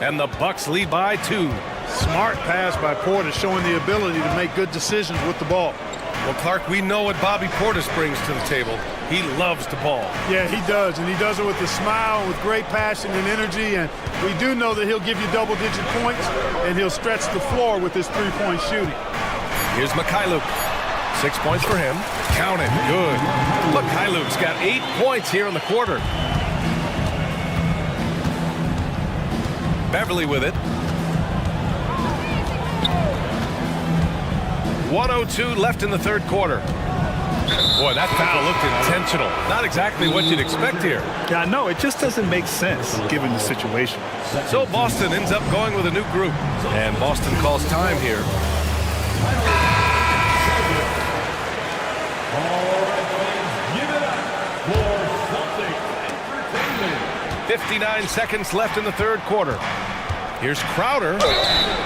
And the Bucks lead by 2. Smart pass by Portis, showing the ability to make good decisions with the ball. Well, Clark, we know what Bobby Portis brings to the table. He loves the ball. Yeah, he does, and he does it with a smile, with great passion and energy, and we do know that he'll give you double-digit points, and he'll stretch the floor with his three-point shooting. Here's Mikhailuk. 6 points for him. Count it. Good. Mikhailuk's got 8 points here in the quarter. Beverly with it. 1:02 left in the third quarter. Boy, that foul looked intentional. Not exactly what you'd expect here. Yeah, no, it just doesn't make sense given the situation. So Boston ends up going with a new group. And Boston calls time here. 59 seconds left in the third quarter. Here's Crowder,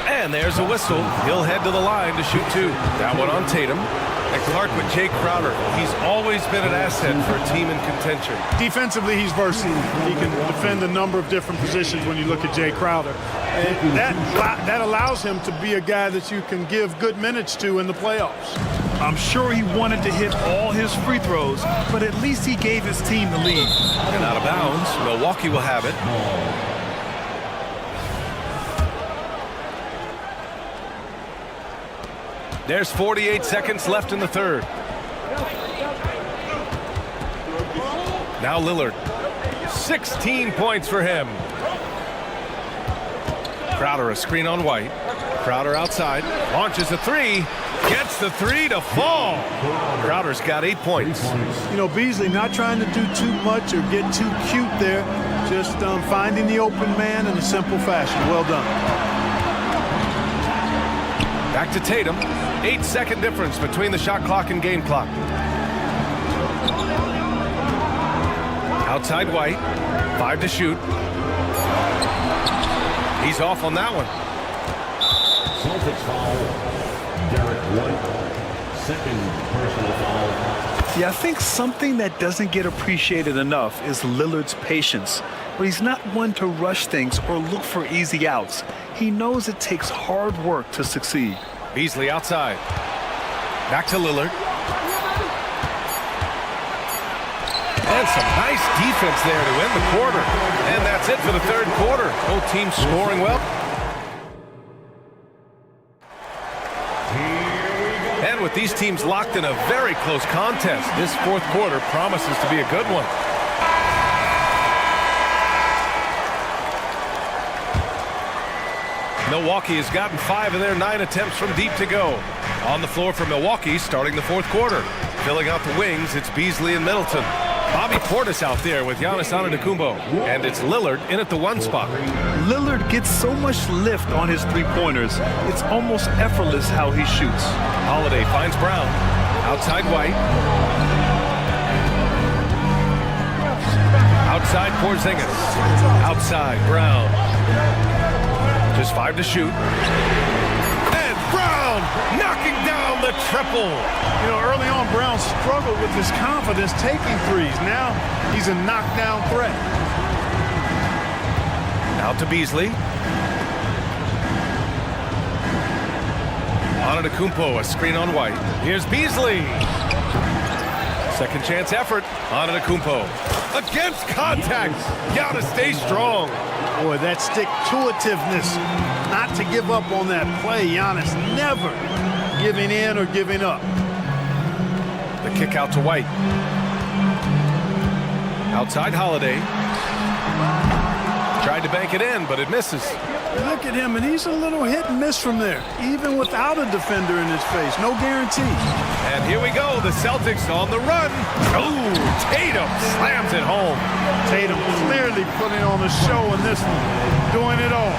and there's a whistle. He'll head to the line to shoot 2. That one on Tatum. And Clark with Jake Crowder. He's always been an asset for a team in contention. Defensively, he's versatile. He can defend a number of different positions when you look at Jay Crowder. And that allows him to be a guy that you can give good minutes to in the playoffs. I'm sure he wanted to hit all his free throws, but at least he gave his team the lead. And out of bounds, Milwaukee will have it. There's 48 seconds left in the third. Now Lillard. 16 points for him. Crowder a screen on White. Crowder outside. Launches a 3. Gets the 3 to fall. Crowder's got 8 points. You know, Beasley not trying to do too much or get too cute there. Just finding the open man in a simple fashion. Well done. Back to Tatum. 8-second difference between the shot clock and game clock. Outside White. 5 to shoot. He's off on that one. Celtics foul. Derek White. Second personal foul. Yeah, I think something that doesn't get appreciated enough is Lillard's patience. But he's not one to rush things or look for easy outs. He knows it takes hard work to succeed. Beasley outside. Back to Lillard. And some nice defense there to end the quarter. And that's it for the third quarter. Both teams scoring well. And with these teams locked in a very close contest, this fourth quarter promises to be a good one. Milwaukee has gotten 5 of their 9 attempts from deep to go. On the floor for Milwaukee starting the fourth quarter. Filling out the wings, it's Beasley and Middleton. Bobby Portis out there with Giannis Antetokounmpo. And it's Lillard in at the 1 spot. Lillard gets so much lift on his three-pointers, it's almost effortless how he shoots. Holiday finds Brown. Outside White. Outside Porzingis. Outside Brown. Just 5 to shoot. And Brown knocking down the triple. You know, early on, Brown struggled with his confidence taking threes. Now he's a knockdown threat. Out to Beasley. Antetokounmpo, a screen on White. Here's Beasley. Second chance effort. Antetokounmpo. Against contact. Gotta stay strong. Boy, that stick-to-itiveness, not to give up on that play. Giannis never giving in or giving up. The kick out to White. Outside Holiday. Tried to bank it in, but it misses. Look at him, and he's a little hit and miss from there, even without a defender in his face. No guarantee. And here we go. The Celtics on the run. Oh, Tatum slams it home. Tatum clearly putting on a show in this one, doing it all.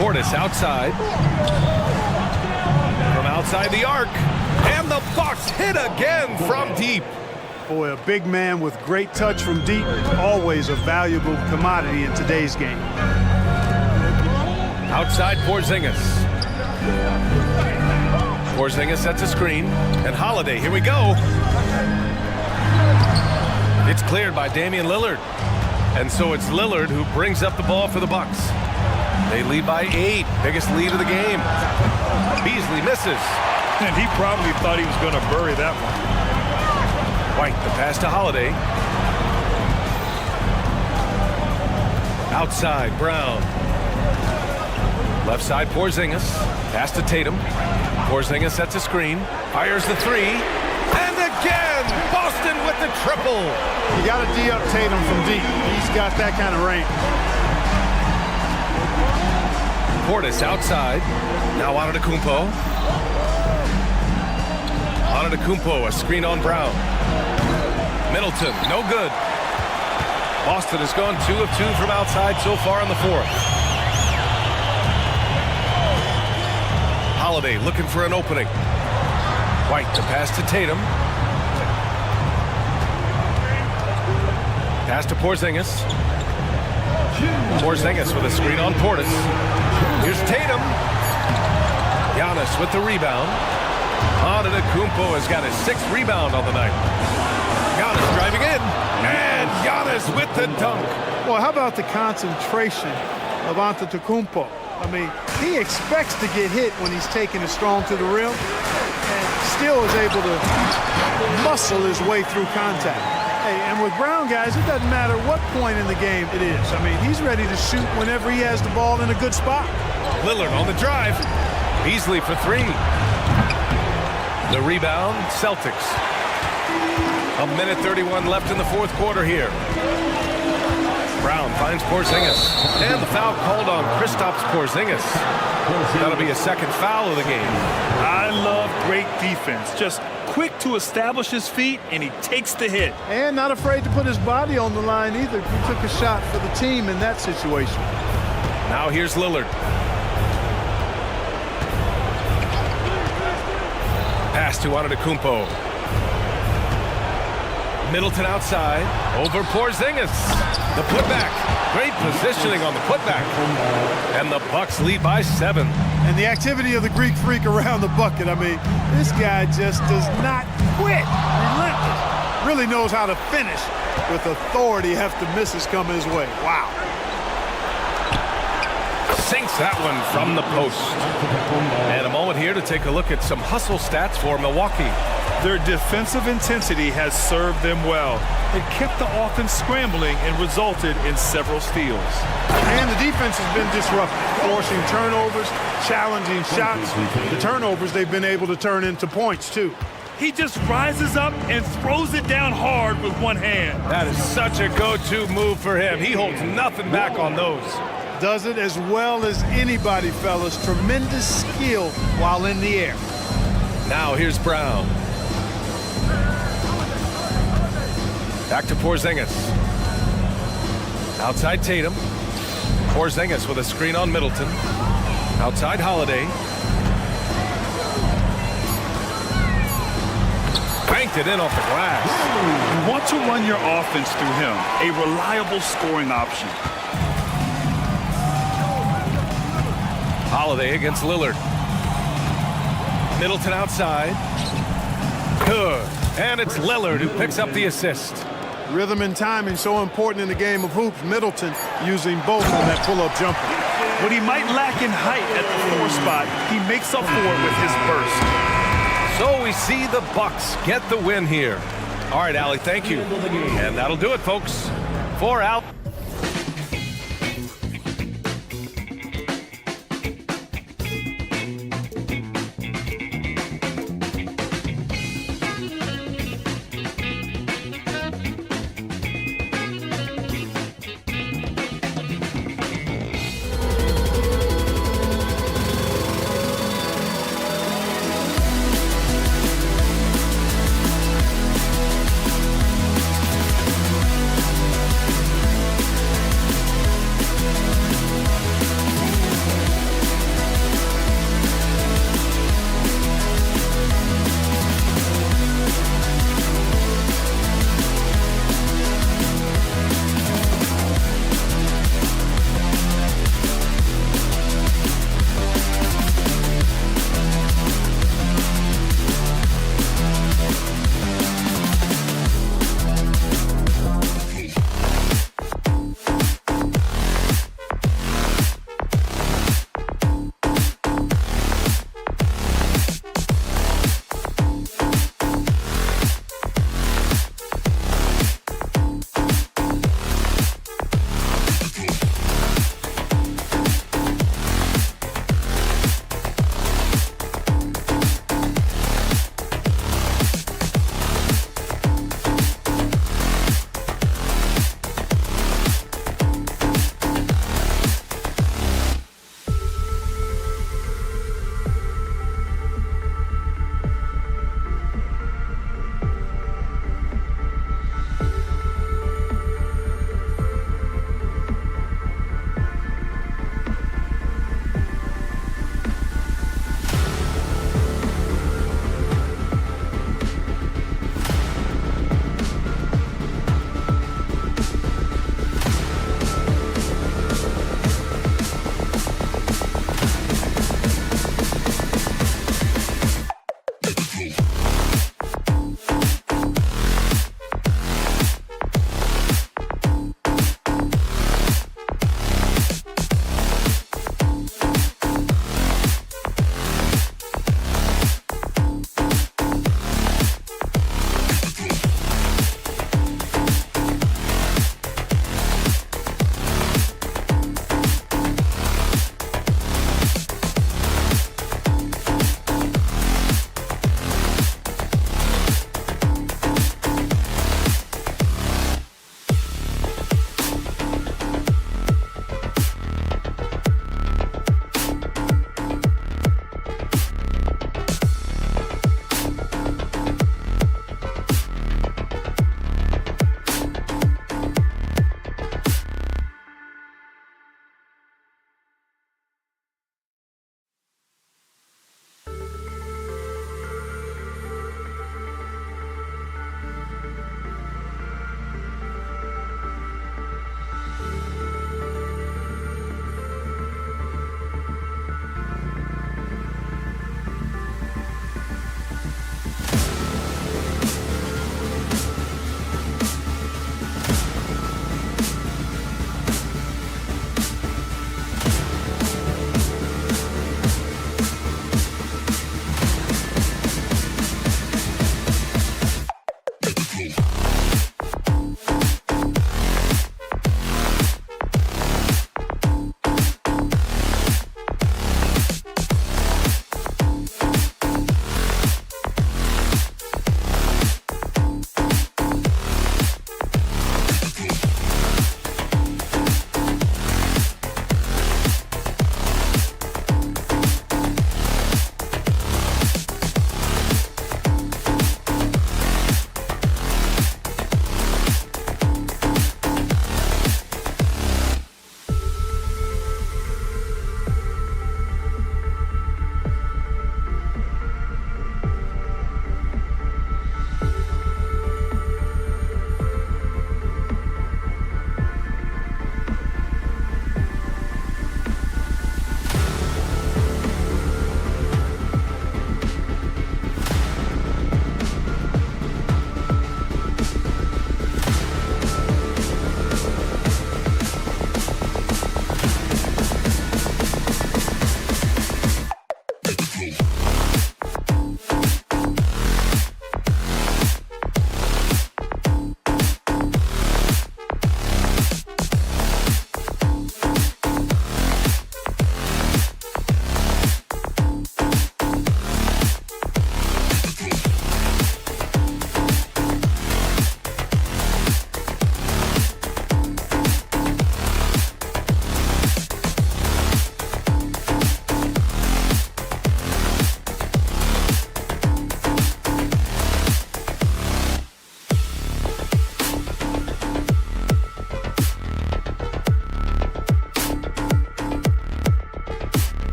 Portis outside. From outside the arc. And the Bucks hit again from deep. Boy, a big man with great touch from deep, always a valuable commodity in today's game. Outside Porzingis. Porzingis sets a screen. And Holiday, here we go. It's cleared by Damian Lillard. And so it's Lillard who brings up the ball for the Bucks. They lead by 8, biggest lead of the game. Beasley misses. And he probably thought he was going to bury that one. White, the pass to Holiday. Outside, Brown. Left side, Porzingis. Pass to Tatum. Porzingis sets a screen. Fires the 3. And again, Boston with the triple. You got to D up Tatum from deep. He's got that kind of range. Portis outside. Now Antetokounmpo. Antetokounmpo, a screen on Brown. Middleton, no good. Boston has gone 2 of 2 from outside so far in the fourth. Holiday looking for an opening. White, the pass to Tatum. Pass to Porzingis. Porzingis with a screen on Portis. Here's Tatum. Giannis with the rebound. Antetokounmpo has got his 6th rebound on the night. Giannis driving in. And Giannis with the dunk. Well, how about the concentration of Antetokounmpo? I mean, he expects to get hit when he's taking it strong to the rim and still is able to muscle his way through contact. Hey, and with Brown, guys, it doesn't matter what point in the game it is. I mean, he's ready to shoot whenever he has the ball in a good spot. Lillard on the drive. Beasley for 3. The rebound, Celtics. 1:31 left in the fourth quarter here. Brown finds Porzingis. And the foul called on Kristaps Porzingis. That'll be a 2nd foul of the game. I love great defense. Just quick to establish his feet, and he takes the hit. And not afraid to put his body on the line either. He took a shot for the team in that situation. Now here's Lillard. Pass to Antetokounmpo. Middleton outside. Over Porzingis. The putback. Great positioning on the putback. And the Bucks lead by 7. And the activity of the Greek freak around the bucket. I mean, this guy just does not quit. Relentless. Really knows how to finish with authority after misses coming his way. Wow. Sinks that one from the post. And a moment here to take a look at some hustle stats for Milwaukee. Their defensive intensity has served them well. It kept the offense scrambling and resulted in several steals. And the defense has been disruptive, forcing turnovers, challenging shots. The turnovers they've been able to turn into points, too. He just rises up and throws it down hard with one hand. That is such a go-to move for him. He holds nothing back on those. Does it as well as anybody, fellas. Tremendous skill while in the air. Now here's Brown. Back to Porzingis. Outside Tatum. Porzingis with a screen on Middleton. Outside Holiday. Banked it in off the glass. You want to run your offense through him, a reliable scoring option. Holiday against Lillard. Middleton outside. Good. And it's Lillard who picks up the assist. Rhythm and timing so important in the game of hoops. Middleton using both on that pull-up jumper. What he might lack in height at the 4 spot, he makes up for it with his burst. So we see the Bucks get the win here. All right, Allie, thank you. And that'll do it, folks. 4 out.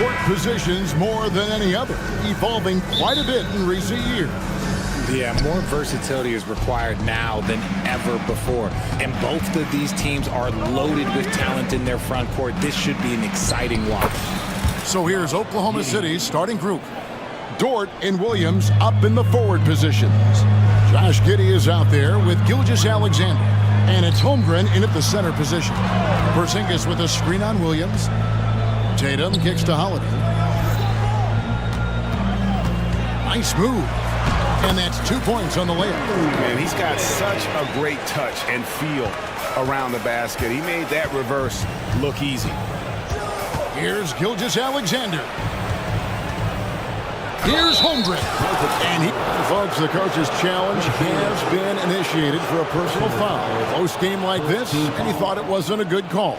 court positions more than any other, evolving quite a bit in recent years. Yeah, more versatility is required now than ever before. And both of these teams are loaded with talent in their front court. This should be an exciting watch. So here's Oklahoma City's starting group. Dort and Williams up in the forward positions. Josh Giddey is out there with Gilgeous-Alexander. And it's Holmgren in at the center position. Porzingis with a screen on Williams. Tatum kicks to Holiday. Nice move. And that's 2 points on the layup. Man, he's got such a great touch and feel around the basket. He made that reverse look easy. Here's Gilgeous-Alexander. Here's Holmgren. And folks, the coach's challenge has been initiated for a personal foul. Close game like this, and he thought it wasn't a good call.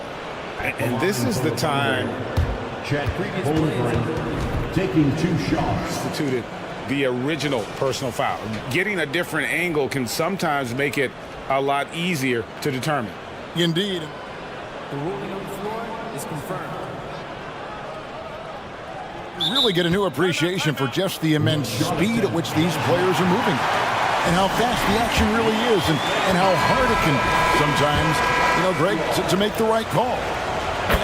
And this is the time Holmgren taking 2 shots. Instituted the original personal foul. Getting a different angle can sometimes make it a lot easier to determine. Indeed. The ruling on the floor is confirmed. You really get a new appreciation for just the immense speed at which these players are moving and how fast the action really is and how hard it can sometimes, Greg, to make the right call.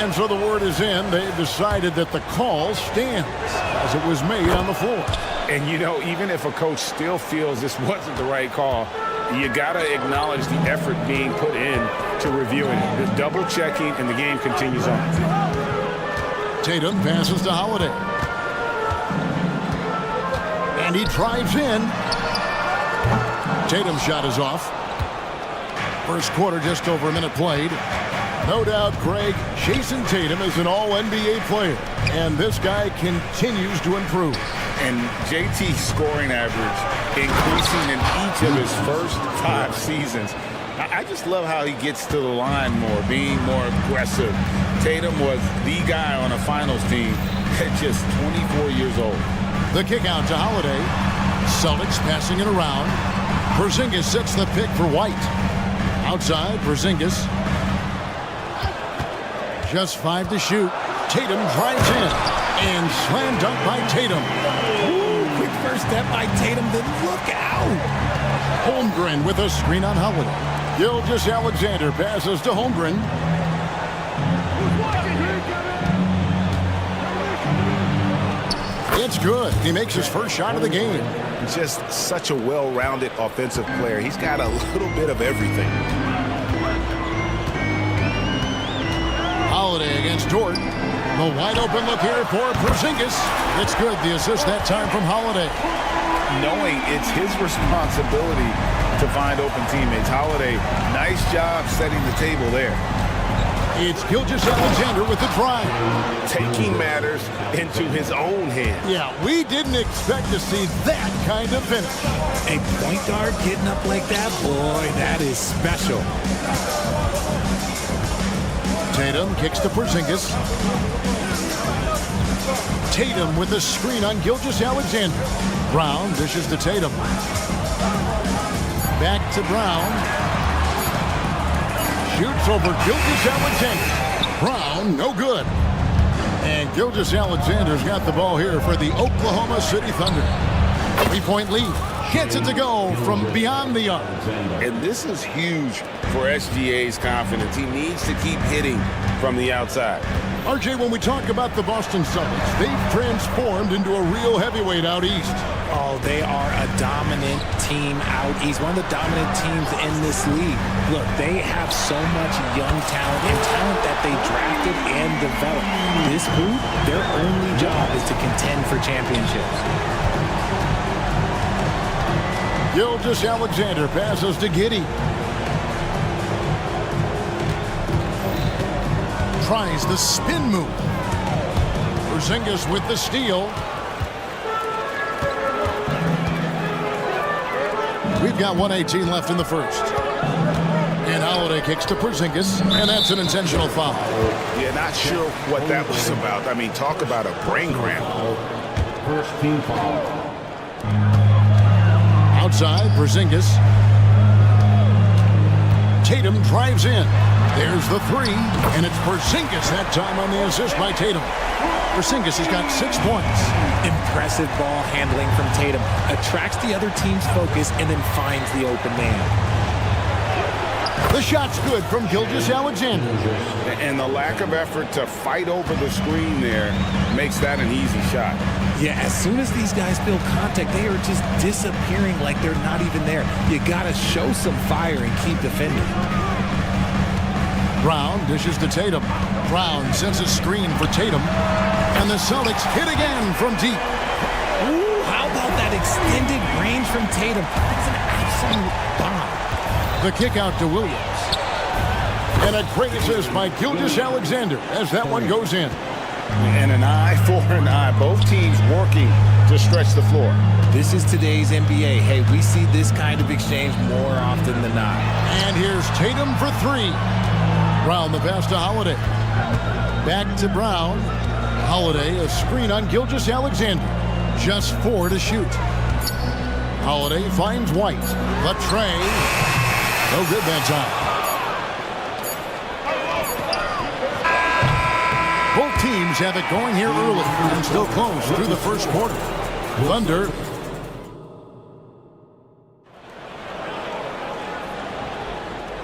And so the word is in. They've decided that the call stands as it was made on the floor. And, even if a coach still feels this wasn't the right call, you got to acknowledge the effort being put in to reviewing it. The double checking, and the game continues on. Tatum passes to Holiday. And he drives in. Tatum's shot is off. First quarter, just over a minute played. No doubt, Greg, Jason Tatum is an all-NBA player. And this guy continues to improve. And JT's scoring average increasing in each of his first 5 seasons. I just love how he gets to the line more, being more aggressive. Tatum was the guy on a finals team at just 24 years old. The kick out to Holiday. Celtics passing it around. Porzingis sets the pick for White. Outside, Porzingis. Just 5 to shoot. Tatum drives in. And slam dunk by Tatum. Ooh, quick first step by Tatum, then look out. Holmgren with a screen on Holiday. Gilgeous-Alexander passes to Holmgren. It's good. He makes his first shot of the game. Just such a well-rounded offensive player. He's got a little bit of everything. Holiday against Dort. The wide open look here for Porzingis. It's good. The assist that time from Holiday. Knowing it's his responsibility to find open teammates. Holiday, nice job setting the table there. It's Gilgeous-Alexander with the drive. Taking matters into his own hands. Yeah, we didn't expect to see that kind of finish. A point guard getting up like that, boy, that is special. Tatum kicks to Porzingis. Tatum with a screen on Gilgeous-Alexander. Brown dishes to Tatum. Back to Brown. Shoots over Gilgeous-Alexander. Brown, no good. And Gilgeous-Alexander's got the ball here for the Oklahoma City Thunder. 3-point lead. Gets it to go from beyond the arc. And this is huge for SGA's confidence. He needs to keep hitting from the outside. RJ, when we talk about the Boston Celtics, they've transformed into a real heavyweight out east. Oh, they are a dominant team out east. One of the dominant teams in this league. Look, they have so much young talent and talent that they drafted and developed. This group, their only job is to contend for championships. Gilgeous-Alexander passes to Giddey. Tries the spin move. Porzingis with the steal. We've got 1:18 left in the first. And Holiday kicks to Porzingis, and that's an intentional foul. Yeah, not sure what that was about. I mean, talk about a brain cramp. First team foul. Outside, Porzingis. Tatum drives in. There's the three, and it's Porzingis that time on the assist by Tatum. Porzingis has got 6 points. Impressive ball handling from Tatum. Attracts the other team's focus and then finds the open man. The shot's good from Gilgeous-Alexander. And the lack of effort to fight over the screen there makes that an easy shot. Yeah, as soon as these guys feel contact, they are just disappearing like they're not even there. You got to show some fire and keep defending. Brown dishes to Tatum. Brown sends a screen for Tatum. And the Celtics hit again from deep. Ooh, how about that extended range from Tatum? It's an absolute bomb. The kick out to Williams. And a great assist by Gilgeous-Alexander as that one goes in. And an eye for an eye. Both teams working to stretch the floor. This is today's NBA. Hey, we see this kind of exchange more often than not. And here's Tatum for three. Brown the pass to Holiday. Back to Brown. Holiday, a screen on Gilgeous-Alexander. Just 4 to shoot. Holiday finds White. The tray. No good that time. Both teams have it going here early and still close through the first quarter. Thunder.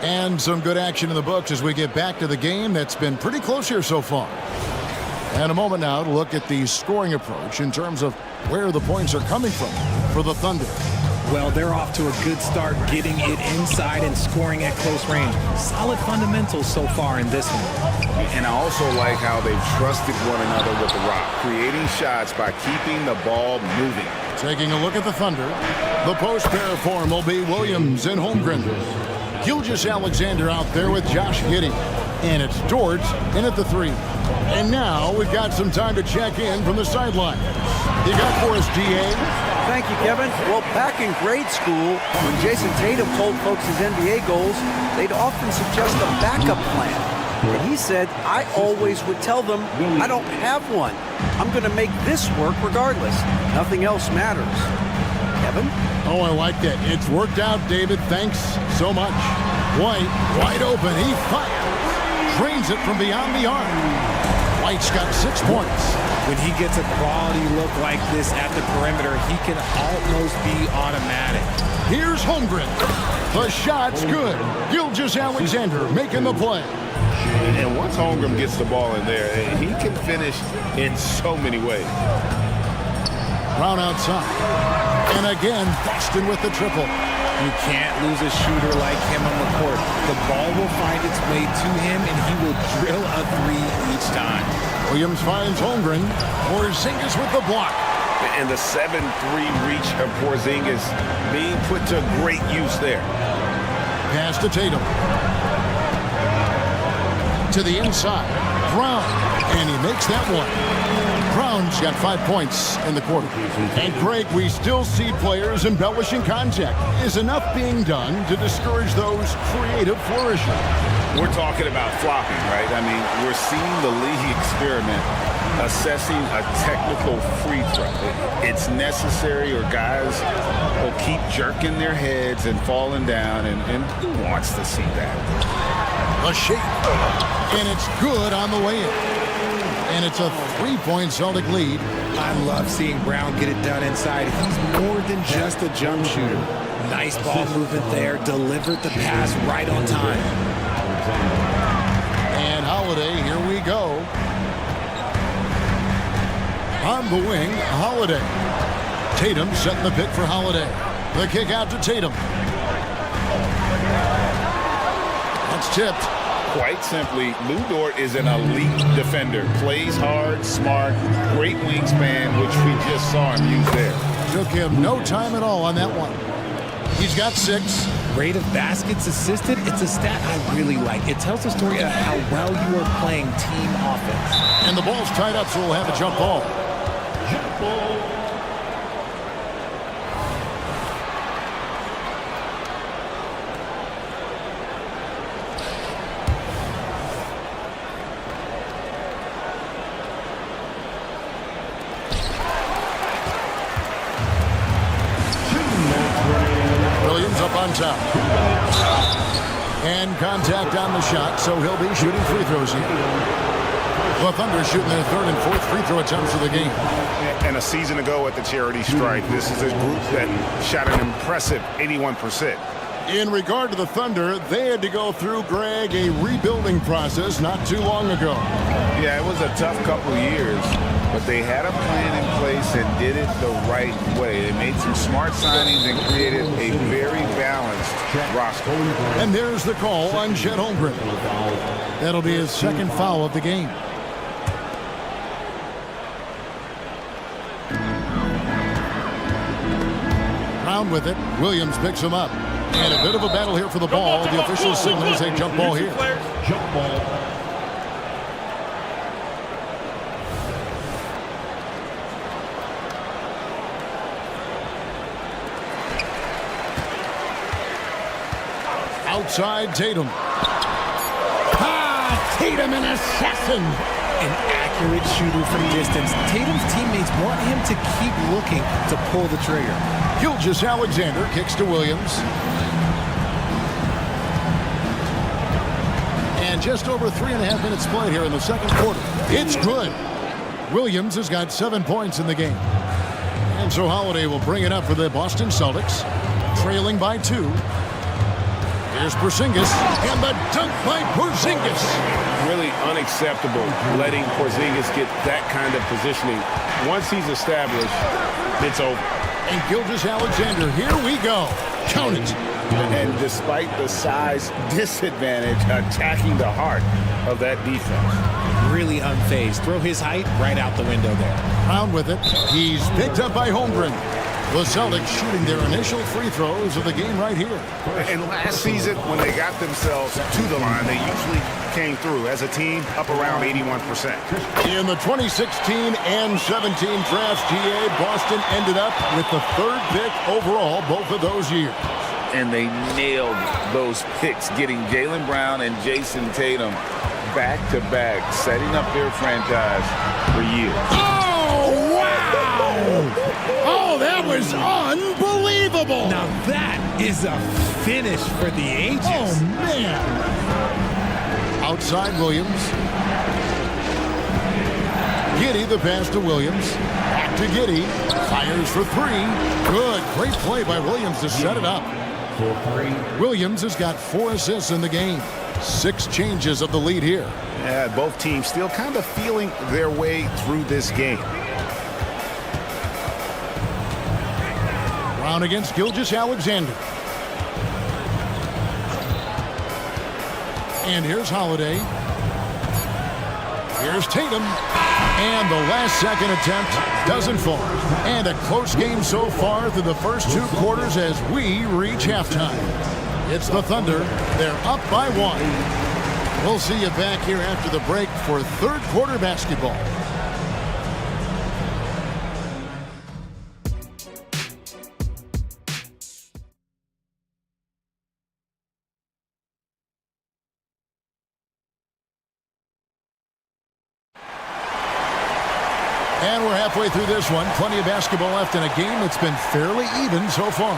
And some good action in the books as we get back to the game that's been pretty close here so far. And a moment now to look at the scoring approach in terms of where the points are coming from for the Thunder. Well, they're off to a good start getting it inside and scoring at close range. Solid fundamentals so far in this one. And I also like how they've trusted one another with the rock, creating shots by keeping the ball moving. Taking a look at the Thunder, the post pair form will be Williams and Holmgren. Gilgeous-Alexander out there with Josh Giddey. And it's Dort in at the three. And now we've got some time to check in from the sideline. You got for us, DA? Thank you, Kevin. Well, back in grade school, when Jason Tatum told folks his NBA goals, they'd often suggest a backup plan. And he said, I always would tell them, I don't have one. I'm going to make this work regardless. Nothing else matters. Kevin? Oh, I like that. It's worked out, David. Thanks so much. White, wide open. He fires. Drains it from beyond the arc. White's got 6 points. When he gets a quality look like this at the perimeter, he can almost be automatic. Here's Holmgren. The shot's good. Gilgeous-Alexander making the play. And once Holmgren gets the ball in there, he can finish in so many ways. Brown outside. And again, Boston with the triple. You can't lose a shooter like him on the court. The ball will find its way to him, and he will drill a three each time. Williams finds Holmgren. Porzingis with the block. And the 7-3 reach of Porzingis being put to great use there. Pass to Tatum. To the inside. Brown. And he makes that one. Brown's got 5 points in the quarter. And Greg, we still see players embellishing contact. Is enough being done to discourage those creative flourishes? We're talking about flopping, right? I mean, we're seeing the league experiment assessing a technical free throw. It's necessary or guys will keep jerking their heads and falling down, and who wants to see that? A shake. And it's good on the way in. And it's a 3-point Celtic lead. I love seeing Brown get it done inside. He's more than just a jump shooter. Nice ball movement there. Delivered the pass right on time. And Holiday, here we go. On the wing, Holiday. Tatum setting the pick for Holiday. The kick out to Tatum. That's tipped. Quite simply, Lou Dort is an elite defender. Plays hard, smart, great wingspan, which we just saw him use there. Took him no time at all on that one. He's got 6. Rate of baskets assisted, it's a stat I really like. It tells the story of how well you are playing team offense. And the ball's tied up, so we'll have a jump ball. Jump ball. Williams up on top. And contact on the shot, so he'll be shooting free throws here. The Thunder shooting their third and fourth free throw attempts of the game. And a season ago at the charity stripe, this is a group that shot an impressive 81%. In regard to the Thunder, they had to go through, Greg, a rebuilding process not too long ago. Yeah, it was a tough couple years, but they had a plan in place and did it the right way. They made some smart signings and created a very balanced roster. And there's the call on Chet Holmgren. That'll be his second foul of the game. Round with it. Williams picks him up. And a bit of a battle here for the ball. The official signals a jump ball here. Jump ball. Outside Tatum. Tatum, an assassin. An accurate shooter from distance. Tatum's teammates want him to keep looking to pull the trigger. Gilgeous-Alexander kicks to Williams. And just over 3.5 minutes played here in the second quarter. It's good. Williams has got 7 points in the game. And so Holiday will bring it up for the Boston Celtics, trailing by 2. Here's Porzingis, and the dunk by Porzingis. Really unacceptable letting Porzingis get that kind of positioning. Once he's established, it's over. And Gilgeous-Alexander, here we go. Count it. And despite the size disadvantage, attacking the heart of that defense. Really unfazed. Throw his height right out the window there. Round with it. He's picked up by Holmgren. The Celtics shooting their initial free throws of the game right here. And last season, when they got themselves to the line, they usually came through as a team up around 81%. In the 2016 and 17 drafts, GA, Boston ended up with the 3rd pick overall both of those years. And they nailed those picks, getting Jaylen Brown and Jason Tatum back-to-back, setting up their franchise for years. Oh, wow! Oh, that was unbelievable! Now that is a finish for the ages. Oh, man! Outside Williams. Giddey, the pass to Williams. Back to Giddey. Fires for 3. Good. Great play by Williams to set it up. Williams has got 4 assists in the game. 6 changes of the lead here. Yeah, both teams still kind of feeling their way through this game. Brown against Gilgeous-Alexander. And here's Holiday. Here's Tatum. And the last second attempt doesn't fall. And a close game so far through the first 2 quarters as we reach halftime. It's the Thunder. They're up by 1. We'll see you back here after the break for 3rd quarter basketball. And we're halfway through this one. Plenty of basketball left in a game that's been fairly even so far.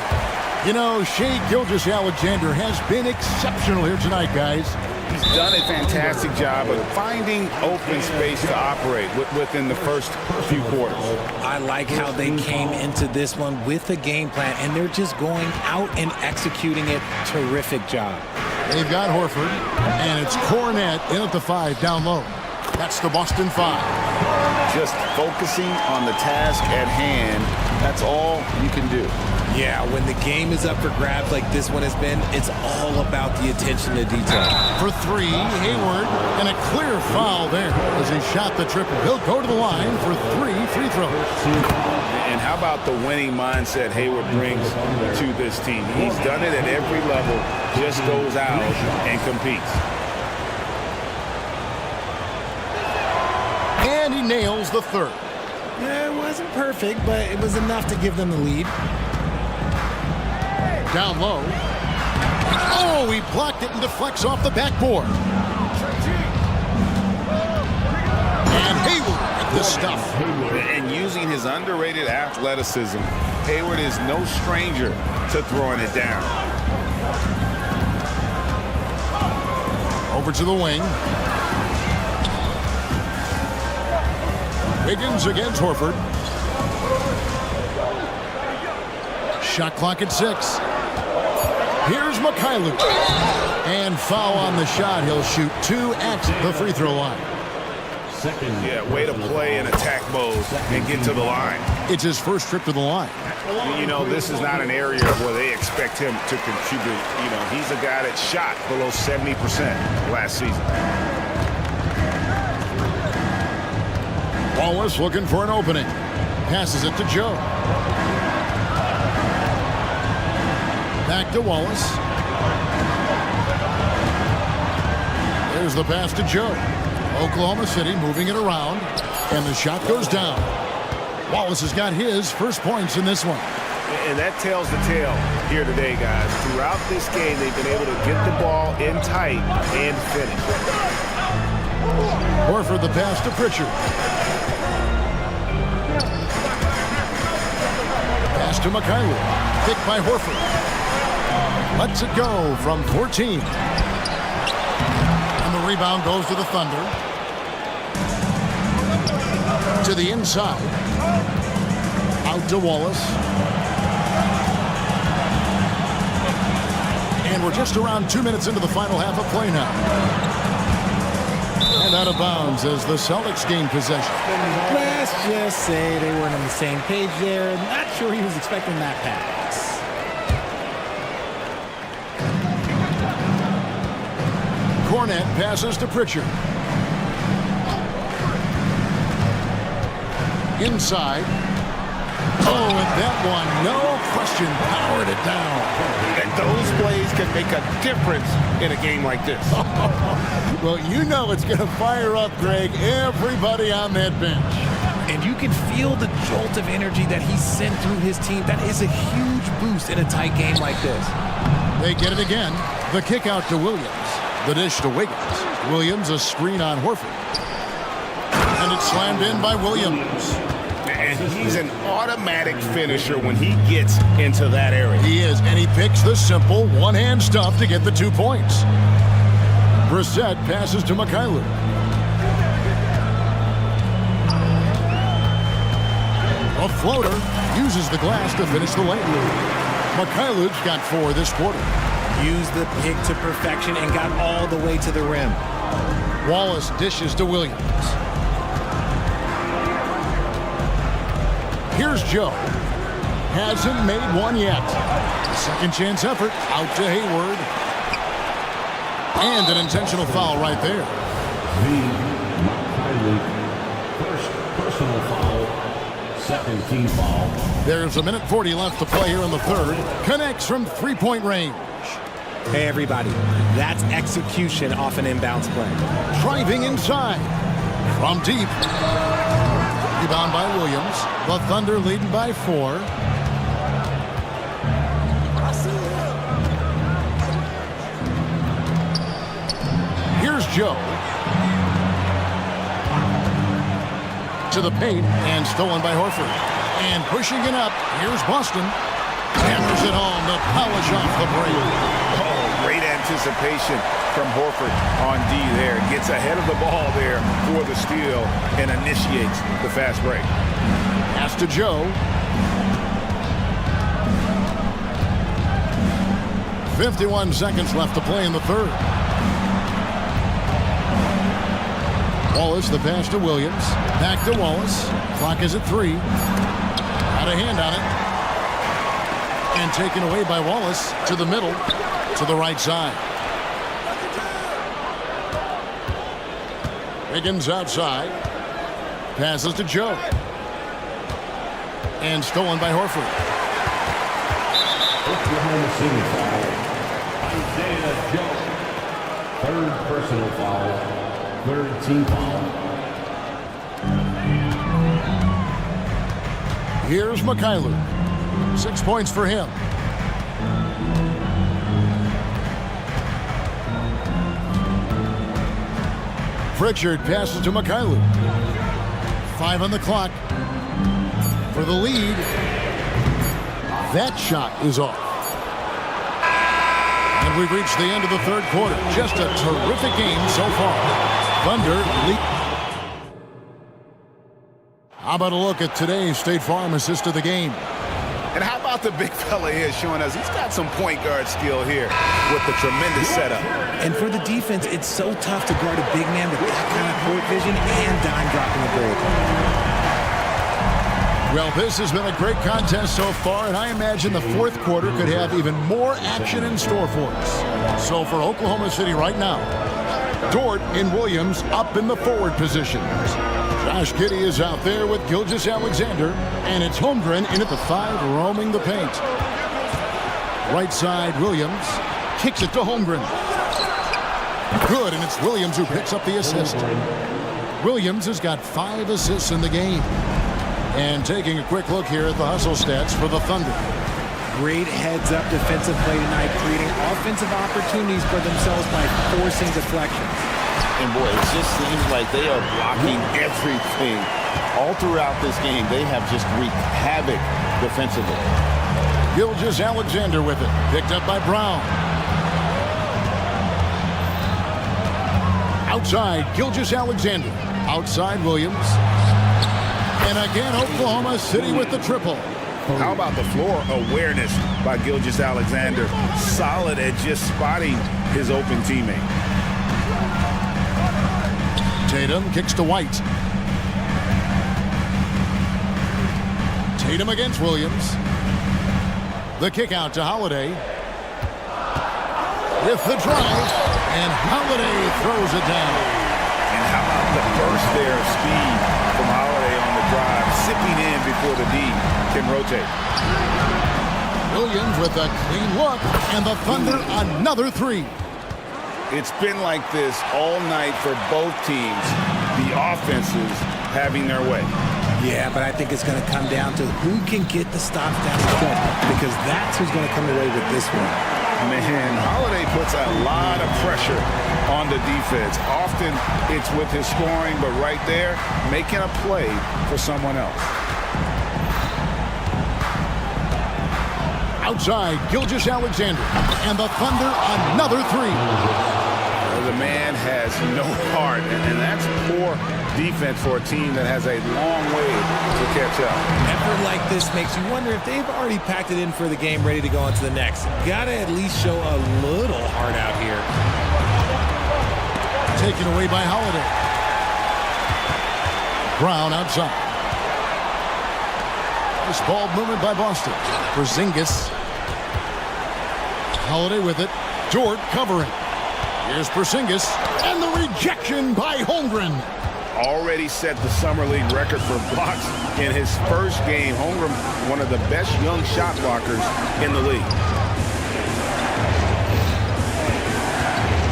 You know, Shai Gilgeous-Alexander has been exceptional here tonight, guys. He's done a fantastic job of finding open space to operate within the first few quarters. I like how they came into this one with a game plan, and they're just going out and executing it. Terrific job. They've got Horford, and it's Cornette in at the 5 down low. That's the Boston 5. Just focusing on the task at hand, that's all you can do. Yeah, when the game is up for grabs like this one has been, it's all about the attention to detail. For 3, Hayward, and a clear foul there as he shot the triple. He'll go to the line for 3 free throws. And how about the winning mindset Hayward brings to this team? He's done it at every level, just goes out and competes. And he nails the 3rd. Yeah, it wasn't perfect, but it was enough to give them the lead. Down low. Oh, he blocked it and deflects off the backboard. And Hayward with the stuff. And using his underrated athleticism, Hayward is no stranger to throwing it down. Over to the wing. Wiggins against Horford. Shot clock at 6. Here's Mikhailuk. And foul on the shot. He'll shoot 2 at the free throw line. Yeah, way to play in attack mode and get to the line. It's his first trip to the line. You know, this is not an area where they expect him to contribute. You know, he's a guy that shot below 70% last season. Wallace looking for an opening. Passes it to Joe. Back to Wallace. There's the pass to Joe. Oklahoma City moving it around, and the shot goes down. Wallace has got his first points in this one. And that tells the tale here today, guys. Throughout this game, they've been able to get the ball in tight and finish. Horford the pass to Pritchard. Pass to Mikhailuk. Picked by Horford. Lets it go from 14. And the rebound goes to the Thunder. To the inside. Out to Wallace. And we're just around 2 minutes into the final half of play now. And out of bounds as the Celtics gain possession. Let's just say they weren't on the same page there. Not sure he was expecting that pass. Cornette passes to Pritchard. Inside. Oh, and that one, no question, powered it down. And those plays can make a difference in a game like this. Well, you know it's going to fire up, Greg, everybody on that bench. And you can feel the jolt of energy that he sent through his team. That is a huge boost in a tight game like this. They get it again. The kick out to Williams. The dish to Wiggins. Williams a screen on Horford. And it's slammed in by Williams. And he's an automatic finisher when he gets into that area. He is, and he picks the simple one-hand stuff to get the 2 points. Brissett passes to Mikhailuk. A floater uses the glass to finish the lane. Mikhailuk's got 4 this quarter. Used the pick to perfection and got all the way to the rim. Wallace dishes to Williams. Here's Joe. Hasn't made one yet. Second chance effort out to Hayward. And an intentional foul right there. First personal foul. Second team foul. There's 1:40 left to play here in the third. Connects from three-point range. Hey, everybody. That's execution off an inbounds play. Driving inside. From deep. Rebound by Williams. The Thunder leading by 4. Here's Joe. To the paint and stolen by Horford. And pushing it up. Here's Boston. Hammers it home to polish off the break. Oh, great anticipation from Horford on D there. Gets ahead of the ball there for the steal and initiates the fast break. Pass to Joe. 51 seconds left to play in the third. Wallace, the pass to Williams. Back to Wallace. Clock is at 3. Got a hand on it. And taken away by Wallace to the middle, to the right side. Wiggins outside. Passes to Joe. And stolen by Horford. Oklahoma City foul. Isaiah Joe. Third personal foul. Third team foul. Here's Mikhailuk. 6 points for him. Pritchard passes to Mikhailuk. 5 on the clock. For the lead. That shot is off. And And we've reached the end of the third quarter. Just a terrific game so far. Thunder lead. How about a look at today's State Farm assist of the game? And how about the big fella here showing us he's got some point guard skill here with the tremendous setup. And for the defense, it's so tough to guard a big man with that kind of court vision and dime dropping ability. Well, this has been a great contest so far, and I imagine the fourth quarter could have even more action in store for us. So for Oklahoma City right now, Dort and Williams up in the forward positions. Josh Giddey is out there with Gilgeous-Alexander, and it's Holmgren in at the 5, roaming the paint. Right side, Williams kicks it to Holmgren. Good, and it's Williams who picks up the assist. Williams has got 5 assists in the game. And taking a quick look here at the hustle stats for the Thunder. Great heads-up defensive play tonight, creating offensive opportunities for themselves by forcing deflections. And boy, it just seems like they are blocking everything. All throughout this game, they have just wreaked havoc defensively. Gilgeous-Alexander with it. Picked up by Brown. Outside, Gilgeous-Alexander. Outside, Williams. And again, Oklahoma City with the triple. How about the floor awareness by Gilgeous-Alexander? Solid at just spotting his open teammate. Tatum kicks to White. Tatum against Williams. The kick out to Holiday. With the drive, and Holiday throws it down. And how about the burst there of speed from Holiday on the drive, zipping in before the D can rotate. Williams with a clean look, and the Thunder another 3. It's been like this all night for both teams. The offenses having their way. Yeah, but I think it's going to come down to who can get the stops down the stretch, because that's who's going to come away with this one. Man, Holiday puts a lot of pressure on the defense. Often it's with his scoring, but right there, making a play for someone else. Outside, Gilgeous-Alexander, and the Thunder another 3. The man has no heart, and that's poor defense for a team that has a long way to catch up. Effort like this makes you wonder if they've already packed it in for the game, ready to go on to the next. Gotta at least show a little heart out here. Taken away by Holiday. Brown outside. This ball movement by Boston. Porzingis. Holiday with it. Dort covering. Here's Porzingis, and the rejection by Holmgren. Already set the Summer League record for blocks in his first game. Holmgren, one of the best young shot blockers in the league.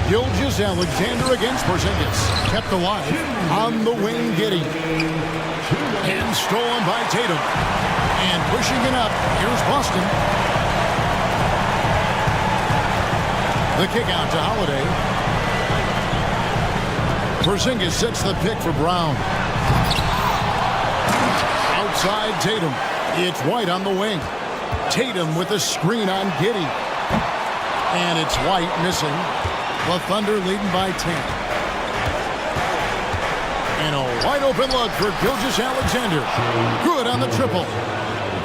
Gilgeous-Alexander against Porzingis. Kept alive on the wing, Giddey. And stolen by Tatum. And pushing it up, here's Boston. The kick out to Holiday. Porzingis sets the pick for Brown. Outside Tatum. It's White on the wing. Tatum with a screen on Giddey. And it's White missing. The Thunder leading by 10. And a wide open look for Gilgeous-Alexander. Good on the triple.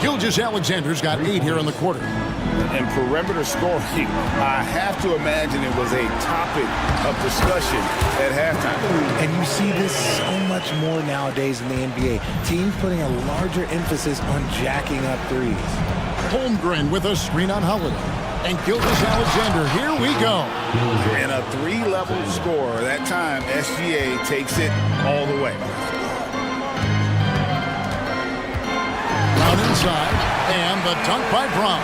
Gilgeous-Alexander's got 8 here in the quarter. And perimeter scoring, I have to imagine it was a topic of discussion at halftime. And you see this so much more nowadays in the NBA. Teams putting a larger emphasis on jacking up threes. Holmgren with a screen on Holiday. And Gilgeous-Alexander, here we go. And a 3-level score. That time, SGA takes it all the way. Brown inside, and the dunk by Brown.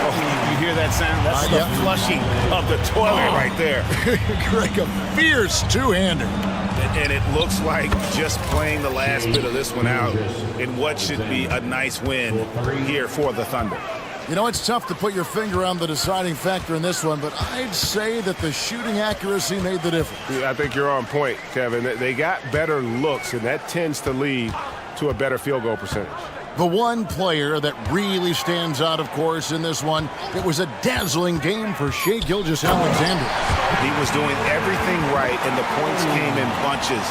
Oh, you hear that sound? That's the flushing of the toilet right there. Greg, a fierce two-hander. And it looks like just playing the last bit of this one out in what should be a nice win here for the Thunder. You know, it's tough to put your finger on the deciding factor in this one, but I'd say that the shooting accuracy made the difference. Yeah, I think you're on point, Kevin. They got better looks, and that tends to lead to a better field goal percentage. The one player that really stands out, of course, in this one, it was a dazzling game for Shai Gilgeous-Alexander. He was doing everything right, and the points came in bunches.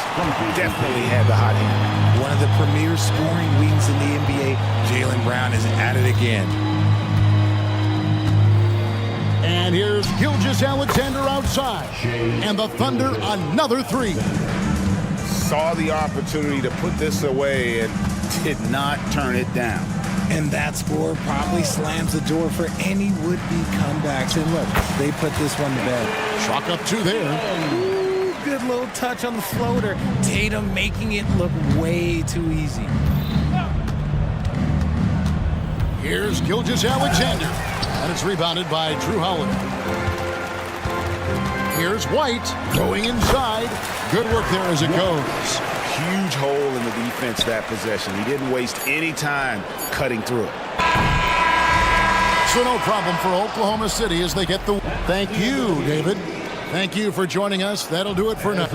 Definitely had the hot hand. One of the premier scoring wings in the NBA, Jaylen Brown is at it again. And here's Gilgeous-Alexander outside. And the Thunder, another three. Saw the opportunity to put this away and did not turn it down. And that score probably slams the door for any would-be comebacks. And look, they put this one to bed. Chalk up two there. Ooh, good little touch on the floater. Tatum making it look way too easy. Here's Gilgeous-Alexander. And it's rebounded by Drew Holiday. Here's White going inside. Good work there as it goes. Huge hole in the defense that possession. He didn't waste any time cutting through it. So no problem for Oklahoma City as they get the... Thank you, David. Thank you for joining us. That'll do it for now.